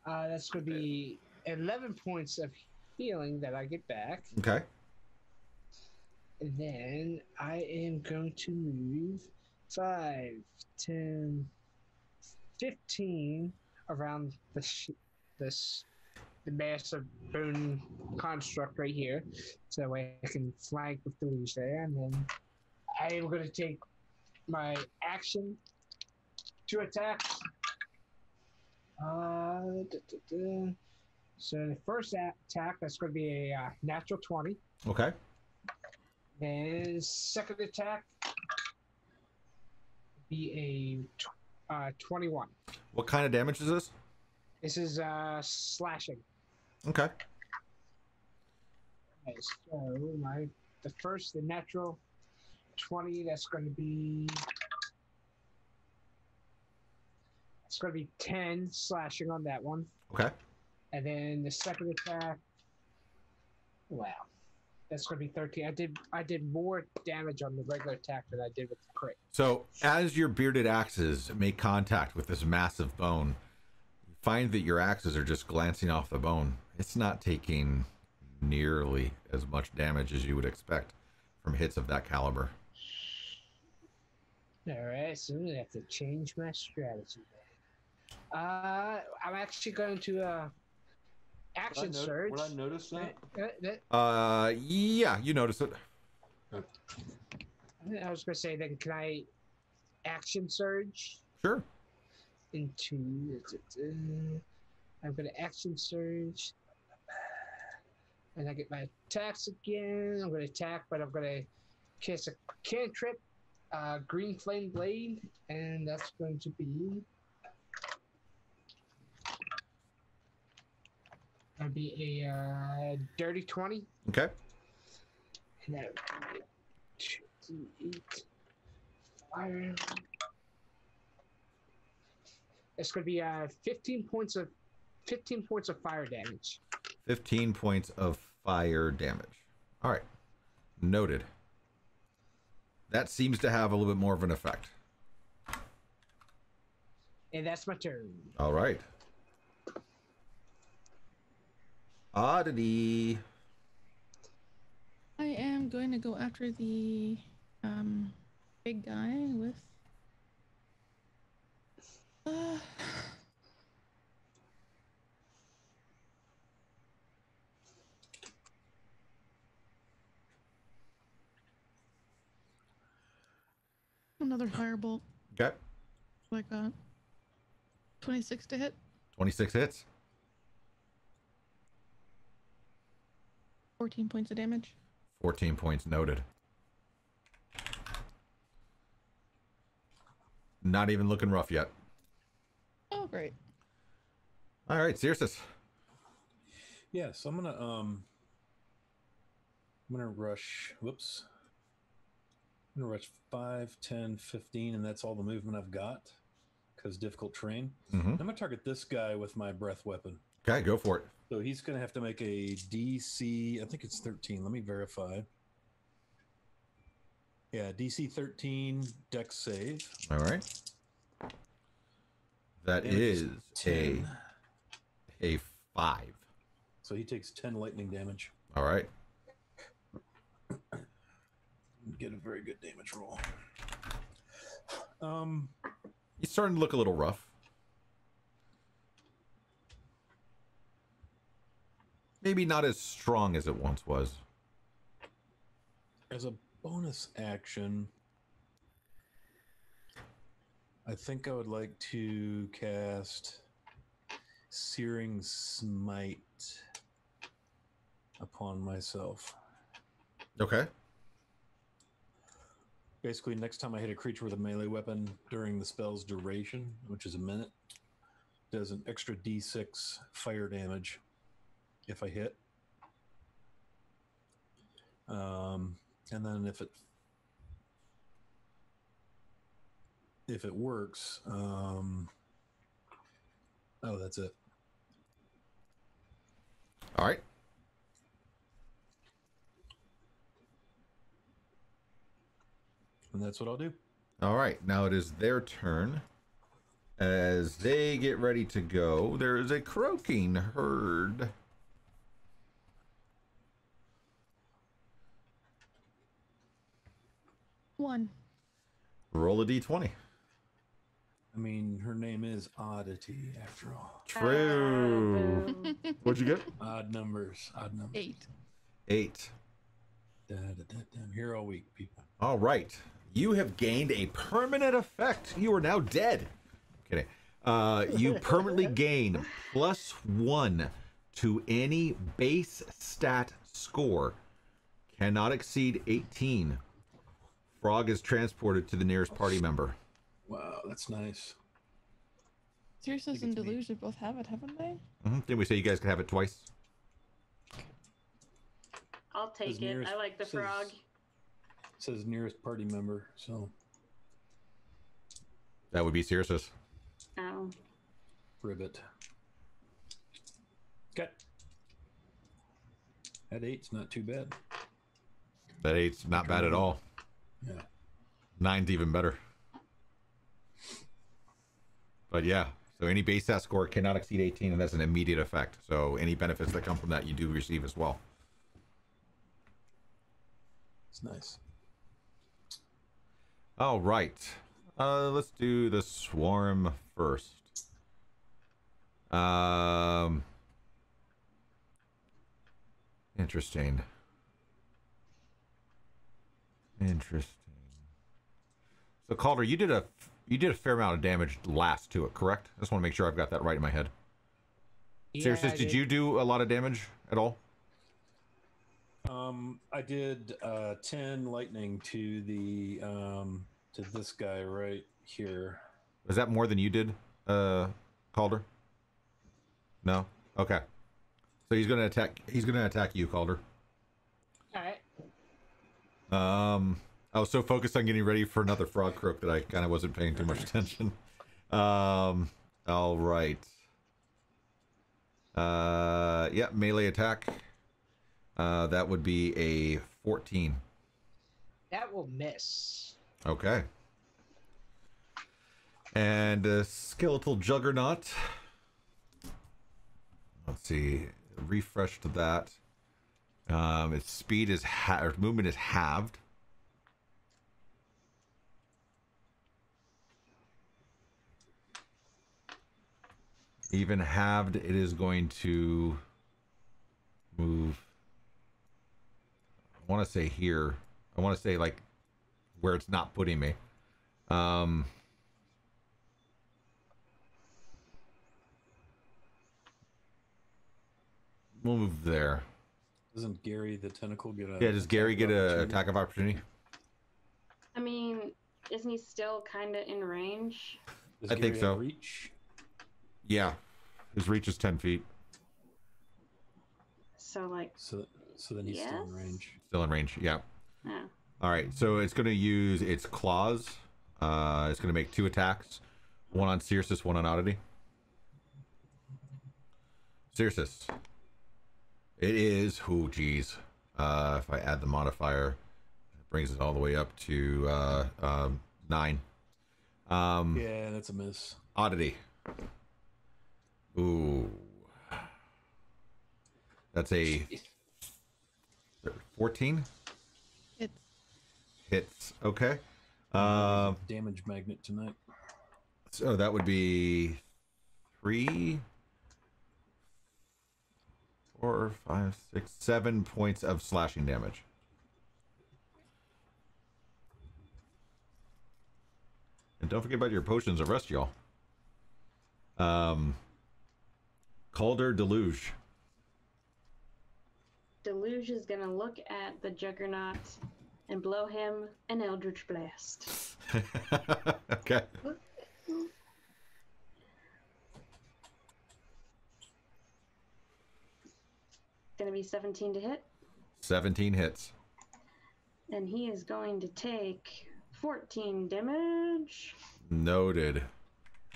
That's going to be 11 points of healing that I get back. Okay. And then I am going to move 5, 10, 15 around the massive bone construct right here. So that way I can flank with the leash there. And then I am going to take my action to attack. So the first attack, that's going to be a natural 20. Okay. And second attack be a 21. What kind of damage is this? This is slashing. Okay. Okay, so the natural 20, that's going to be 10 slashing on that one. Okay. And then the second attack, wow, that's going to be 13. I did more damage on the regular attack than I did with the crit. So as your bearded axes make contact with this massive bone, you find that your axes are just glancing off the bone. It's not taking nearly as much damage as you would expect from hits of that caliber. All right, so I'm going to have to change my strategy. I'm actually going to action surge. Would I notice that? Yeah, you notice it. I was going to say, then can I action surge? Sure. Into... I'm going to action surge. And I get my attacks again. I'm going to attack, but I'm going to cast a cantrip, green flame blade, and that's going to be... That'd be a dirty 20. Okay. And that would be 2d8 fire. It's going to be 15 points of fire damage. 15 points of fire damage. All right. Noted. That seems to have a little bit more of an effect. And that's my turn. All right. Oddity. I am going to go after the big guy with another firebolt. Okay. Like that. 26 to hit. 26 hits. 14 points of damage. 14 points noted. Not even looking rough yet. Oh, great. All right, Cirrus. Yeah, so I'm gonna rush. Whoops. I'm gonna rush 5, 10, 15, and that's all the movement I've got because difficult terrain. Mm-hmm. I'm gonna target this guy with my breath weapon. Okay, go for it. So he's going to have to make a DC, I think it's 13. Let me verify. Yeah, DC 13 Dex save. All right. That is a 5. So he takes 10 lightning damage. All right. Get a very good damage roll. He's starting to look a little rough. Maybe not as strong as it once was. As a bonus action, I think I would like to cast Searing Smite upon myself. Okay. Basically, next time I hit a creature with a melee weapon during the spell's duration, which is a minute, does an extra d6 fire damage if I hit. And then if it works, that's it. All right. And that's what I'll do. All right. Now it is their turn. As they get ready to go, there is a croaking herd. One. Roll a d20. I mean, her name is Oddity, after all. True. What'd you get? Odd numbers. 8. I'm here all week, people. All right. You have gained a permanent effect. You are now dead. Kidding. You permanently gain +1 to any base stat score. Cannot exceed 18. Frog is transported to the nearest party member. Wow, that's nice. Cirrus and Deluge both have it, haven't they? Didn't we say you guys could have it twice? I'll take it. I like the frog. Says nearest party member, so That would be Cirrus. Oh. ribbit. Okay. At 8's not too bad. That 8's not bad at all. Yeah. 9's even better. But yeah, so any base stat score cannot exceed 18, and that's an immediate effect. So any benefits that come from that, you do receive as well. It's nice. All right. Let's do the swarm first. Interesting. So Calder, you did a fair amount of damage last to it, correct? I just want to make sure I've got that right in my head. Yeah, Seriously, did you do a lot of damage at all? I did 10 lightning to the to this guy right here. Was that more than you did, Calder? No? Okay. So he's gonna attack you, Calder. Alright. I was so focused on getting ready for another frog croak that I kind of wasn't paying too much attention. All right. Yeah, melee attack. That would be a 14. That will miss. Okay. And skeletal juggernaut. Let's see. Refresh to that. Its speed is movement is halved. Even halved, it is going to move. I want to say here. I want to say like where it's not putting me. We'll move there. Doesn't Gary the tentacle get a... Yeah, does Gary get an attack of opportunity? I mean, isn't he still kind of in range? Does I Gary think so. have reach? Yeah. His reach is 10 feet. So, like... So then he's still in range. Still in range, yeah. Yeah. All right, so it's going to use its claws. It's going to make 2 attacks. One on Cirrus, one on Oddity. Cirrus. It is, oh geez. If I add the modifier, it brings it all the way up to 9. Yeah, that's a miss. Oddity. Ooh. That's a 14? Hits. Okay. Damage magnet tonight. So that would be 3, 4, 5, 6, 7 points of slashing damage. And don't forget about your potions of rest, y'all. Calder Deluge. Deluge is gonna look at the Juggernaut and blow him an Eldritch Blast. Okay. Gonna be 17 to hit. 17 hits. And he is going to take 14 damage. Noted.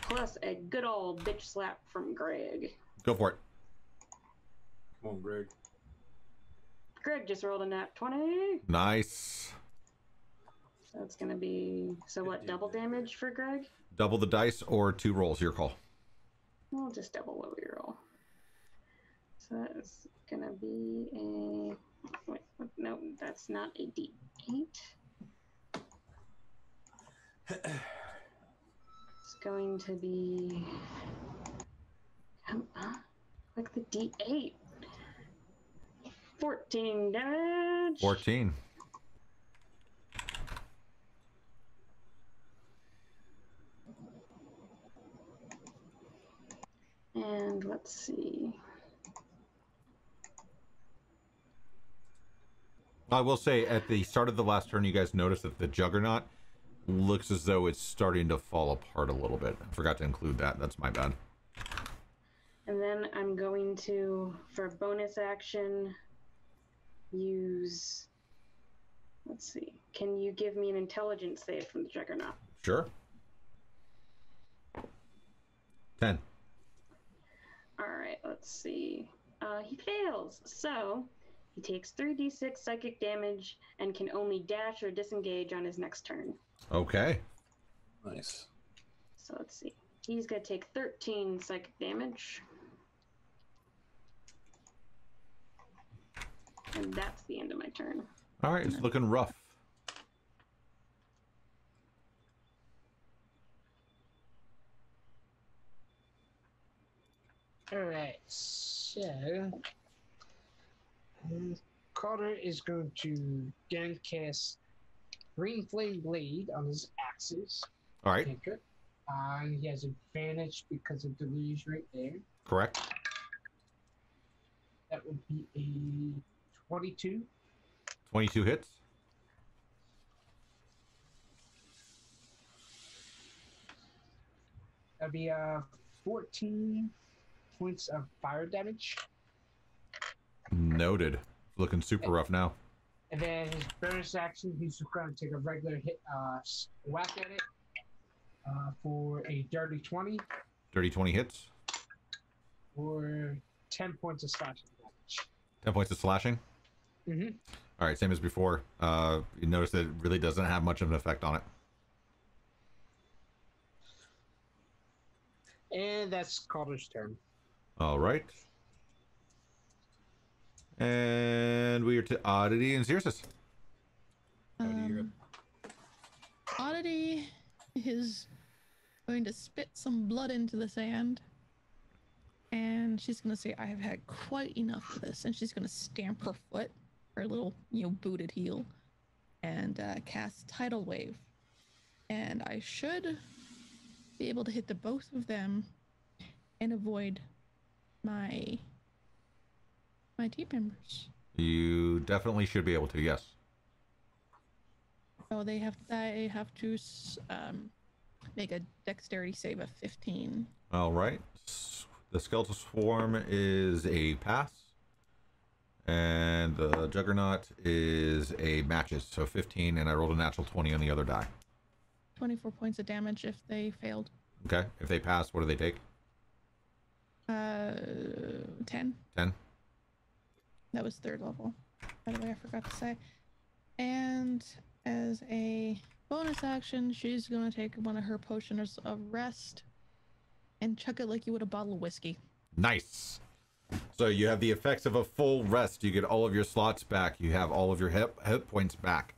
Plus a good old bitch slap from Greg. Go for it. Come on, Greg. Greg just rolled a nat 20. Nice. So it's gonna be, so what, double damage for Greg? Double the dice or 2 rolls, your call. We'll just double what we roll. So that's gonna be a, wait, no, that's not a D8. It's going to be, come on, like the D8. 14 damage. 14. And let's see. I will say at the start of the last turn, you guys noticed that the Juggernaut looks as though it's starting to fall apart a little bit. I forgot to include that. That's my bad. And then I'm going to, for bonus action, use, let's see, can you give me an intelligence save from the Juggernaut? Sure. 10. Alright, let's see. He fails, so he takes 3d6 psychic damage and can only dash or disengage on his next turn. Okay. Nice. So let's see. He's going to take 13 psychic damage. And that's the end of my turn. All right, it's looking rough. Alright, so Carter is going to again cast Green Flame Blade on his axes. All right. Cantrip. He has advantage because of Deluge right there. Correct. That would be a 22. 22 hits. That'd be 14 points of fire damage. Noted. Looking super rough now. And then his bonus action, he's just going to take a regular hit, whack at it for a dirty 20. Dirty 20 hits. Or 10 points of slashing damage. 10 points of slashing. Mm-hmm. All right, same as before. You notice that it really doesn't have much of an effect on it. And that's Calder's turn. All right. And we are to Oddity and Cirrus. Oddity is going to spit some blood into the sand. And she's going to say, I have had quite enough of this. And she's going to stamp her foot, her little, booted heel, and cast Tidal Wave. And I should be able to hit the both of them and avoid my team members. You definitely should be able to, yes. So they have to make a dexterity save of 15. All right. The Skeletal Swarm is a pass. And the Juggernaut is a matches, so 15, and I rolled a natural 20 on the other die. 24 points of damage if they failed. Okay. If they pass, what do they take? 10. 10. That was 3rd level. By the way, I forgot to say. And as a bonus action, she's going to take one of her potions of rest and chuck it like you would a bottle of whiskey. Nice. So you have the effects of a full rest. You get all of your slots back. You have all of your hit points back.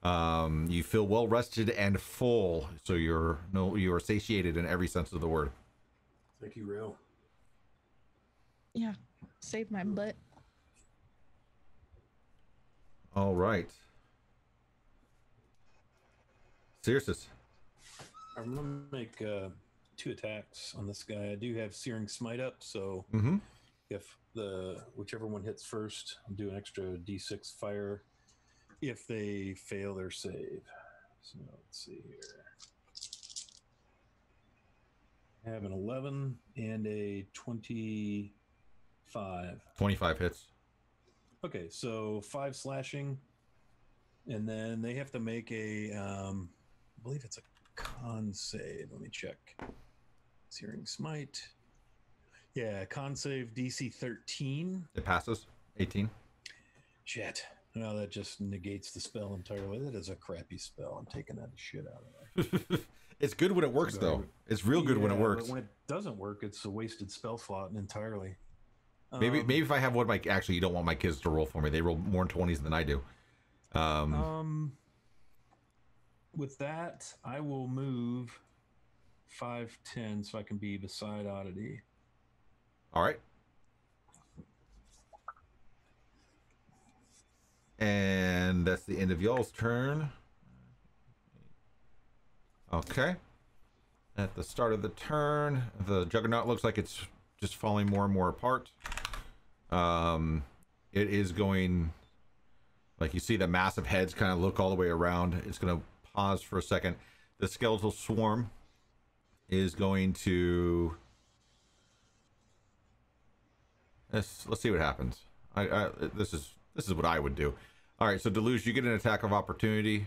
You feel well rested and full. So you are satiated in every sense of the word. Thank you, Rail. Yeah, saved my butt. All right. Seriously. I'm gonna make 2 attacks on this guy. I do have Searing Smite up, so if whichever one hits first, I'll do an extra D6 fire if they fail their save. So let's see here. I have an 11 and a 25. 25 hits. Okay, so 5 slashing, and then they have to make a, I believe it's a con save. Let me check. Searing Smite. Yeah, con save DC 13. It passes. 18. Shit. No, that just negates the spell entirely. That is a crappy spell. I'm taking that shit out of there. It's good when it works, though. It's real good when it works. But when it doesn't work, it's a wasted spell slot entirely. Maybe if I have one of my... Actually, you don't want my kids to roll for me. They roll more 20s than I do. With that, I will move 5'10" so I can be beside Oddity. All right. And that's the end of y'all's turn. Okay. At the start of the turn, the Juggernaut looks like it's just falling more and more apart. It is going... Like, you see the massive heads kind of look all the way around. It's going to pause for a second. The skeletal swarm is going to... Let's see what happens. This is what I would do. All right, so Deluge, you get an attack of opportunity,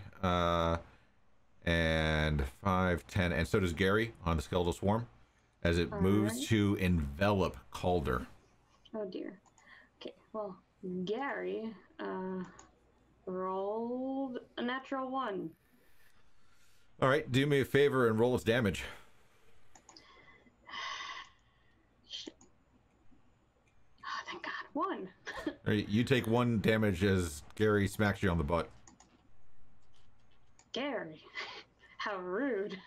and 5, 10, and so does Gary on the skeletal swarm, as it moves to envelop Calder. Oh dear. Okay, well, Gary rolled a natural 1. All right, do me a favor and roll its damage. Oh, thank God, 1. All right, you take 1 damage as Gary smacks you on the butt. Gary, how rude.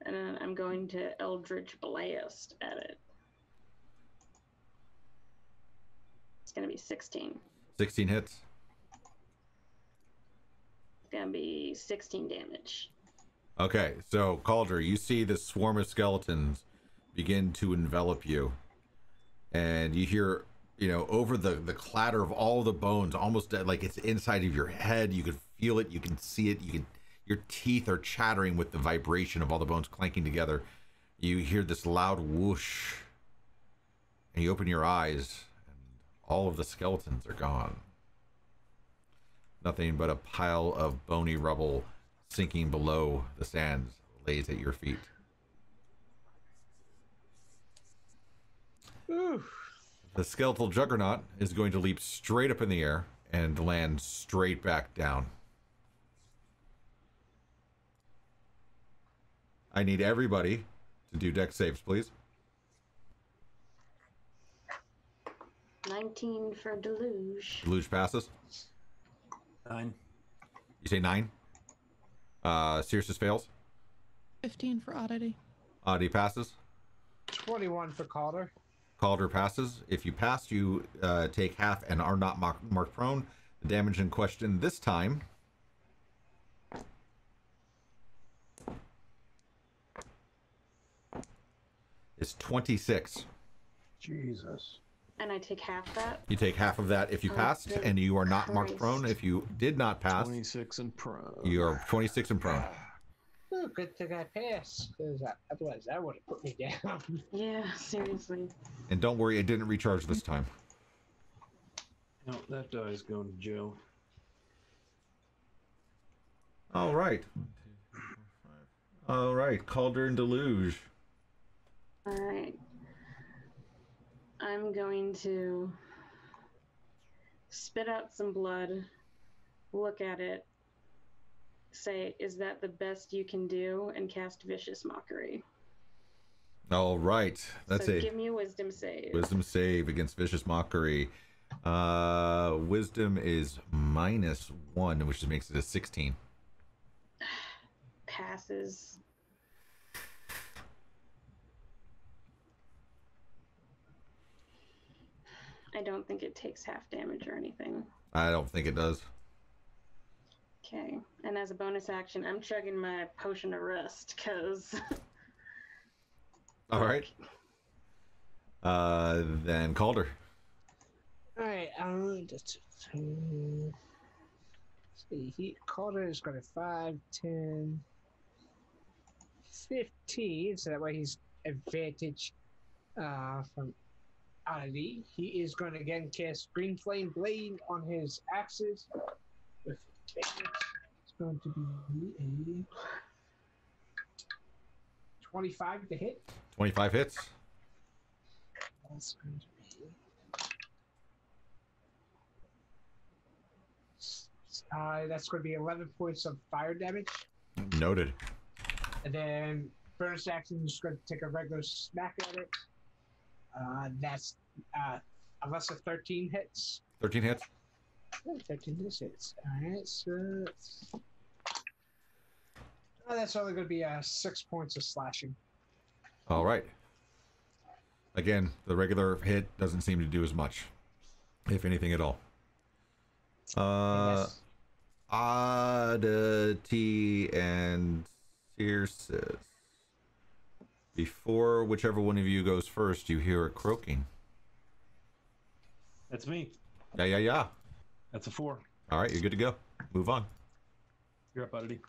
And then I'm going to Eldritch Blast at it. It's going to be 16. 16 hits. It's going to be 16 damage. Okay, so Calder, you see this swarm of skeletons begin to envelop you. And you hear, over the clatter of all the bones, almost like it's inside of your head. You can feel it, you can see it, your teeth are chattering with the vibration of all the bones clanking together. You hear this loud whoosh, and you open your eyes, and all of the skeletons are gone. Nothing but a pile of bony rubble sinking below the sands lays at your feet. Ooh. The skeletal Juggernaut is going to leap straight up in the air and land straight back down. I need everybody to do dex saves, please. 19 for Deluge. Deluge passes. 9. You say 9? Cirrus fails. 15 for Oddity. Oddity passes. 21 for Calder. Calder passes. If you pass, you take half and are not marked prone. The damage in question this time is 26. Jesus. And I take half that? You take half of that if you passed, and you are not marked Christ. prone. If you did not pass, 26 and prone. you are 26 and prone. Oh, good thing I passed, because otherwise that would have put me down. Yeah, seriously. And don't worry, it didn't recharge this time. No, that guy's going to jail. All right. All right, Calder and Deluge. Alright. I'm going to spit out some blood, look at it, say, is that the best you can do, and cast Vicious Mockery. All right. That's so a give me a wisdom save. wisdom save against Vicious Mockery. Wisdom is -1, which makes it a 16. Passes. I don't think it takes half damage or anything. I don't think it does. Okay, and as a bonus action, I'm chugging my potion of rest, because... All right. Then Calder. Alright, just see, Calder has got a 5, 10, 15, so that way he's advantage from oddity. He is going to again cast Green Flame Blade on his axes. With advantage. It's going to be a 25 to hit. 25 hits. That's going to be... that's going to be 11 points of fire damage. Noted. And then bonus action, just going to take a regular smack at it. That's unless a 13 hits. 13 hits. 13 hits. Alright, so that's only going to be 6 points of slashing. All right. Again, the regular hit doesn't seem to do as much, if anything at all. Oddity and Circes. Before whichever one of you goes first, you hear it croaking. That's me. Yeah. That's a 4. All right, you're good to go. Move on. You're up, Oddity.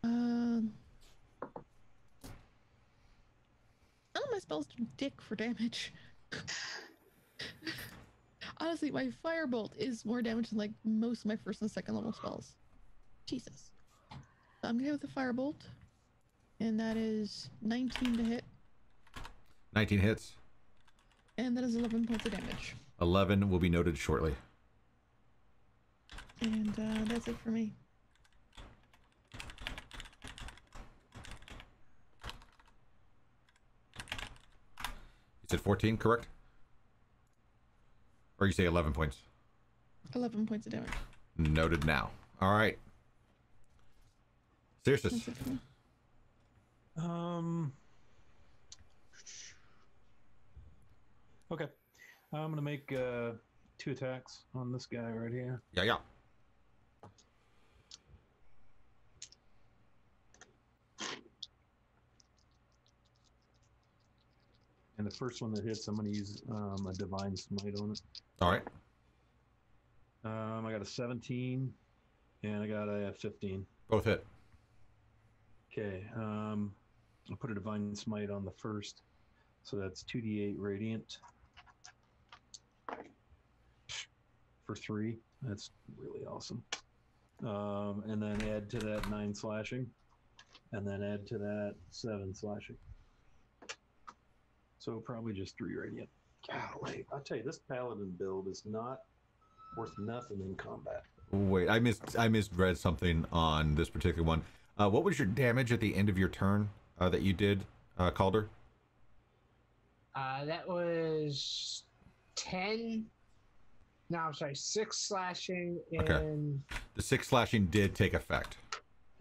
None of my spells do dick for damage. Honestly, my firebolt is more damage than like most of my first and second level spells. Jesus. So I'm gonna go with the firebolt, and that is 19 to hit, 19 hits. and that is 11 points of damage. 11 will be noted shortly. And that's it for me. You said 14, correct? Or you say 11 points? 11 points of damage. Noted now. All right. Circes. That's it for me. Okay. I'm gonna make 2 attacks on this guy right here. Yeah. And the first one that hits, I'm gonna use a Divine Smite on it. All right. I got a 17, and I got a 15. Both hit. Okay. I'll put a Divine Smite on the first, so that's 2d8 radiant for 3. That's really awesome. And then add to that 9 slashing, and then add to that 7 slashing. So probably just 3 radiant. Golly, I'll tell you, this paladin build is not worth nothing in combat. Wait, I misread something on this particular one. What was your damage at the end of your turn that you did, Calder? That was 10. No, I'm sorry, 6 slashing and... Okay. The 6 slashing did take effect.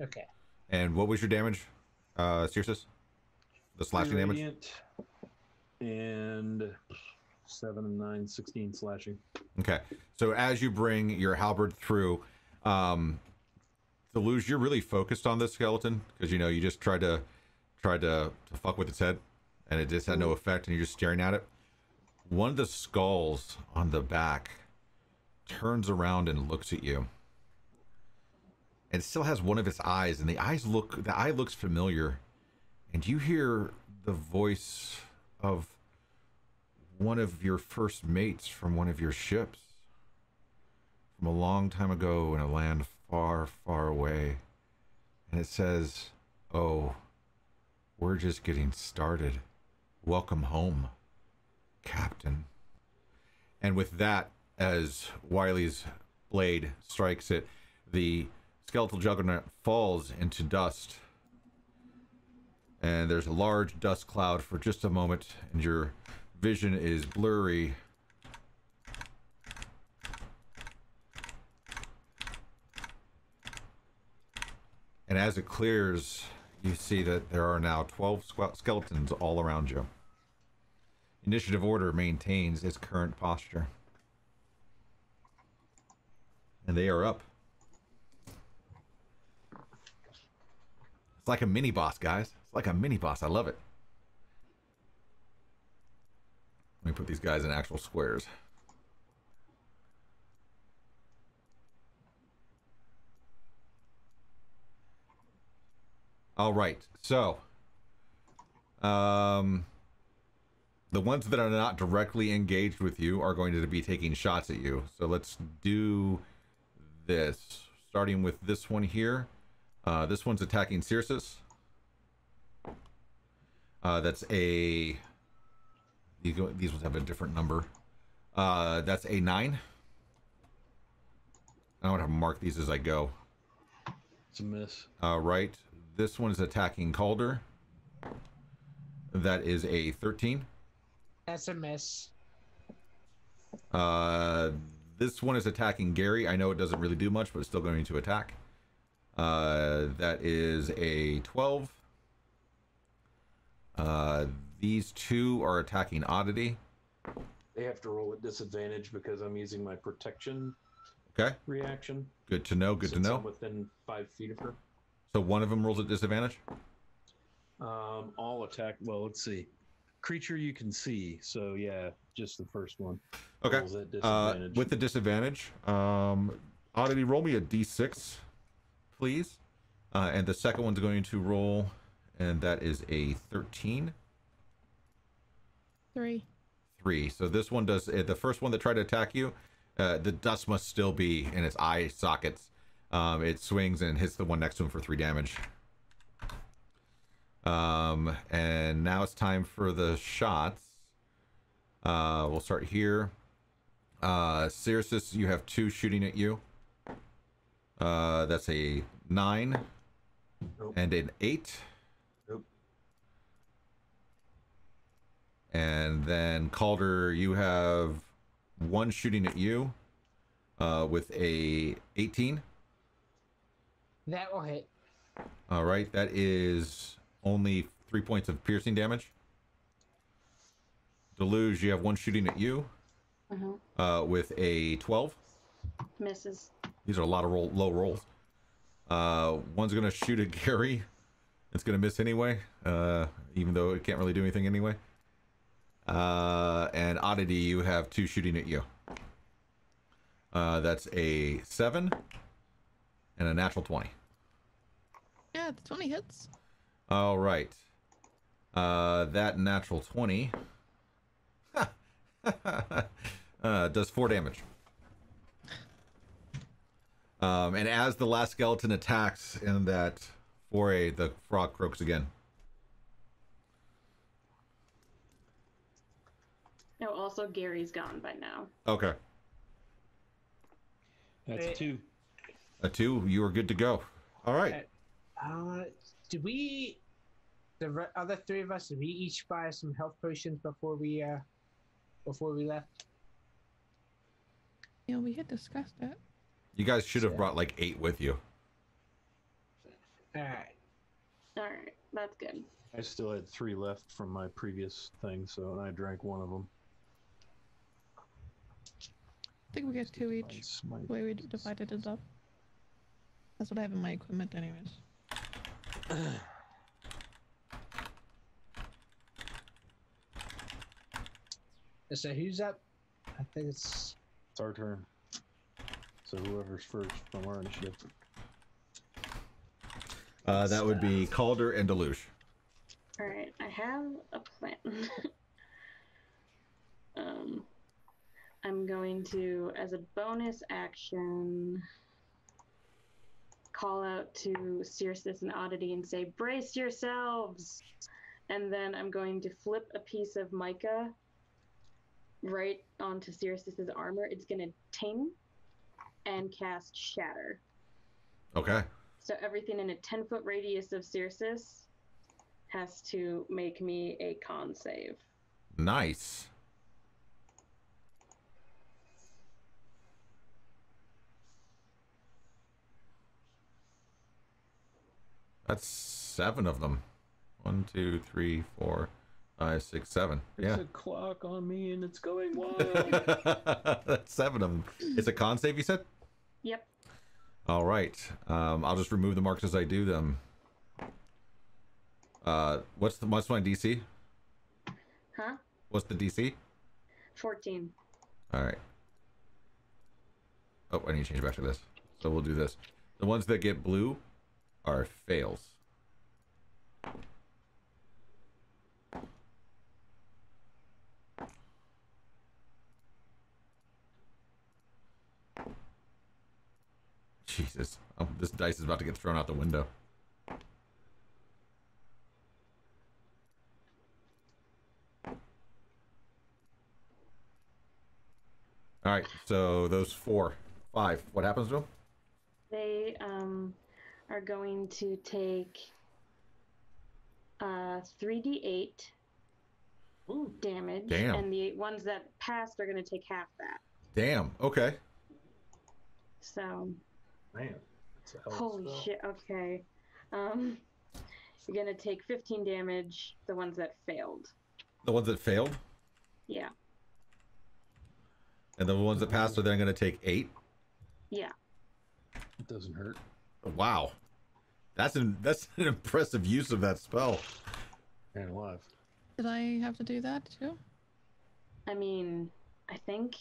Okay. And what was your damage, Circes? The slashing damage? Radiant and 7 and 9, 16 slashing. Okay. So as you bring your halberd through, Deluge, you're really focused on this skeleton because you just tried to fuck with its head, and it just had no effect, and you're just staring at it. One of the skulls on the back turns around and looks at you, and it still has one of its eyes, and the eye looks familiar, and you hear the voice of one of your first mates from one of your ships from a long time ago in a land far, far away. And it says, "Oh, We're just getting started. Welcome home, Captain. And with that, as Wiley's blade strikes it, the skeletal juggernaut falls into dust. And there's a large dust cloud for just a moment, and your vision is blurry. And as it clears, you see that there are now 12 skeletons all around you. Initiative order maintains its current posture. And they are up. It's like a mini boss, guys. It's like a mini boss. I love it. Let me put these guys in actual squares. All right. So, the ones that are not directly engaged with you are going to be taking shots at you. So let's do this. Starting with this one here. This one's attacking Circes. That's a... These ones have a different number. That's a 9. I want to mark these as I go. It's a miss. Right. This one is attacking Calder. That is a 13. That's a miss. This one is attacking Gary. I know it doesn't really do much, but it's still going to attack. That is a 12. These two are attacking Oddity. They have to roll at disadvantage because I'm using my protection reaction. Good to know. Good to Since know. I'm within 5 feet of her. So one of them rolls at disadvantage? All attack. Well, let's see. Creature you can see. So yeah, just the first one. Okay. Rolls at disadvantage. With the disadvantage, Oddity, roll me a d6, please. And the second one's going to roll, and that is a 13. 3. 3. So this one does, the first one that tried to attack you, the dust must still be in its eye sockets. It swings and hits the one next to him for 3 damage. And now it's time for the shots. We'll start here. Circes, you have 2 shooting at you. That's a 9. Nope. And an 8. Nope. And then Calder, you have 1 shooting at you with a 18. That will hit. All right, that is only 3 points of piercing damage. Deluge, you have 1 shooting at you with a 12. Misses. These are a lot of low rolls. One's going to shoot at Gary. It's going to miss anyway, even though it can't really do anything anyway. And Oddity, you have 2 shooting at you. That's a 7 and a natural 20. Yeah, the 20 hits. All right. That natural 20 does 4 damage. And as the last skeleton attacks in that foray, the frog croaks again. No, also Gary's gone by now. Okay. That's a 2. A 2, you are good to go. All right. Did we, the other 3 of us, did we each buy some health potions before we left? Yeah, we had discussed it. You guys should have brought like 8 with you. All right. All right, that's good. I still had 3 left from my previous thing, so I drank 1 of them. I think we get 2 each. The way we divided it up. That's what I have in my equipment, anyways. So who's up? I think it's our turn. So whoever's first from our initiative. That would be Calder and Deluge. All right, I have a plan. I'm going to, as a bonus action, call out to Circes and Oddity and say, brace yourselves. And then I'm going to flip a piece of mica right onto Circes' armor. It's going to ting and cast Shatter. Okay. So everything in a 10-foot radius of Circes has to make me a con save. Nice. That's 7 of them. 1, 2, 3, 4, 5, 6, 7. There's Yeah. a clock on me and it's going wild. That's 7 of them. It's a con save, you said? Yep. All right. I'll just remove the marks as I do them. What's my DC? Huh? What's the DC? 14. All right. Oh, I need to change back to this. So we'll do this. The ones that get blue are fails. Jesus. This dice is about to get thrown out the window. All right, so those 4, 5. What happens to them? They are going to take 3d8 damage. Damn. And the ones that passed are going to take half that. Damn. Okay. So, Man, that's a hell of a holy spell. shit. Okay. You're going to take 15 damage, the ones that failed. The ones that failed, Yeah. and the ones that passed are then going to take 8. Yeah. It doesn't hurt. Wow. That's an impressive use of that spell. Man alive. Did I have to do that too? I mean, I think.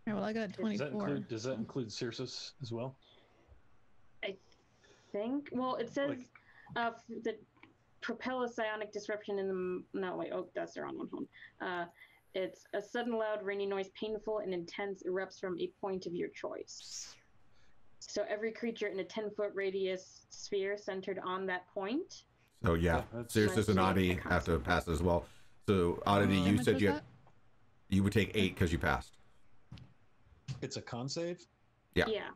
Yeah, well, I got Does that 24. include Circes as well? Well, it says Like- the propel a psionic disruption in the. No, wait. Oh, that's the wrong one. Hold on. It's a sudden, loud, rainy noise, painful and intense, erupts from a point of your choice. So every creature in a 10-foot radius sphere centered on that point. So yeah, That's- Circes and Oddity have to pass as well. So Oddity, How you much said was you that? you would take 8 because you passed. It's a con save? Yeah. Yeah.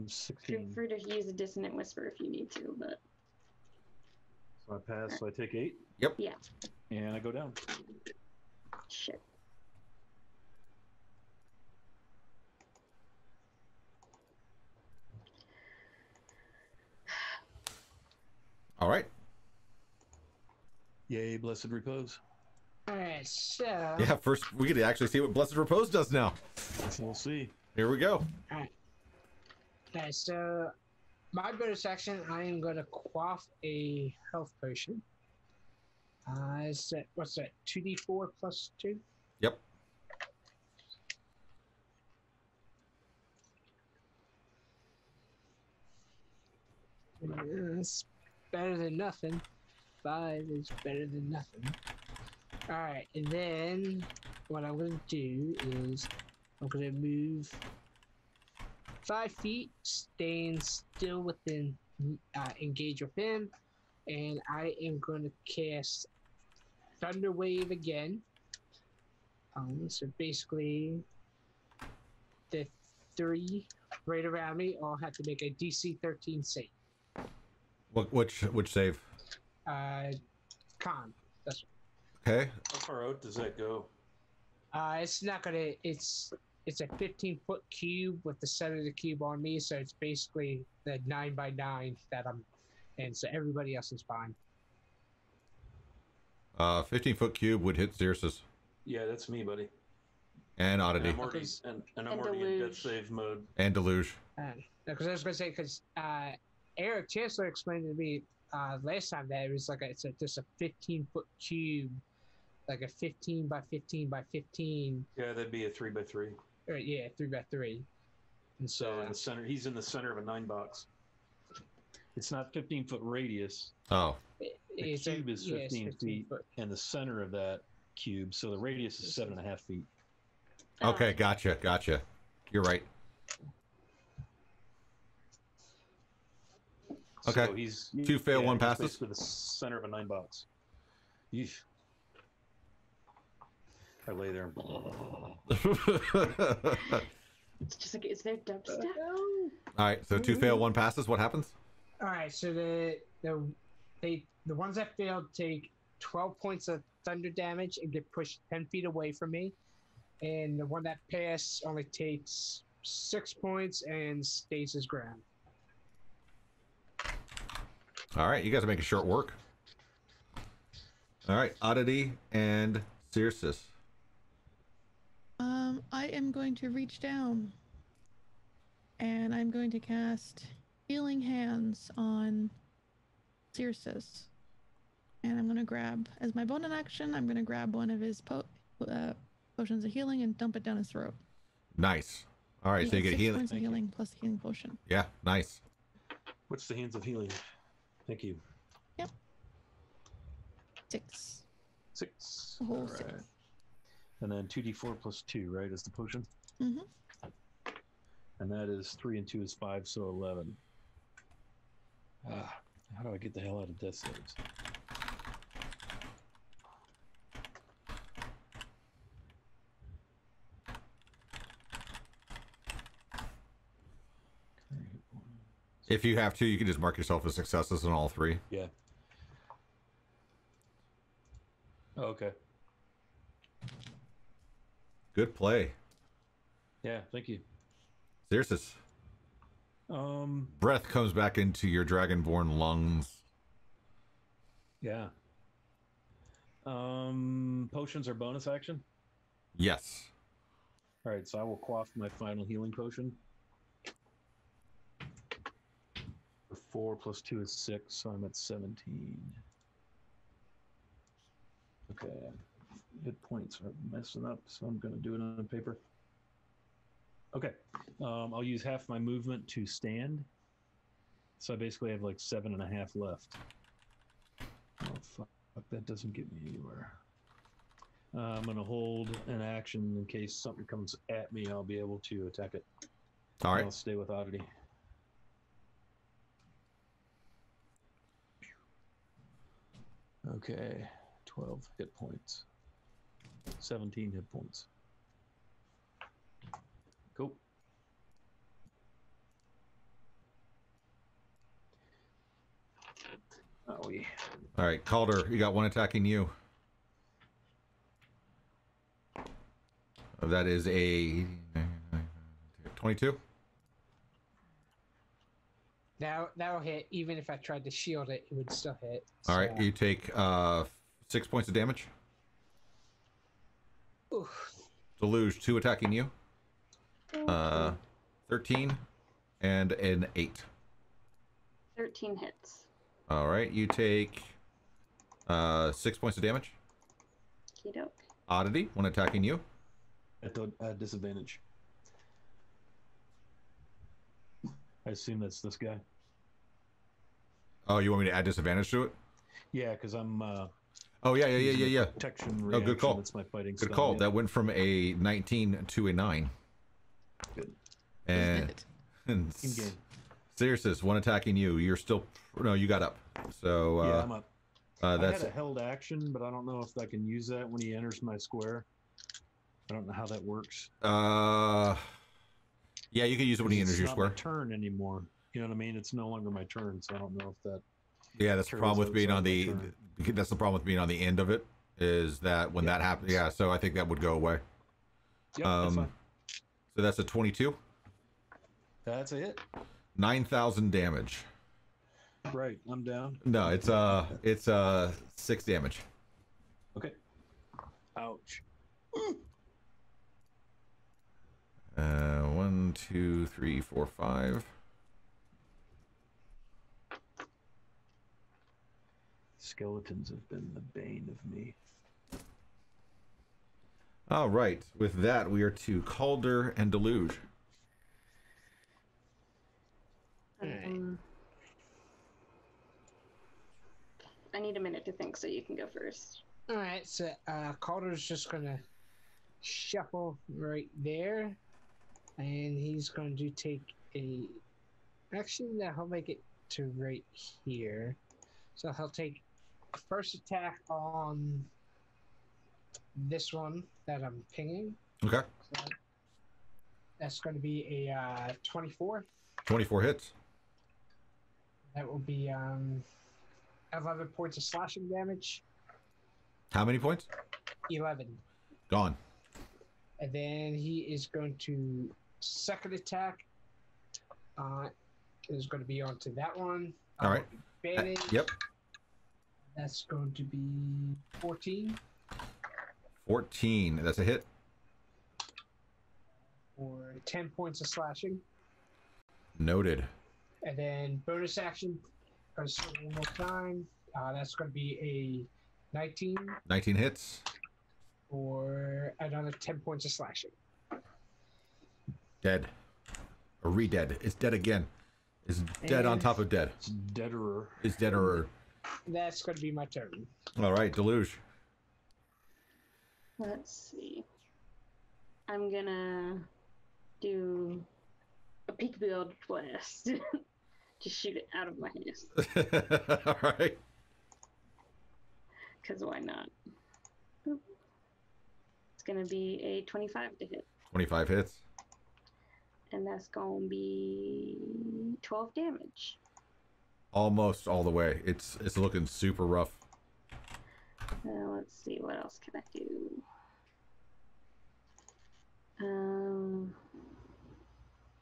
16. Feel free to use a dissonant whisper if you need to, but So I pass, so I take 8, yeah. and I go down. Shit. All right. Yay, blessed repose. Alright, so Yeah. First, we get to actually see what Blessed Repose does now. We'll see. Here we go. okay, so my bonus action, I am gonna quaff a health potion. Is that what's that? 2d4 plus 2? Yep. It's better than nothing. 5 is better than nothing. Alright, and then what I'm gonna do is I'm gonna move 5 feet, staying still within engage with him, and I am gonna cast Thunder Wave again. So basically, the 3 right around me all have to make a DC 13 save. Which save? Con. That's Okay. How far out does that go? it's not gonna. It's a 15-foot cube with the center of the cube on me, so it's basically the 9x9 that I'm, and so everybody else is fine. 15-foot cube would hit Circes Yeah, that's me, buddy. and And Oddity I'm already, and I'm already in death Deluge. save mode. and Deluge. Because I was gonna say, because Eric Chancellor explained to me last time that it was like just a 15-foot cube, like a 15 by 15 by 15. Yeah, that'd be a 3x3. Or, yeah, 3x3. And So so in the center, he's in the center of a 9 box. It's not 15-foot radius, Oh. the it's cube is yeah, it's 15 feet, foot. and the center of that cube, so the radius is 7.5 feet. Okay. Gotcha. You're right. Okay. So he's 2 fail, 1 he's passes. basically the center of a 9 box. Yeesh. I lay there. It's just like, is there dubstep? All right, so 2 fail, 1 passes. What happens? All right, so the ones that failed take 12 points of thunder damage and get pushed 10 feet away from me, and the one that passed only takes 6 points and stays his ground. All right, you guys are making short work. All right, Oddity and Circes. I am going to reach down and I'm going to cast Healing Hands on Circes. And I'm going to grab, as my bonus action, I'm going to grab one of his potions of healing and dump it down his throat. Nice. All right, so you get 6 healing. points of healing plus the healing potion. Yeah, nice. What's the hands of healing? Thank you. Yep. 6. 6. A whole All 6. right. And then 2d4 plus 2, right, is the potion? Mm-hmm. And that is 3 and 2 is 5, so 11. How do I get the hell out of death saves? If you have to, you can just mark yourself as successes on all 3. Yeah. Oh, okay. Good play. Yeah, thank you. Circes. Breath comes back into your dragonborn lungs. Yeah. Potions are bonus action? Yes. All right, so I will quaff my final healing potion. 4 plus 2 is 6, so I'm at 17. Okay. Hit points are messing up, so I'm going to do it on paper. Okay. I'll use half my movement to stand. So I basically have like 7.5 left. Oh, fuck. That doesn't get me anywhere. I'm going to hold an action in case something comes at me. I'll be able to attack it. All right. I'll stay with Oddity. Okay. 12 hit points. 17 hit points. Cool. Oh, yeah. All right, Calder, you got 1 attacking you. That is a 22. That'll hit. Even if I tried to shield it, it would still hit. All right, you take 6 points of damage. Oof. Deluge, 2 attacking you. 13 and an 8. 13 hits. All right, you take 6 points of damage. Okey-doke. Oddity, 1 attacking you. At disadvantage. I assume that's this guy. Oh, you want me to add disadvantage to it? Yeah, because I'm. Oh yeah. Protection Oh, reaction. good call. That's my fighting Good style, call. yeah. That went from a 19 to a 9. Good. And Team game. Circes, 1 attacking you. You're still no. You got up. So Yeah, I'm up. I that's had a held action, but I don't know if I can use that when he enters my square. I don't know how that works. yeah, you can use it when he enters your square. It's not my turn anymore. You know what I mean? It's no longer my turn, so I don't know if that. Yeah, that's the problem with being on the. turn. That's the problem with being on the end of it. Is that when that happens? Yeah, so I think that would go away. Yep, that's fine. So that's a 22. That's a hit. 9,000 damage. Right, I'm down. No, it's 6 damage. Okay. Ouch. 1, 2, 3, 4, 5. Skeletons have been the bane of me. All right. With that, we are to Calder and Deluge. I need a minute to think, so you can go first. All right, so Calder's just gonna shuffle right there, and he's going to take a. Actually, no, he'll make it to right here. So he'll take a first attack on this one that I'm pinging. Okay. So that's going to be a 24. 24 hits. That will be 11 points of slashing damage. How many points? 11. Gone. And then he is going to second attack. Is going to be onto that one. All right. Advantage. Yep. That's going to be 14. 14. That's a hit. For 10 points of slashing. Noted. And then bonus action. Going to swing one more time. That's going to be a 19. 19 hits. For another 10 points of slashing. Dead. Or re-dead. It's dead again. It's dead on top of dead. It's deaderer. It's deaderer. That's going to be my turn. All right, Deluge. Let's see. I'm gonna do a peekaboo Eldritch Blast. Just shoot it out of my hands. All right. Because why not? Boop. It's gonna be a 25 to hit. 25 hits. And that's gonna be 12 damage. Almost all the way. It's looking super rough. Let's see, what else can I do?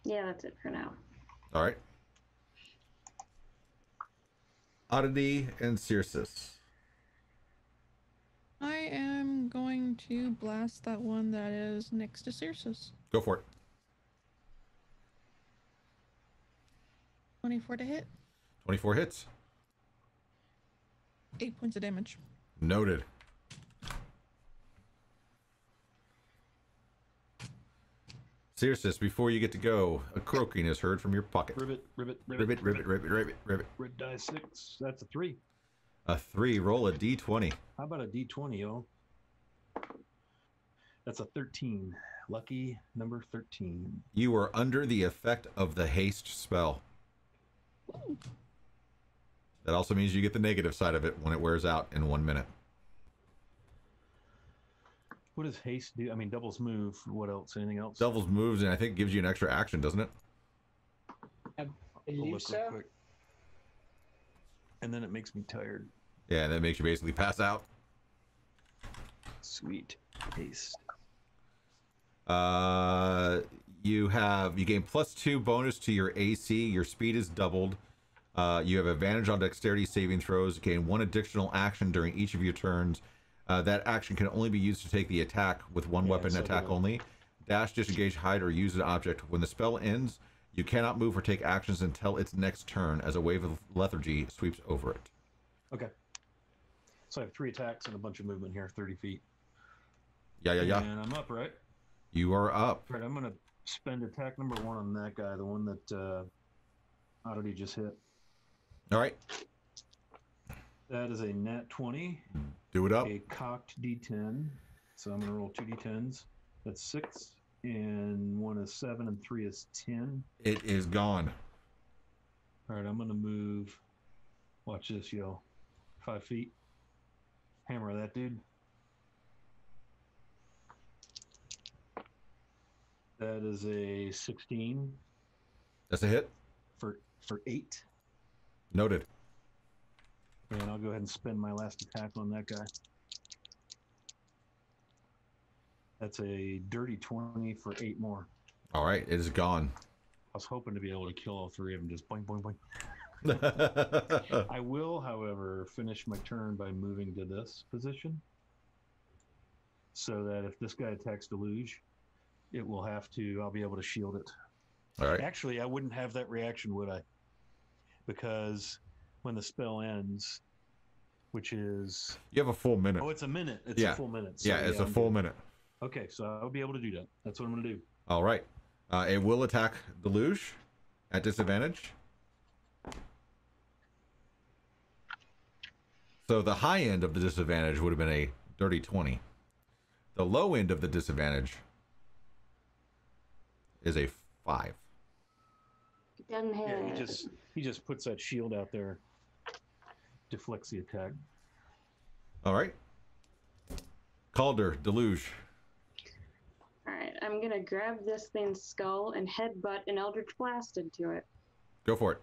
Yeah, that's it for now. All right. Oddity and Circes. I am going to blast that one that is next to Circe's. Go for it. 24 to hit. 24 hits. 8 points of damage. Noted. Circes, before you get to go, a croaking is heard from your pocket. Ribbit, ribbit, Ribbit, ribbit, ribbit, ribbit, ribbit. Red die 6. That's a 3. A 3. Roll a d20. How about a d20, yo? That's a 13. Lucky number 13. You are under the effect of the haste spell. Ooh. That also means you get the negative side of it when it wears out in 1 minute. What does haste do? I mean, doubles move. What else? Anything else? Devil's moves, and I think gives you an extra action, doesn't it? I I'll believe look so. real quick. And then it makes me tired. Yeah, that makes you basically pass out. Sweet. Haste. You gain +2 bonus to your AC. Your speed is doubled. You have advantage on dexterity saving throws. Gain 1 additional action during each of your turns. That action can only be used to take the attack with one weapon so attack only. Dash, disengage, hide, or use an object. When the spell ends, you cannot move or take actions until its next turn, as a wave of lethargy sweeps over it. Okay. So I have 3 attacks and a bunch of movement here, 30 feet. Yeah. And I'm up, right? You are up. Right, I'm going to spend attack number 1 on that guy, the one that Oddity just hit. All right. That is a nat 20. Do it up. A cocked d10. So I'm going to roll 2 d10s. That's 6. And 1 is 7 and 3 is 10. It is gone. All right, I'm going to move. Watch this, yo. 5 feet. Hammer that dude. That is a 16 That's a hit. for 8. Noted. And I'll go ahead and spend my last attack on that guy. That's a dirty 20 for 8 more. All right, it is gone. I was hoping to be able to kill all 3 of them, just boing, boing, boing. I will, however, finish my turn by moving to this position. So that if this guy attacks Deluge, it will have to, I'll be able to shield it. All right. Actually, I wouldn't have that reaction, would I? Because when the spell ends, which is... You have a full minute. Oh, it's a minute. It's a full minute. So yeah, it's a I'm full good. minute. Okay, so I'll be able to do that. That's what I'm going to do. All right. It will attack Deluge at disadvantage. So the high end of the disadvantage would have been a dirty 20. The low end of the disadvantage is a 5. Doesn't hit. Yeah, he just puts that shield out there, deflects the attack. All right. Calder, Deluge. Alright, I'm gonna grab this thing's skull and headbutt an Eldritch Blast into it. Go for it.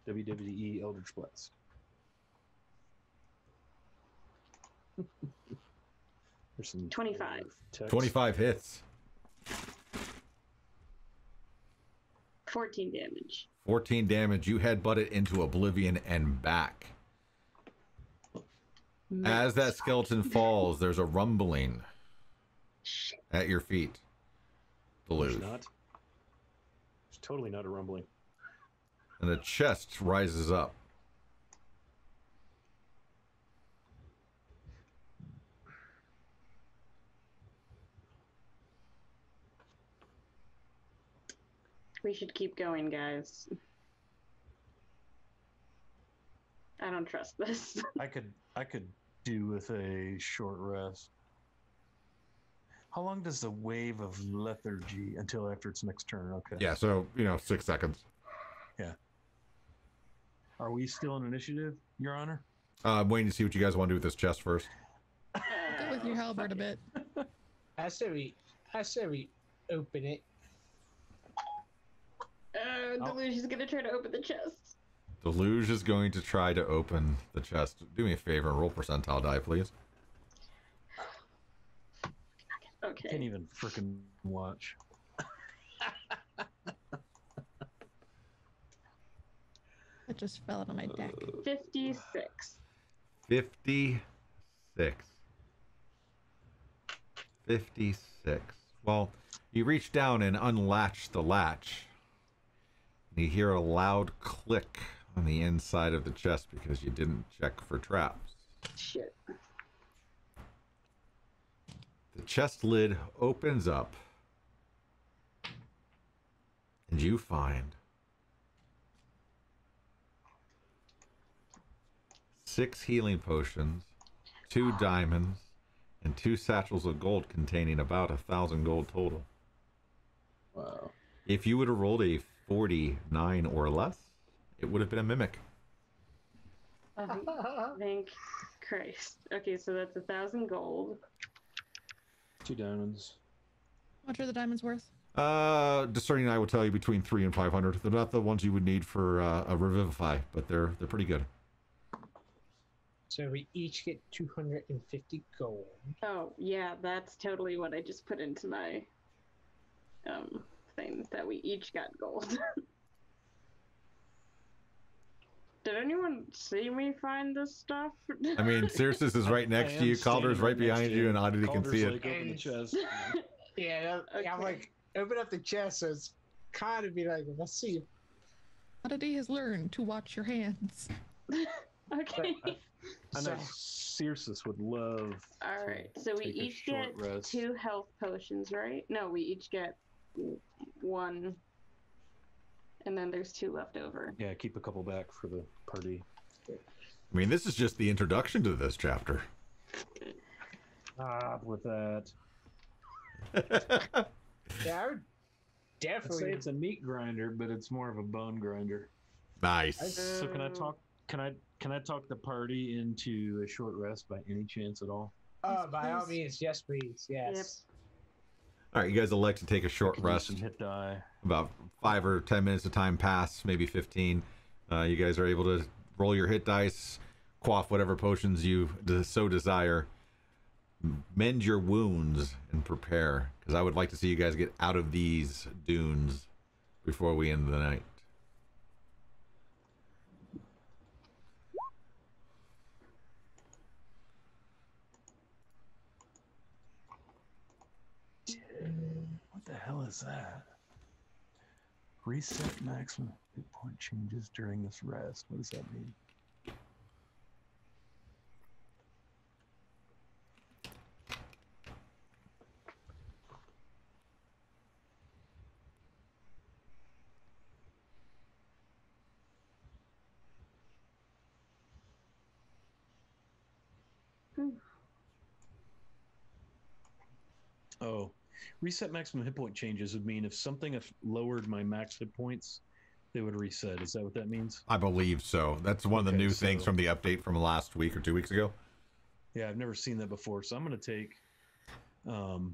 WWE Eldritch Blast. There's some 25. text. 25 hits. 14 damage. 14 damage. You headbutt it into oblivion and back. As that skeleton falls, there's a rumbling at your feet. There's Deluge. not. There's totally not a rumbling. And the chest rises up. We should keep going, guys. I don't trust this. I could do with a short rest. How long does the wave of lethargy until after its next turn? Okay. Yeah, so, 6 seconds. Yeah. Are we still in initiative, Your Honor? I'm waiting to see what you guys want to do with this chest first. Go with your halberd a bit. I say we open it. Deluge is gonna try to open the chest. Deluge is going to try to open the chest. Do me a favor and roll percentile die, please. Okay. Can't even frickin' watch. It just fell out of my deck. 56. 56. 56. Well, you reach down and unlatch the latch. You hear a loud click on the inside of the chest because you didn't check for traps. Shit. The chest lid opens up, and you find 6 healing potions, 2 diamonds, and 2 satchels of gold containing about 1,000 gold total. Wow. If you would have rolled a 49 or less, it would have been a mimic. Thank Christ. Okay, so that's 1,000 gold. 2 diamonds. How much are the diamonds worth? Discerning I will tell you between 3 and 500. They're not the ones you would need for a revivify, but they're pretty good. So we each get 250 gold. Oh, yeah, that's totally what I just put into my thing, that we each got gold. Did anyone see me find this stuff? I mean, Circes is right next to you, Calder's right behind you, and Oddity can see it. Like, open the chest. Yeah, Okay. I'm like, open up the chest, so it's kind of be like, let's see. Oddity has learned to watch your hands. Okay. I know So- Circe would love. All right. So we take a each short get rest. 2 health potions, right? No, we each get 1. And then there's 2 left over. Yeah, keep a couple back for the party. I mean, this is just the introduction to this chapter. Stop with that. Yeah, I would I'd say definitely. it's a meat grinder, but it's more of a bone grinder. Nice. So can I talk the party into a short rest by any chance at all? Oh, by all please. means, yes, please, yes. All right, you guys elect to take a short Can use rest. some hit die. About 5 or 10 minutes of time pass, maybe 15. You guys are able to roll your hit dice, quaff whatever potions you so desire, mend your wounds, and prepare. Because I would like to see you guys get out of these dunes before we end the night. What the hell is that? Reset maximum hit point changes during this rest. What does that mean? Oh, Reset maximum hit point changes would mean if something lowered my max hit points, they would reset. Is that what that means? I believe so. That's one of the new things from the update from last week or 2 weeks ago. Yeah, I've never seen that before. So I'm going to take 5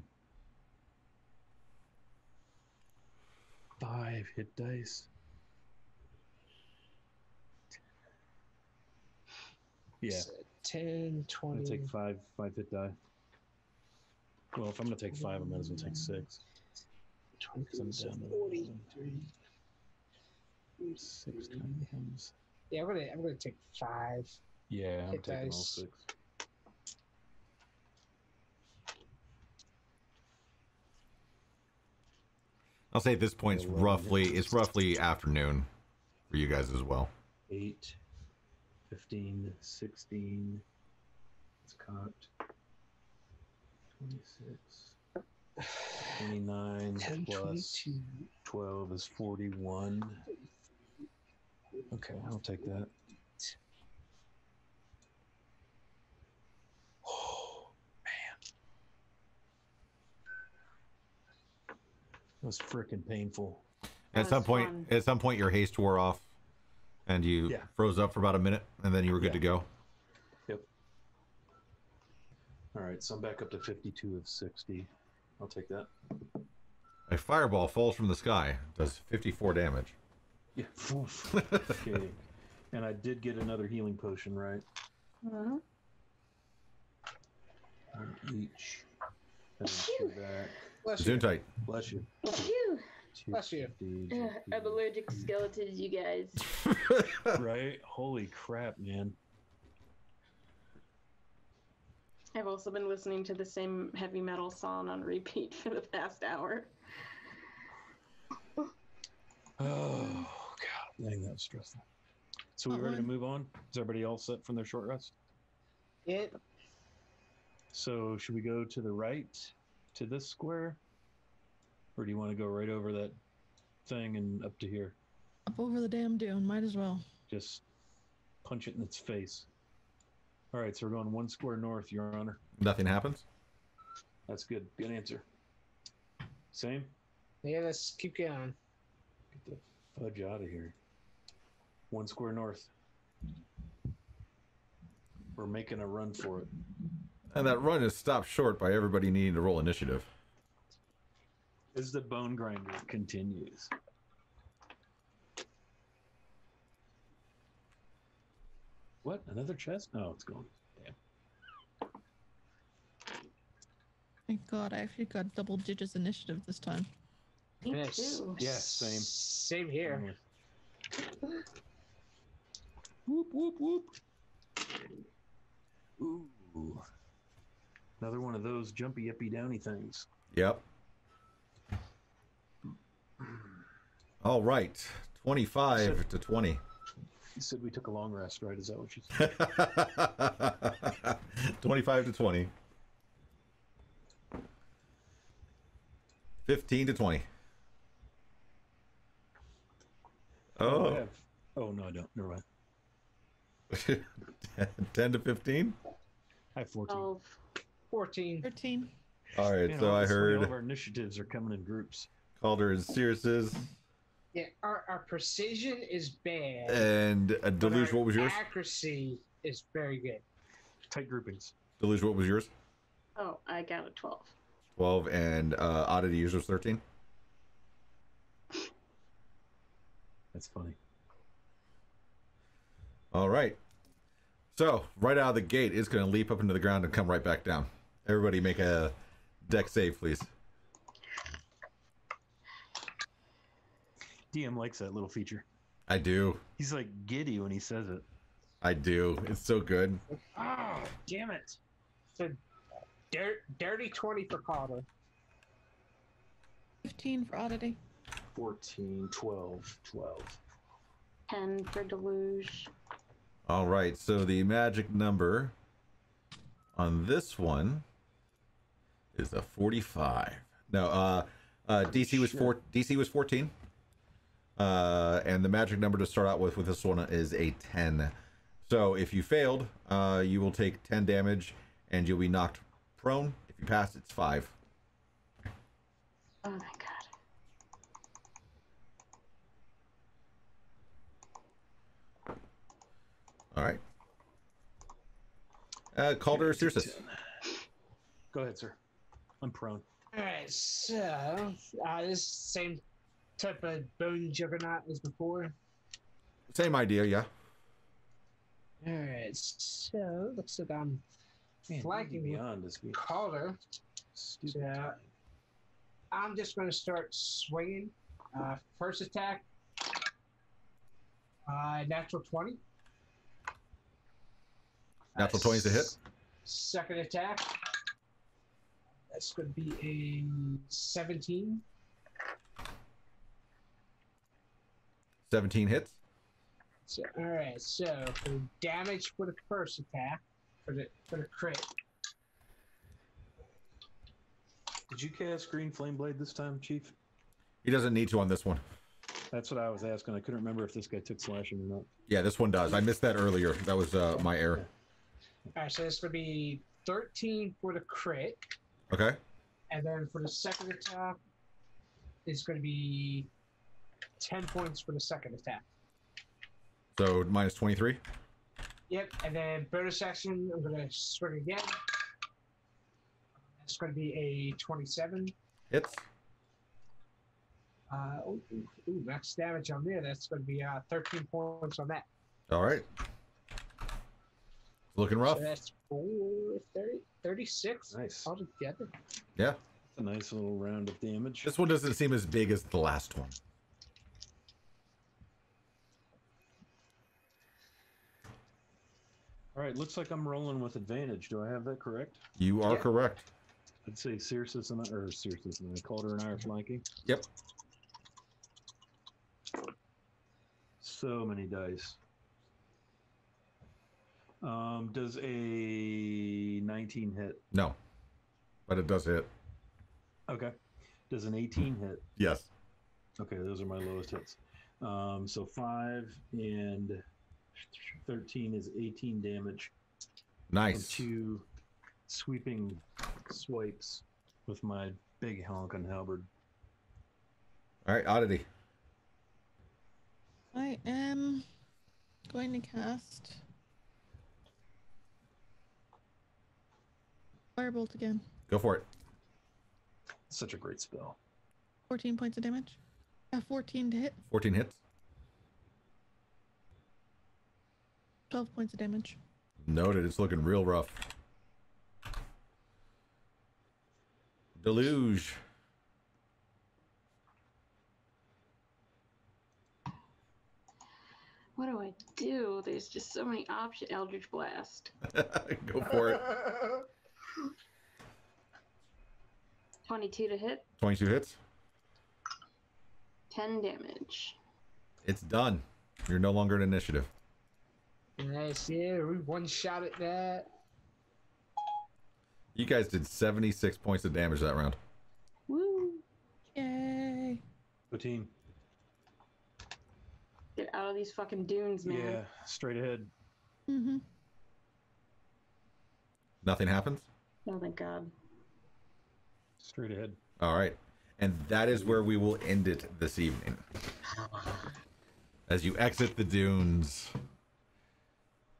hit dice. Yeah. 10, 20. I'm going to take 5 hit die. Well, if I'm going to take 5, I might as well take 6. 20, 43. 6 times. Yeah, I'm gonna take 5. Yeah, I'm Hit taking all dice. 6. I'll say at this point it's roughly afternoon for you guys as well. 8, 15, 16. It's cocked. 26. 29 10, plus 22. 12 is 41. Okay, I'll take that. Oh, man. That was freaking painful. At some point, your haste wore off, and you froze up for about a minute, and then you were good to go. Yep. All right, so I'm back up to 52 of 60. I'll take that. A fireball falls from the sky, does 54 damage. Yeah. Okay. And I did get another healing potion, right? Uh-huh. On each. And then back. Bless you. Gesundheit. Bless you. Phew. Bless you. I'm allergic to skeletons, you guys. Right? Holy crap, man. I've also been listening to the same heavy metal song on repeat for the past hour. Oh, God. Dang, that was stressful. So we ready to move on? Is everybody all set from their short rest? Yeah. So should we go to the right to this square? Or do you want to go right over that thing and up to here? Up over the damn dune, might as well. Just punch it in its face. All right, so we're going 1 square north, Your Honor. Nothing happens? That's good. Good answer. Same? Yeah, let's keep going. Get the fudge out of here. 1 square north. We're making a run for it. And that run is stopped short by everybody needing to roll initiative. As the bone grinder continues. What? Another chest? No, it's gone. Damn. Thank God, I actually got double digits initiative this time. Me Yes. too. Yeah, same. Same here. Whoop, whoop, whoop. Ooh. Another one of those jumpy, uppy, downy things. Yep. All right. 25 to 20. You said we took a long rest, right? Is that what you said? 25 to 20. 15 to 20. Oh, I have... Oh, no, I don't. Never mind. 10 to 15? I have 14. 12. 14. 13. All right, Man, so I honestly, heard all of our initiatives are coming in groups. Calder and Sears's. Yeah, our precision is bad. And Deluge, but our what was yours? Accuracy is very good. Tight groupings. Deluge, what was yours? Oh, I got a 12. 12. And Oddity, yours was 13? That's funny. All right. So, right out of the gate, it's going to leap up into the ground and come right back down. Everybody make a deck save, please. DM likes that little feature. I do. He's like giddy when he says it. I do. It's so good. Oh, damn it. So, dirty 20 for Calder. 15 for oddity. 14, 12, 12. 10 for Deluge. All right. So, the magic number on this one is a 45. No, DC was DC was 14. And the magic number to start out with this one is a 10. So if you failed, you will take 10 damage and you'll be knocked prone. If you pass, it's 5. Oh my god. All right. Calder or Circe? Go ahead, sir. I'm prone. Alright, so this same type of bone juggernaut as before. Same idea, yeah. Alright, so looks like I'm flanking beyond this Calder. stupid. So time. I'm just going to start swinging. First attack, natural 20. Natural 20 is a hit. Second attack, that's going to be a 17. 17 hits. So, all right, so for the damage for the first attack, for the crit, Did you cast Green Flame Blade this time, Chief? He doesn't need to on this one. That's what I was asking. I couldn't remember if this guy took slashing or not. Yeah, this one does. I missed that earlier. That was my error. all right, so it's going to be 13 for the crit, Okay. and then for the second attack, it's going to be 10 points for the second attack. So minus 23. Yep, and then bonus action, I'm going to swing again. It's going to be a 27. Hits. Max damage on there. That's going to be 13 points on that. All right. Looking rough. So that's 36 Nice. altogether. Yeah. That's a nice little round of damage. This one doesn't seem as big as the last one. All right, looks like I'm rolling with advantage. Do I have that correct? You are Yeah. correct. I'd say Calder and I are flanking. Yep. So many dice. Does a 19 hit? No. But it does hit. Okay. Does an 18 hit? Yes. Okay, those are my lowest hits. So 5 and 13 is 18 damage. And Nice. 2 sweeping swipes with my big honkin' halberd. All right, Oddity. I am going to cast Firebolt again. Go for it. Such a great spell. 14 points of damage. 14 to hit. 14 hits. 12 points of damage. Noted. It's looking real rough. Deluge. What do I do? There's just so many options. Eldritch Blast. Go for it. 22 to hit. 22 hits. 10 damage. It's done. You're no longer in initiative. Nice, yeah, we one shot at that. You guys did 76 points of damage that round. Woo! Yay. Go team. Get out of these fucking dunes, man. Yeah, straight ahead. Mm-hmm. Nothing happens? Oh, thank God. Straight ahead. All right. And that is where we will end it this evening. As you exit the dunes,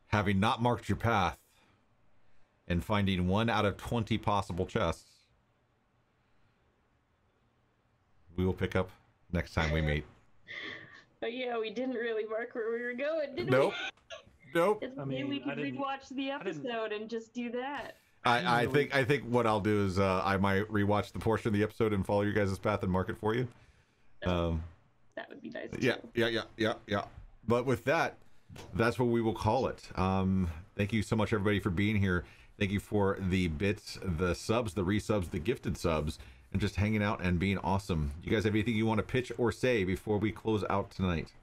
having not marked your path and finding 1 out of 20 possible chests, we will pick up next time we meet. Oh yeah, we didn't really mark where we were going, did Nope. we? Nope. It's I maybe mean, we I could didn't- rewatch the episode and just do that. I think what I'll do is I might rewatch the portion of the episode and follow your guys' path and mark it for you. That would be nice. Yeah, too. yeah. But with that, that's what we will call it. Thank you so much, everybody, for being here. Thank you for the bits, the subs, the resubs, the gifted subs, and just hanging out and being awesome. You guys have anything you want to pitch or say before we close out tonight?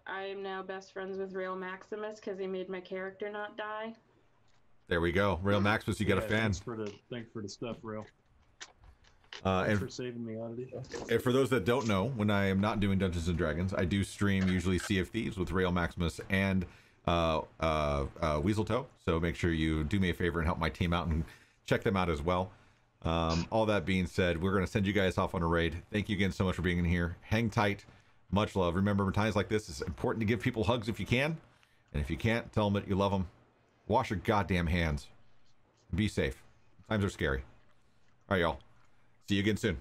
I am now best friends with Rail Maximus because he made my character not die. There we go. Rail Maximus, you got a fan. Thanks for the stuff, Rail. Thanks And for saving me, Oddity. And for those that don't know, when I am not doing Dungeons and Dragons, I do stream usually Sea of Thieves with Rail Maximus and Weaseltoe. So make sure you do me a favor and help my team out and check them out as well. All that being said, we're going to send you guys off on a raid. Thank you again so much for being in here. Hang tight. Much love. Remember, in times like this, it's important to give people hugs if you can. And if you can't, tell them that you love them. Wash your goddamn hands. Be safe. Times are scary. All right, y'all. See you again soon.